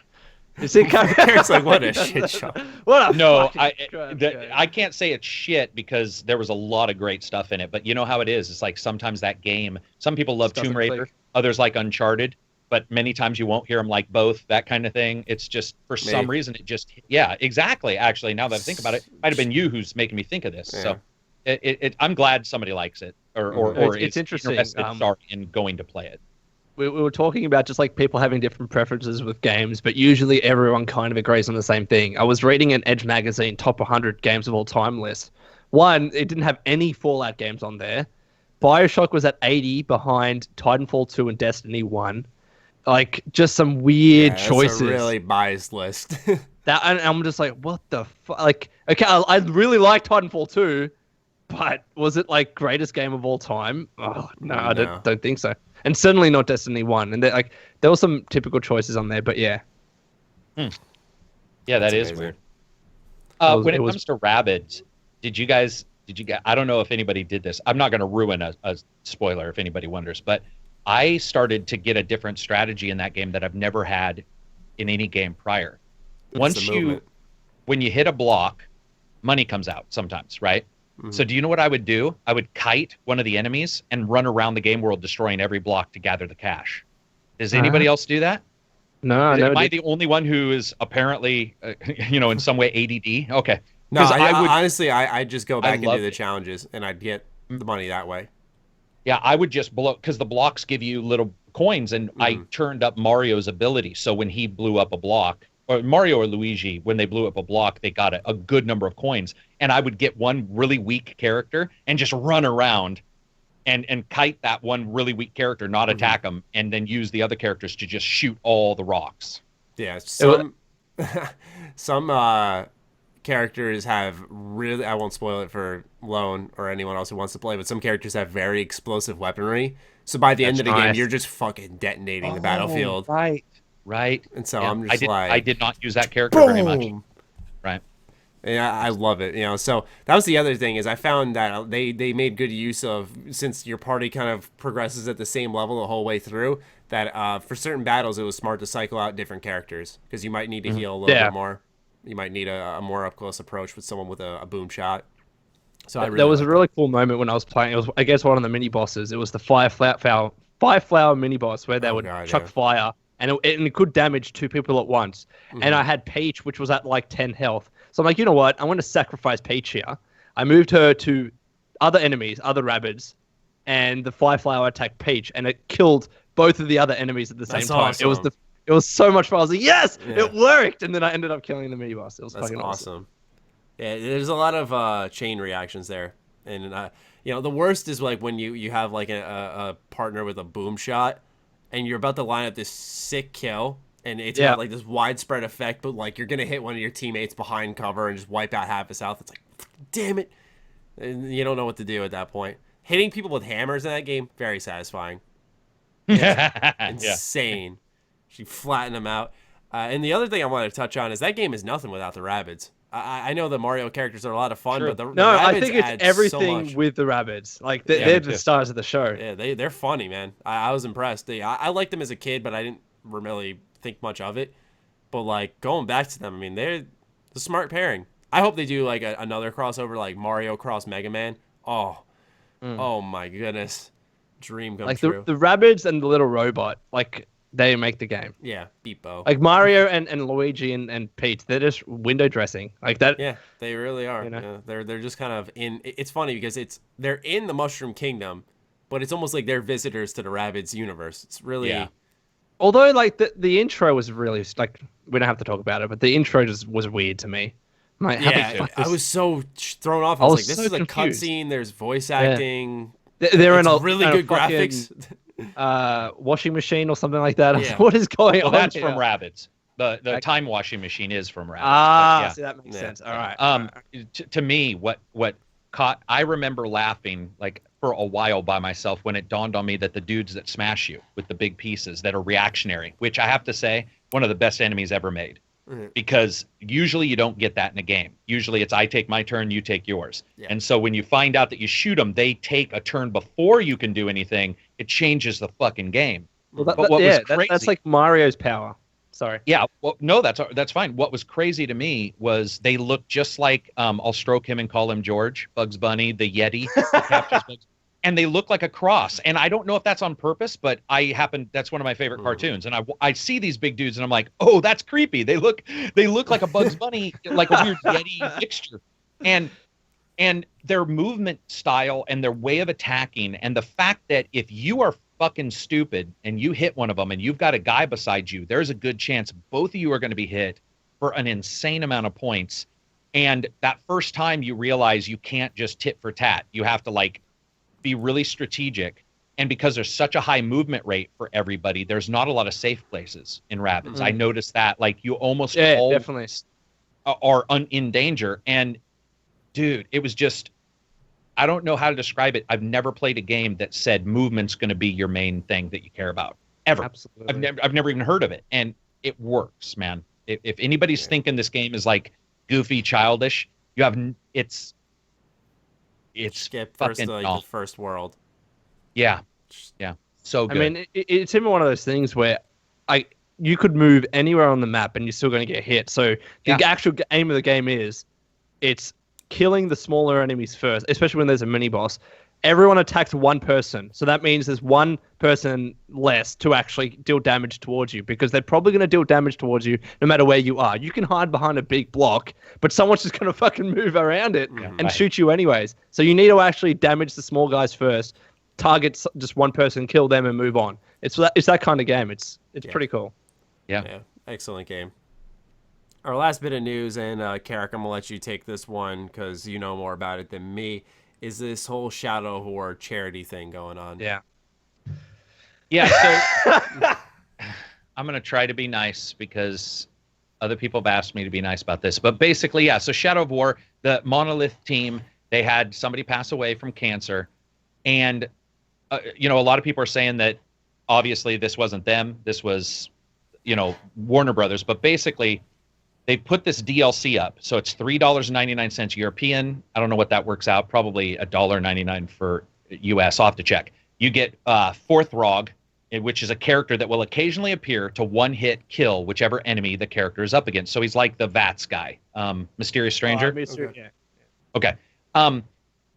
Speaker 2: You see,
Speaker 1: Karak's like, what a shit show.
Speaker 2: What a
Speaker 3: no, I can't say it's shit because there was a lot of great stuff in it. But you know how it is. It's like sometimes that game, some people love Tomb Raider, others like Uncharted, but many times you won't hear them like both, that kind of thing. It's just, for some reason, it just, exactly. Actually, now that I think about it, it might have been you who's making me think of this. Yeah. So I'm glad somebody likes it or
Speaker 2: it's interesting.
Speaker 3: In going to play it.
Speaker 2: We were talking about just like people having different preferences with games, but usually everyone kind of agrees on the same thing. I was reading an Edge magazine top 100 games of all time list. One, it didn't have any Fallout games on there. BioShock was at 80 behind Titanfall 2 and Destiny 1. Like, just some weird choices.
Speaker 1: That's a really biased list.
Speaker 2: And I'm just like, what the fuck? Like, okay, I really like Titanfall 2, but was it like greatest game of all time? Oh, no, I don't think so. And certainly not Destiny 1. And there were some typical choices on there, but yeah.
Speaker 3: Yeah, that's amazing. Weird. When it comes to Rabbids, did you guys, I don't know if anybody did this. I'm not going to ruin a spoiler if anybody wonders, but I started to get a different strategy in that game that I've never had in any game prior. When you hit a block, money comes out sometimes, right? So do you know what I would do? I would kite one of the enemies and run around the game world destroying every block to gather the cash. Does anybody else do that?
Speaker 2: No, I never
Speaker 3: Am I the only one who is apparently, in some way ADD? Okay.
Speaker 1: No, honestly, I just go back and do the challenges, and I'd get the money that way.
Speaker 3: Yeah, I would just blow, because the blocks give you little coins, and I turned up Mario's ability. So when he blew up a block, or Mario or Luigi, when they blew up a block, they got a good number of coins. And I would get one really weak character and just run around and kite that one really weak character, not attack him, and then use the other characters to just shoot all the rocks.
Speaker 1: Yeah, some characters have really, I won't spoil it for Lone or anyone else who wants to play, but some characters have very explosive weaponry. So by the end of the game, you're just fucking detonating the battlefield.
Speaker 3: Right.
Speaker 1: And so I'm just
Speaker 3: I did not use that character very much. Right.
Speaker 1: Yeah, I love it. So that was the other thing, is I found that they made good use of, since your party kind of progresses at the same level the whole way through, that for certain battles it was smart to cycle out different characters, because you might need to heal a little bit more. You might need a more up close approach with someone with a boom shot. So
Speaker 2: there was a really cool moment when I was playing. It was, I guess, one of the mini bosses. It was the fire flower mini boss where they would chuck fire and it could damage 2 people at once. And I had Peach, which was at like 10 health. So I'm like, you know what? I'm going to sacrifice Peach here. I moved her to other enemies, other rabbits, and the Fire Flower attacked Peach, and it killed both of the other enemies at the same time.
Speaker 1: Awesome.
Speaker 2: It was so much fun. I was like, yes, it worked. And then I ended up killing the mini boss. It was fucking awesome.
Speaker 1: Yeah, there's a lot of chain reactions there. And, the worst is like when you have like a partner with a boom shot and you're about to line up this sick kill and it's got like this widespread effect, but like you're going to hit one of your teammates behind cover and just wipe out half his health. It's like, damn it. And you don't know what to do at that point. Hitting people with hammers in that game, very satisfying. Insane. She flattened them out. And the other thing I wanted to touch on is that game is nothing without the rabbits. I know the Mario characters are a lot of fun, but the rabbits
Speaker 2: I think it's everything
Speaker 1: so
Speaker 2: with the rabbits. Like they're the stars of the show.
Speaker 1: Yeah, they're funny, man. I was impressed. I liked them as a kid, but I didn't really think much of it. But like going back to them, I mean, they're the smart pairing. I hope they do like another crossover, like Mario Cross Mega Man. Oh my goodness, dream come true.
Speaker 2: Like the rabbits and the little robot, like. They make the game.
Speaker 1: Yeah, Beepo.
Speaker 2: Like Mario and Luigi and Peach, they're just window dressing like that.
Speaker 1: Yeah, they really are. You know? They're just kind of in. It's funny because they're in the Mushroom Kingdom, but it's almost like they're visitors to the Rabbids universe. It's really. Yeah.
Speaker 2: Although like the intro was really like we don't have to talk about it, but the intro just was weird to me.
Speaker 1: Like, I was so thrown off. I was like, this is a cutscene. There's voice acting.
Speaker 2: Yeah. They're in a
Speaker 1: really good graphics.
Speaker 2: Washing machine or something like that. Yeah. What is going on?
Speaker 3: That's from Rabbids. The time washing machine is from
Speaker 2: Rabbids. See, that makes sense. All right.
Speaker 3: To me, what caught, I remember laughing like for a while by myself when it dawned on me that the dudes that smash you with the big pieces that are reactionary, which I have to say, one of the best enemies ever made. Because usually you don't get that in a game. Usually it's I take my turn, you take yours. Yeah. And so when you find out that you shoot them, they take a turn before you can do anything. It changes the fucking game.
Speaker 2: Well, that's like Mario's power. Sorry.
Speaker 3: Yeah. Well, no, that's fine. What was crazy to me was they look just like I'll stroke him and call him George, Bugs Bunny, the Yeti that captures Bugs. And they look like a cross. And I don't know if that's on purpose, but that's one of my favorite cartoons. And I see these big dudes and I'm like, oh, that's creepy. They look like a Bugs Bunny, like a weird Yeti mixture. And their movement style and their way of attacking and the fact that if you are fucking stupid and you hit one of them and you've got a guy beside you, there's a good chance both of you are going to be hit for an insane amount of points. And that first time you realize you can't just tit for tat. You have to like be really strategic, and because there's such a high movement rate for everybody, there's not a lot of safe places in Rabbids. I noticed that like you almost all
Speaker 2: definitely
Speaker 3: are in danger. And dude, it was just, I don't know how to describe it. I've never played a game that said movement's going to be your main thing that you care about ever.
Speaker 2: Absolutely.
Speaker 3: I've never even heard of it, and it works, man. If anybody's thinking this game is like goofy, childish, it's
Speaker 1: skip first the first world.
Speaker 3: Yeah. So good.
Speaker 2: I mean, it's even one of those things where you could move anywhere on the map and you're still going to get hit. So the actual aim of the game is it's killing the smaller enemies first, especially when there's a mini boss. Everyone attacks one person, so that means there's one person less to actually deal damage towards you, because they're probably going to deal damage towards you no matter where you are. You can hide behind a big block, but someone's just going to fucking move around it and shoot you anyways. So you need to actually damage the small guys first, target just one person, kill them, and move on. It's that kind of game. It's pretty cool.
Speaker 1: Yeah, excellent game. Our last bit of news, and Karak, I'm going to let you take this one because you know more about it than me, is this whole Shadow of War charity thing going on.
Speaker 2: Yeah,
Speaker 3: so I'm going to try to be nice because other people have asked me to be nice about this. But basically, so Shadow of War, the Monolith team, they had somebody pass away from cancer. And, a lot of people are saying that obviously this wasn't them. This was, Warner Brothers. But basically, they put this DLC up, so it's $3.99 European. I don't know what that works out. Probably $1.99 for US. I'll have to check. You get Fourth Rog, which is a character that will occasionally appear to one-hit kill whichever enemy the character is up against. So he's like the VATS guy, Mysterious Stranger. Okay. But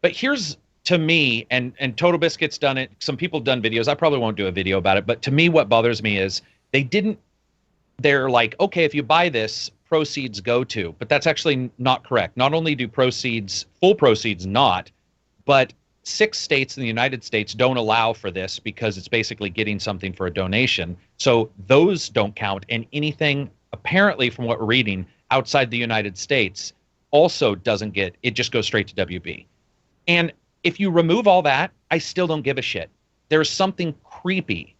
Speaker 3: here's, to me, and Total Biscuit's done it. Some people done videos. I probably won't do a video about it. But to me, what bothers me is They're like, okay, if you buy this, proceeds go to, but that's actually not correct. Not only do full proceeds not, but 6 states in the United States don't allow for this because it's basically getting something for a donation. So those don't count. And anything, apparently from what we're reading, outside the United States also doesn't get, it just goes straight to WB. And if you remove all that, I still don't give a shit. There's something creepy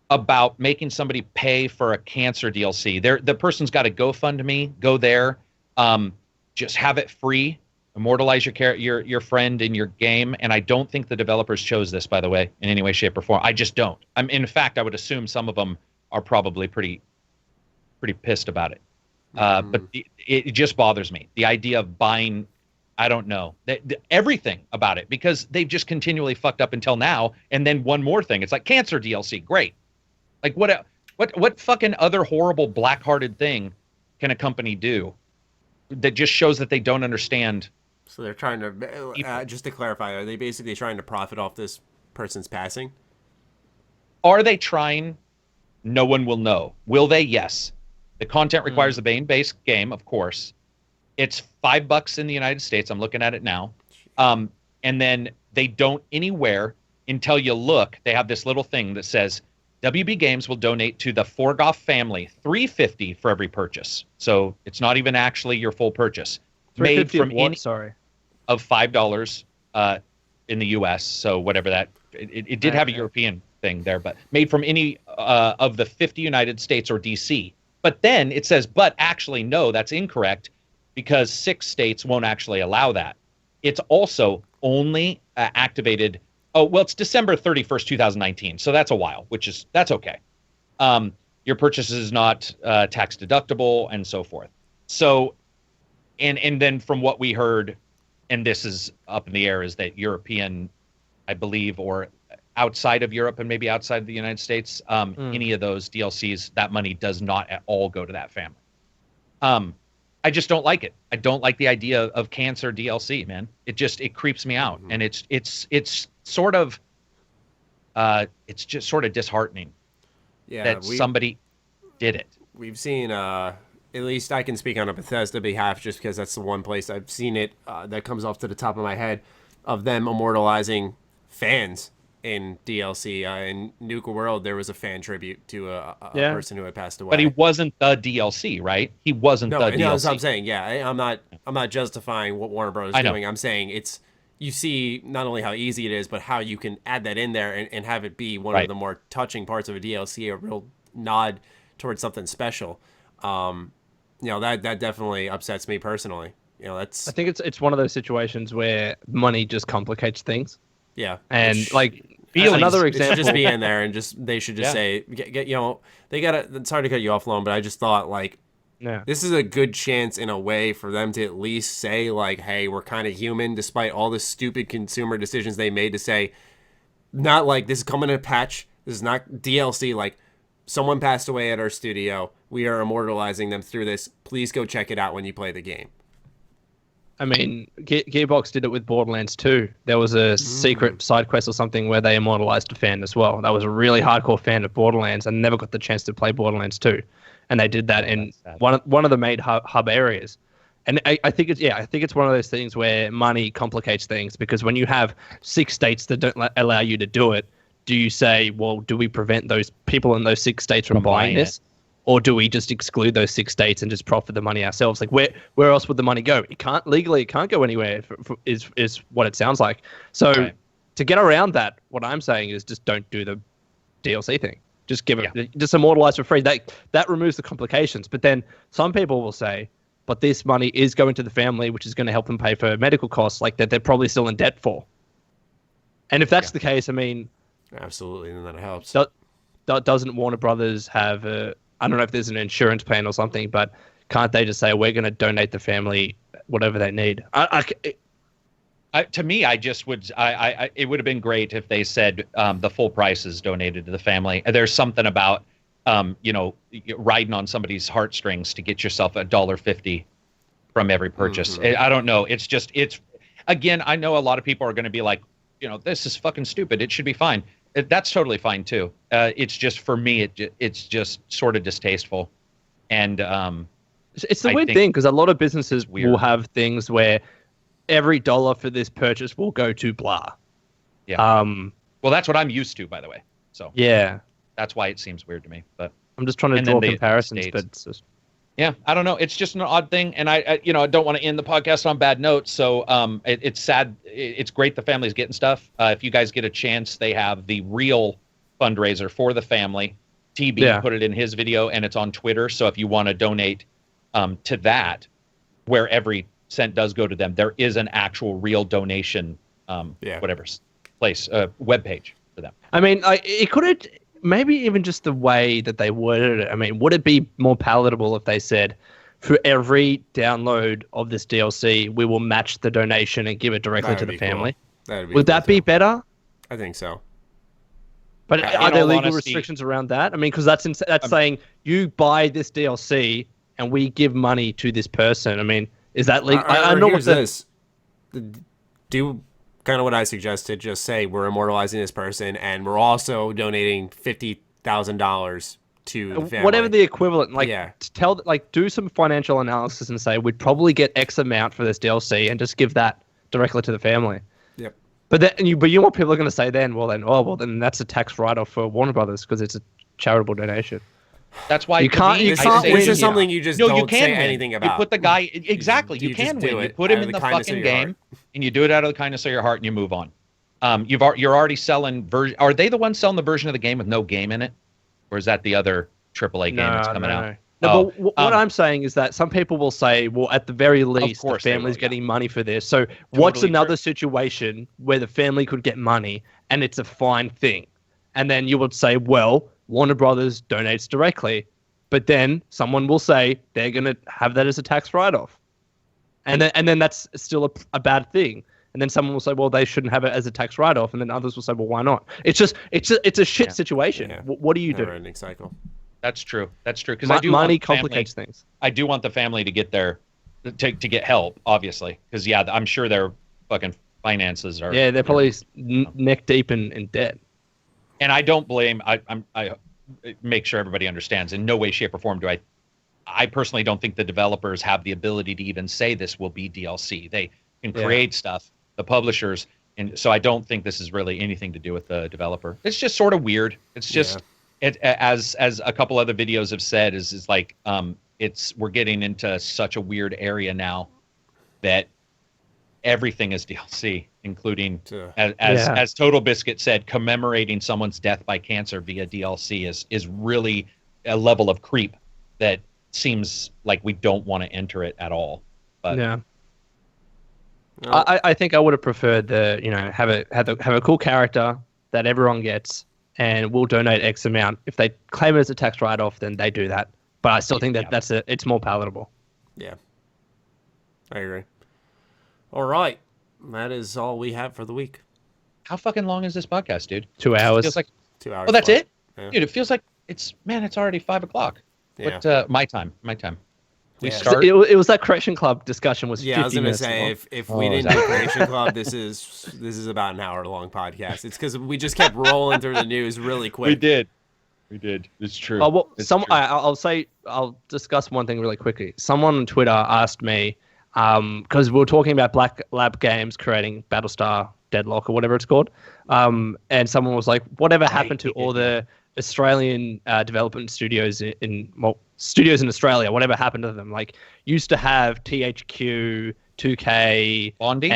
Speaker 3: about making somebody pay for a cancer DLC. The person's got a GoFundMe, go there, just have it free, immortalize your friend in your game. And I don't think the developers chose this, by the way, in any way, shape, or form. I just don't. In fact, I would assume some of them are probably pretty pissed about it. But it just bothers me. The idea of buying, I don't know, everything about it, because they've just continually fucked up until now. And then one more thing, it's like cancer DLC, great. Like what fucking other horrible black-hearted thing can a company do that just shows that they don't understand?
Speaker 1: So they're trying to, just to clarify, are they basically trying to profit off this person's passing?
Speaker 3: Are they trying? No one will know. Will they? Yes. The content requires the Bane-based game, of course. It's $5 in the United States. I'm looking at it now. And then they don't anywhere until you look. They have this little thing that says, WB Games will donate to the Forgoff family $3.50 for every purchase. So it's not even actually your full purchase.
Speaker 2: Made from what? Sorry.
Speaker 3: Of $5 in the U.S. So whatever that, it did have a European thing there, but made from any of the 50 United States or D.C. But then it says, but actually, no, that's incorrect because 6 states won't actually allow that. It's also only activated. Oh, well, it's December 31st, 2019. So that's a while, that's okay. Your purchase is not tax deductible and so forth. So, and then from what we heard, and this is up in the air, is that European, I believe, or outside of Europe and maybe outside the United States, any of those DLCs, that money does not at all go to that family. I just don't like it. I don't like the idea of cancer DLC, man. It creeps me out. And it's sort of, it's just sort of disheartening that somebody did it.
Speaker 1: We've seen, at least I can speak on a Bethesda behalf just because that's the one place I've seen it that comes off to the top of my head, of them immortalizing fans in DLC. In Nuka World, there was a fan tribute to a person who had passed away.
Speaker 3: But he wasn't the DLC, right? He wasn't the DLC.
Speaker 1: No, that's what I'm saying. Yeah, I'm not justifying what Warner Bros. is doing. I'm saying you see not only how easy it is, but how you can add that in there and have it be one of the more touching parts of a DLC, a real nod towards something special. That definitely upsets me personally. I
Speaker 2: think it's one of those situations where money just complicates things.
Speaker 1: Yeah,
Speaker 2: and another example,
Speaker 1: it should just be in there, and they should just say, they gotta. It's hard to cut you off, Lone, but I just thought this is a good chance in a way for them to at least say hey, we're kind of human, despite all the stupid consumer decisions they made to say, not like this is coming in a patch, this is not DLC, someone passed away at our studio, we are immortalizing them through this. Please go check it out when you play the game.
Speaker 2: I mean, Gearbox did it with Borderlands 2. There was a secret side quest or something where they immortalized a fan as well. That was a really hardcore fan of Borderlands and never got the chance to play Borderlands 2. And they did that in one of the main hub areas. And I think it's one of those things where money complicates things, because when you have 6 states that don't allow you to do it, do you say, well, do we prevent those people in those 6 states from buying this? Or do we just exclude those 6 states and just profit the money ourselves? Where else would the money go? It can't go anywhere. Is what it sounds like. So to get around that, what I'm saying is just don't do the DLC thing. Just give it, just immortalize for free. That removes the complications. But then some people will say, but this money is going to the family, which is going to help them pay for medical costs, that they're probably still in debt for. And if that's the case, I mean,
Speaker 1: absolutely, then that helps.
Speaker 2: Doesn't Warner Brothers have I don't know if there's an insurance plan or something, but can't they just say, we're going to donate the family whatever they need?
Speaker 3: To me, it would have been great if they said the full price is donated to the family. There's something about, riding on somebody's heartstrings to get yourself $1.50 from every purchase. I don't know. Again, I know a lot of people are going to be like, this is fucking stupid. It should be fine. That's totally fine too. It's just for me, it's just sort of distasteful, and
Speaker 2: it's the weird thing because a lot of businesses will have things where every dollar for this purchase will go to blah.
Speaker 3: Yeah. Well, that's what I'm used to, by the way. So
Speaker 2: yeah,
Speaker 3: that's why it seems weird to me. But
Speaker 2: I'm just trying to draw comparisons, but it's just...
Speaker 3: yeah, I don't know. It's just an odd thing, and I don't want to end the podcast on bad notes. So it's sad. It's great the family's getting stuff. If you guys get a chance, they have the real fundraiser for the family. TB put it in his video, and it's on Twitter. So if you want to donate to that, where every cent does go to them, there is an actual real donation, whatever place, webpage for them.
Speaker 2: I mean, it could have maybe even just the way that they worded it. I mean, would it be more palatable if they said, for every download of this DLC, we will match the donation and give it directly to the family?
Speaker 1: Cool.
Speaker 2: Would that be better?
Speaker 1: I think so.
Speaker 2: But are there legal restrictions around that? I mean, because that's saying you buy this DLC and we give money to this person. I mean, is that legal? I know what
Speaker 1: this. Do kind of what I suggested. Just say we're immortalizing this person, and we're also donating $50,000 to the family.
Speaker 2: Whatever the equivalent. Do some financial analysis and say we'd probably get X amount for this DLC, and just give that directly to the family.
Speaker 1: Yep.
Speaker 2: But you know what people are going to say then? Then that's a tax write-off for Warner Brothers because it's a charitable donation.
Speaker 3: That's why
Speaker 2: you can't.
Speaker 1: This is something you just don't say anything about.
Speaker 3: You put the guy exactly. You can win. You put him in the fucking game, and you do it out of the kindness of your heart, and you move on. You're already selling version. Are they the ones selling the version of the game with no game in it, or is that the other AAA game that's coming out?
Speaker 2: No, but what I'm saying is that some people will say, well, at the very least, the family's getting money for this. So what's another situation where the family could get money and it's a fine thing? And then you would say, well, Warner Brothers donates directly, but then someone will say they're going to have that as a tax write-off. And then that's still a bad thing. And then someone will say, well, they shouldn't have it as a tax write-off. And then others will say, well, why not? It's a shit situation. Yeah. What do you do?
Speaker 1: Never-ending cycle.
Speaker 3: That's true. Because
Speaker 2: money complicates things.
Speaker 3: I do want the family to get to get help, obviously, because I'm sure their fucking finances are.
Speaker 2: Yeah, they're probably neck deep in debt.
Speaker 3: And I don't blame. I make sure everybody understands. In no way, shape, or form do I personally don't think the developers have the ability to even say this will be DLC. They can create stuff, the publishers, and so I don't think this is really anything to do with the developer. It's just sort of weird. It's just. It, as a couple other videos have said, is like we're getting into such a weird area now that everything is DLC, including as Total Biscuit said, commemorating someone's death by cancer via DLC is really a level of creep that seems like we don't want to enter it at all. But
Speaker 2: I think I would have preferred have a cool character that everyone gets. And we'll donate X amount. If they claim it as a tax write-off, then they do that. But I still think that it's more palatable.
Speaker 1: Yeah, I agree. All right, that is all we have for the week.
Speaker 3: How fucking long is this podcast, dude?
Speaker 2: 2 hours.
Speaker 3: It feels like
Speaker 1: 2 hours.
Speaker 3: Oh, that's it, dude. It feels like it's already 5 o'clock.
Speaker 1: Yeah.
Speaker 3: But my time. We
Speaker 2: start. It was that Creation Club discussion was 50 minutes.
Speaker 1: I was gonna say if we didn't do Creation Club, this is about an hour long podcast. It's because we just kept rolling through the news really quick.
Speaker 3: We did. It's true.
Speaker 2: I'll discuss one thing really quickly. Someone on Twitter asked me because we were talking about Black Lab Games creating Battlestar Deadlock or whatever it's called, and someone was like, "Whatever happened to all the Australian development studios studios in Australia, whatever happened to them? Like, used to have THQ, 2K,
Speaker 3: Bondi?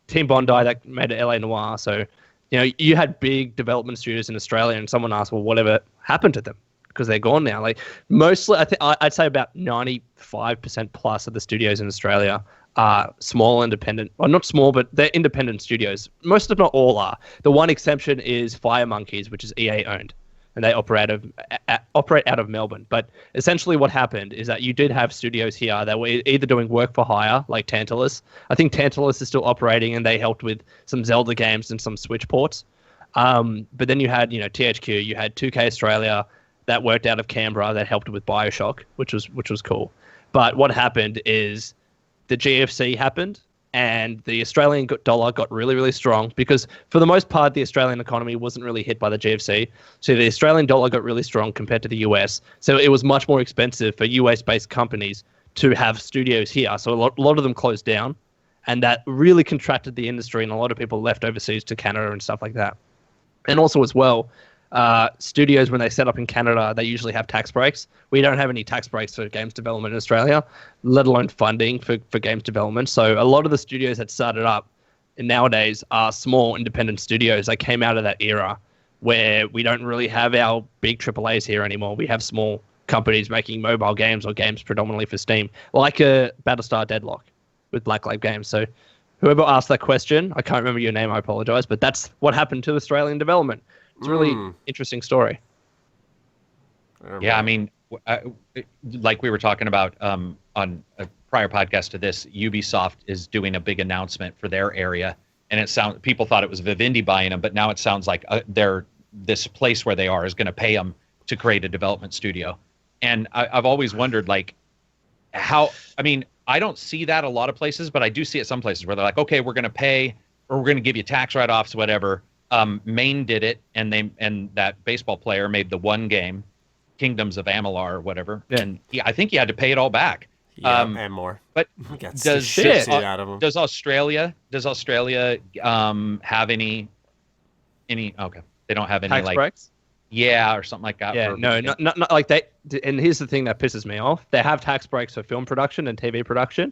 Speaker 2: Team Bondi that made it LA Noire. So, you had big development studios in Australia, and someone asked, well, whatever happened to them? Because they're gone now. Like, mostly, I'd say about 95% plus of the studios in Australia are small independent, well, not small, but they're independent studios. Most, if not all, are. The one exception is Fire Monkeys, which is EA owned. And they operate out of Melbourne. But essentially what happened is that you did have studios here that were either doing work for hire, like Tantalus. I think Tantalus is still operating, and they helped with some Zelda games and some Switch ports. But then you had, THQ, you had 2K Australia that worked out of Canberra that helped with BioShock, which was cool. But what happened is the GFC happened, and the Australian dollar got really, really strong because for the most part, the Australian economy wasn't really hit by the GFC. So the Australian dollar got really strong compared to the US. So it was much more expensive for US-based companies to have studios here. So a lot of them closed down, and that really contracted the industry, and a lot of people left overseas to Canada and stuff like that. And also as well, studios, when they set up in Canada, they usually have tax breaks. We don't have any tax breaks for games development in Australia, let alone funding for games development. So a lot of the studios that started up nowadays are small independent studios. They came out of that era where we don't really have our big AAAs here anymore. We have small companies making mobile games or games predominantly for Steam, like a Battlestar Deadlock with Blacklight Games. So whoever asked that question, I can't remember your name, I apologize, but that's what happened to Australian development. It's a really interesting story.
Speaker 3: Yeah, I mean, like we were talking about on a prior podcast to this, Ubisoft is doing a big announcement for their area, and people thought it was Vivendi buying them, but now it sounds like this place where they are is going to pay them to create a development studio. And I've always wondered, like, how. I mean, I don't see that a lot of places, but I do see it some places where they're like, okay, we're going to pay, or we're going to give you tax write-offs, whatever. Maine did it, and that baseball player made the one game, Kingdoms of Amalur or whatever, and I think he had to pay it all back.
Speaker 1: Yeah, and more.
Speaker 3: But does Australia have any? Okay, they don't have any
Speaker 2: tax breaks?
Speaker 3: Yeah, or something like that.
Speaker 2: Yeah, no, not like they. And here's the thing that pisses me off: they have tax breaks for film production and TV production,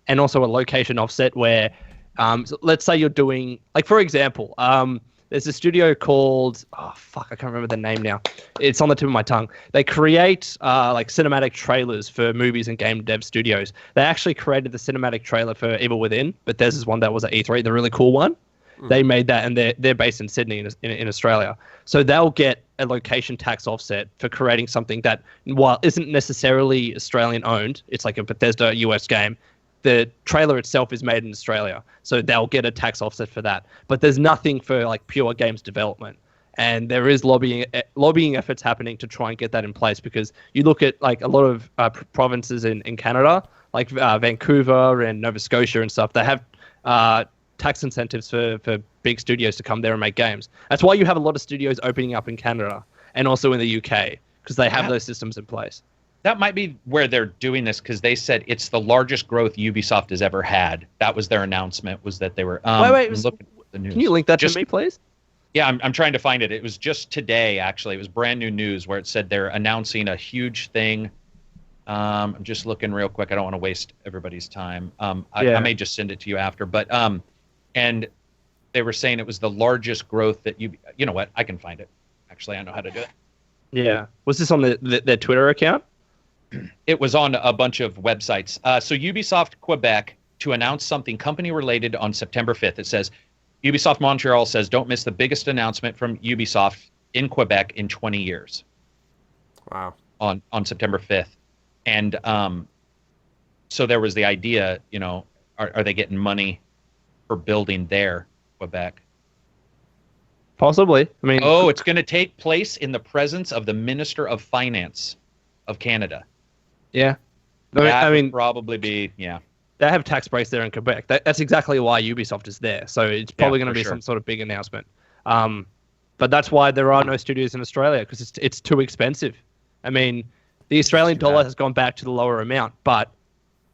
Speaker 2: and also a location offset where, so let's say you're doing, like, for example, there's a studio called, I can't remember the name now. It's on the tip of my tongue. They create like cinematic trailers for movies and game dev studios. They actually created the cinematic trailer for Evil Within, but there's this one that was at E3, the really cool one. They made that, and they're based in Sydney in Australia. So they'll get a location tax offset for creating something that, while isn't necessarily Australian owned, it's like a Bethesda US game, the trailer itself is made in Australia. So they'll get a tax offset for that. But there's nothing for like pure games development. And there is lobbying efforts happening to try and get that in place, because you look at like a lot of provinces in Canada, like Vancouver and Nova Scotia and stuff, they have tax incentives for big studios to come there and make games. That's why you have a lot of studios opening up in Canada and also in the UK, because they have those systems in place.
Speaker 3: That might be where they're doing this, because they said it's the largest growth Ubisoft has ever had. That was their announcement, was that they were...
Speaker 2: wait, can you link that to me, please?
Speaker 3: Yeah, I'm trying to find it. It was just today, actually. It was brand new news where it said they're announcing a huge thing. I'm just looking real quick. I don't want to waste everybody's time. I may just send it to you after. But and they were saying it was the largest growth that you know what? I can find it. Actually, I know how to do it.
Speaker 2: Yeah. Was this on their Twitter account?
Speaker 3: It was on a bunch of websites. So Ubisoft Quebec to announce something company related on September 5th. It says, Ubisoft Montreal says, don't miss the biggest announcement from Ubisoft in Quebec in 20 years.
Speaker 1: Wow.
Speaker 3: On September 5th. And so there was the idea, you know, are they getting money for building their Quebec?
Speaker 2: Possibly. I mean,
Speaker 3: it's going to take place in the presence of the Minister of Finance of Canada.
Speaker 2: Yeah.
Speaker 3: I mean, probably be, yeah.
Speaker 2: They have tax breaks there in Quebec. That's exactly why Ubisoft is there. So it's probably going to be some sort of big announcement. But that's why there are no studios in Australia, because it's too expensive. I mean, the Australian dollar has gone back to the lower amount, but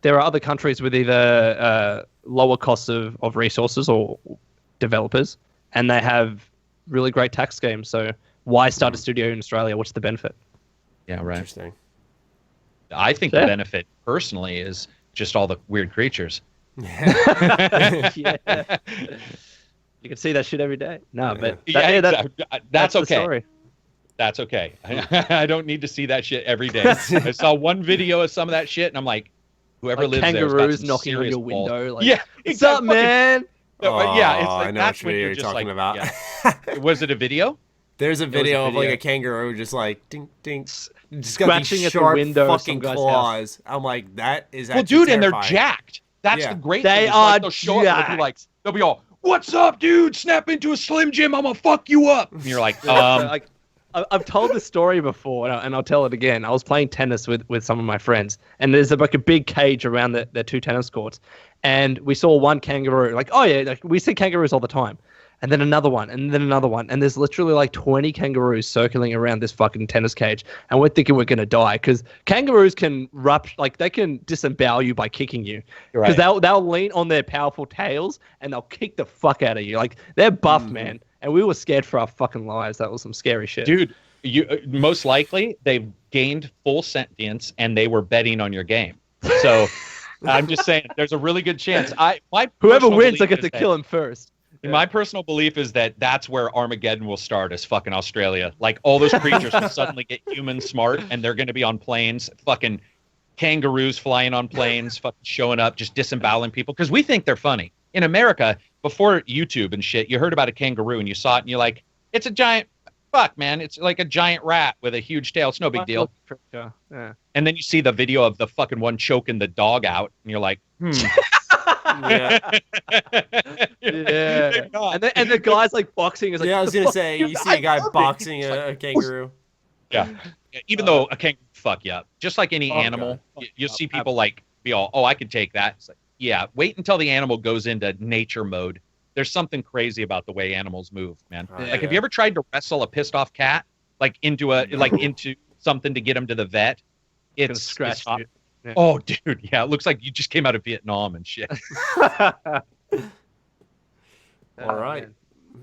Speaker 2: there are other countries with either lower costs of resources or developers, and they have really great tax schemes. So why start a studio in Australia? What's the benefit?
Speaker 3: Yeah, right.
Speaker 1: Interesting.
Speaker 3: I think the benefit personally is just all the weird creatures.
Speaker 2: Yeah. You can see that shit every day. No, but
Speaker 3: that's okay.
Speaker 2: Story.
Speaker 3: That's okay. I don't need to see that shit every day. I saw one video of some of that shit, and I'm like, whoever lives there has got some
Speaker 2: knocking on your
Speaker 3: balls.
Speaker 2: window. Like,
Speaker 3: yeah,
Speaker 2: what's up, man?
Speaker 3: Yeah, it's like
Speaker 1: I know
Speaker 3: that's
Speaker 1: what
Speaker 3: when
Speaker 1: you're
Speaker 3: just
Speaker 1: talking
Speaker 3: like,
Speaker 1: about.
Speaker 3: Yeah. Was it a video?
Speaker 1: There's a video of like a kangaroo just like ding ding, just got
Speaker 2: scratching
Speaker 1: these
Speaker 2: at the
Speaker 1: sharp
Speaker 2: window of
Speaker 1: fucking
Speaker 2: some guy's
Speaker 1: claws. I'm like, that is actually
Speaker 3: dude,
Speaker 1: terrifying.
Speaker 3: and they're jacked. That's the great thing.
Speaker 2: They
Speaker 3: Like,
Speaker 2: are
Speaker 3: they'll show up and they'll be like, they'll be all, "What's up, dude? Snap into a Slim Jim. I'm gonna fuck you up." And you're like,
Speaker 2: I've told this story before, and I'll tell it again. I was playing tennis with some of my friends, and there's like a big cage around the two tennis courts, and we saw one kangaroo. Like, oh yeah, like we see kangaroos all the time, and then another one, and then another one, and there's literally like 20 kangaroos circling around this fucking tennis cage, and we're thinking we're gonna die because kangaroos can like they can disembowel you by kicking you, because they'll lean on their powerful tails and they'll kick the fuck out of you. Like they're buff, man. And we were scared for our fucking lives. That was some scary shit.
Speaker 3: Dude, you most likely they've gained full sentience and they were betting on your game. So I'm just saying there's a really good chance.
Speaker 2: Whoever wins, I get to kill him first.
Speaker 3: My personal belief is that that's where Armageddon will start, is fucking Australia. Like all those creatures will suddenly get human smart and they're going to be on planes, fucking kangaroos flying on planes, fucking showing up, just disemboweling people because we think they're funny. In America, before YouTube and shit, you heard about a kangaroo and you saw it and you're like, it's a giant fuck, man. It's like a giant rat with a huge tail. It's no big deal.
Speaker 2: Yeah.
Speaker 3: And then you see the video of the fucking one choking the dog out and you're like,
Speaker 1: Yeah.
Speaker 2: And the guy's like boxing. Is like,
Speaker 1: yeah, I was going to say, you see a guy boxing a kangaroo.
Speaker 3: Yeah. Even though a kangaroo fuck you up, just like any animal, you'll see people like be all, oh, I could take that. It's like, yeah, wait until the animal goes into nature mode. There's something crazy about the way animals move, man. Have you ever tried to wrestle a pissed off cat into something to get him to the vet? It's
Speaker 2: scratched.
Speaker 3: Yeah. Oh, dude, yeah, it looks like you just came out of Vietnam and shit.
Speaker 1: All right,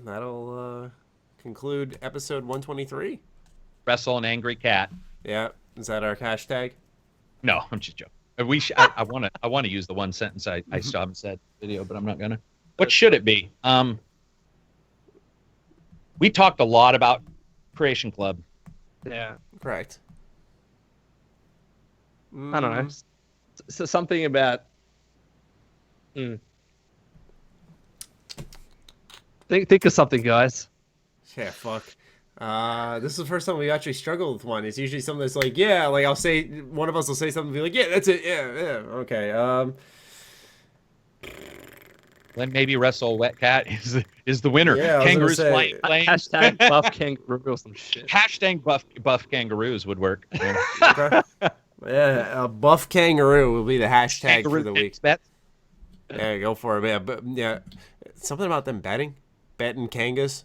Speaker 1: that'll conclude episode 123.
Speaker 3: Wrestle an angry cat.
Speaker 1: Yeah, is that our hashtag?
Speaker 3: No, I'm just joking. I want to use the one sentence I still haven't said in the video, but I'm not gonna. What should it be? We talked a lot about Creation Club.
Speaker 2: Yeah,
Speaker 1: correct.
Speaker 2: I don't know. So something about. Think of something, guys.
Speaker 1: Yeah, fuck. This is the first time we actually struggled with one. It's usually something that's like, yeah, like I'll say, one of us will say something and be like, yeah, that's it, yeah, okay.
Speaker 3: Then maybe Wrestle Wet Cat is the winner.
Speaker 1: Yeah,
Speaker 3: Kangaroos flying planes.
Speaker 2: Hashtag buff kangaroo or some shit.
Speaker 3: Hashtag buff kangaroos would work.
Speaker 1: Yeah, buff kangaroo will be the hashtag for the week.
Speaker 3: Bet.
Speaker 1: Yeah, go for it. Yeah, but yeah, something about them betting kangas.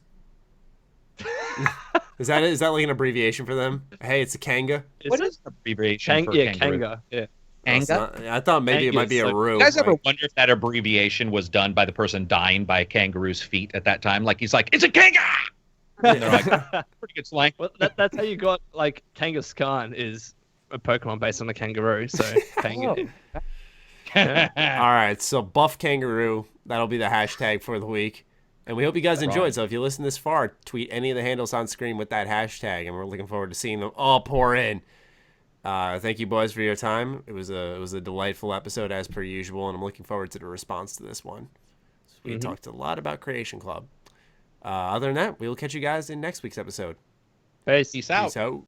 Speaker 1: Is that like an abbreviation for them? Hey, it's a kanga.
Speaker 3: What is an abbreviation for kangaroo?
Speaker 2: Kanga. Yeah.
Speaker 1: Kanga? I thought maybe it might be a roo.
Speaker 3: You guys ever wonder if that abbreviation was done by the person dying by a kangaroo's feet at that time? Like he's like, it's a kanga. And they're like, pretty good slang.
Speaker 2: Well, that's how you got like Kangaskhan is a Pokemon based on a kangaroo. So Kanga.
Speaker 1: All right, so buff kangaroo. That'll be the hashtag for the week. And we hope you guys enjoyed. So if you listen this far, tweet any of the handles on screen with that hashtag, and we're looking forward to seeing them all pour in. Thank you, boys, for your time. It was a delightful episode as per usual, and I'm looking forward to the response to this one. So we talked a lot about Creation Club. Other than that, we will catch you guys in next week's episode.
Speaker 2: Peace.
Speaker 3: Peace out.
Speaker 1: Peace out.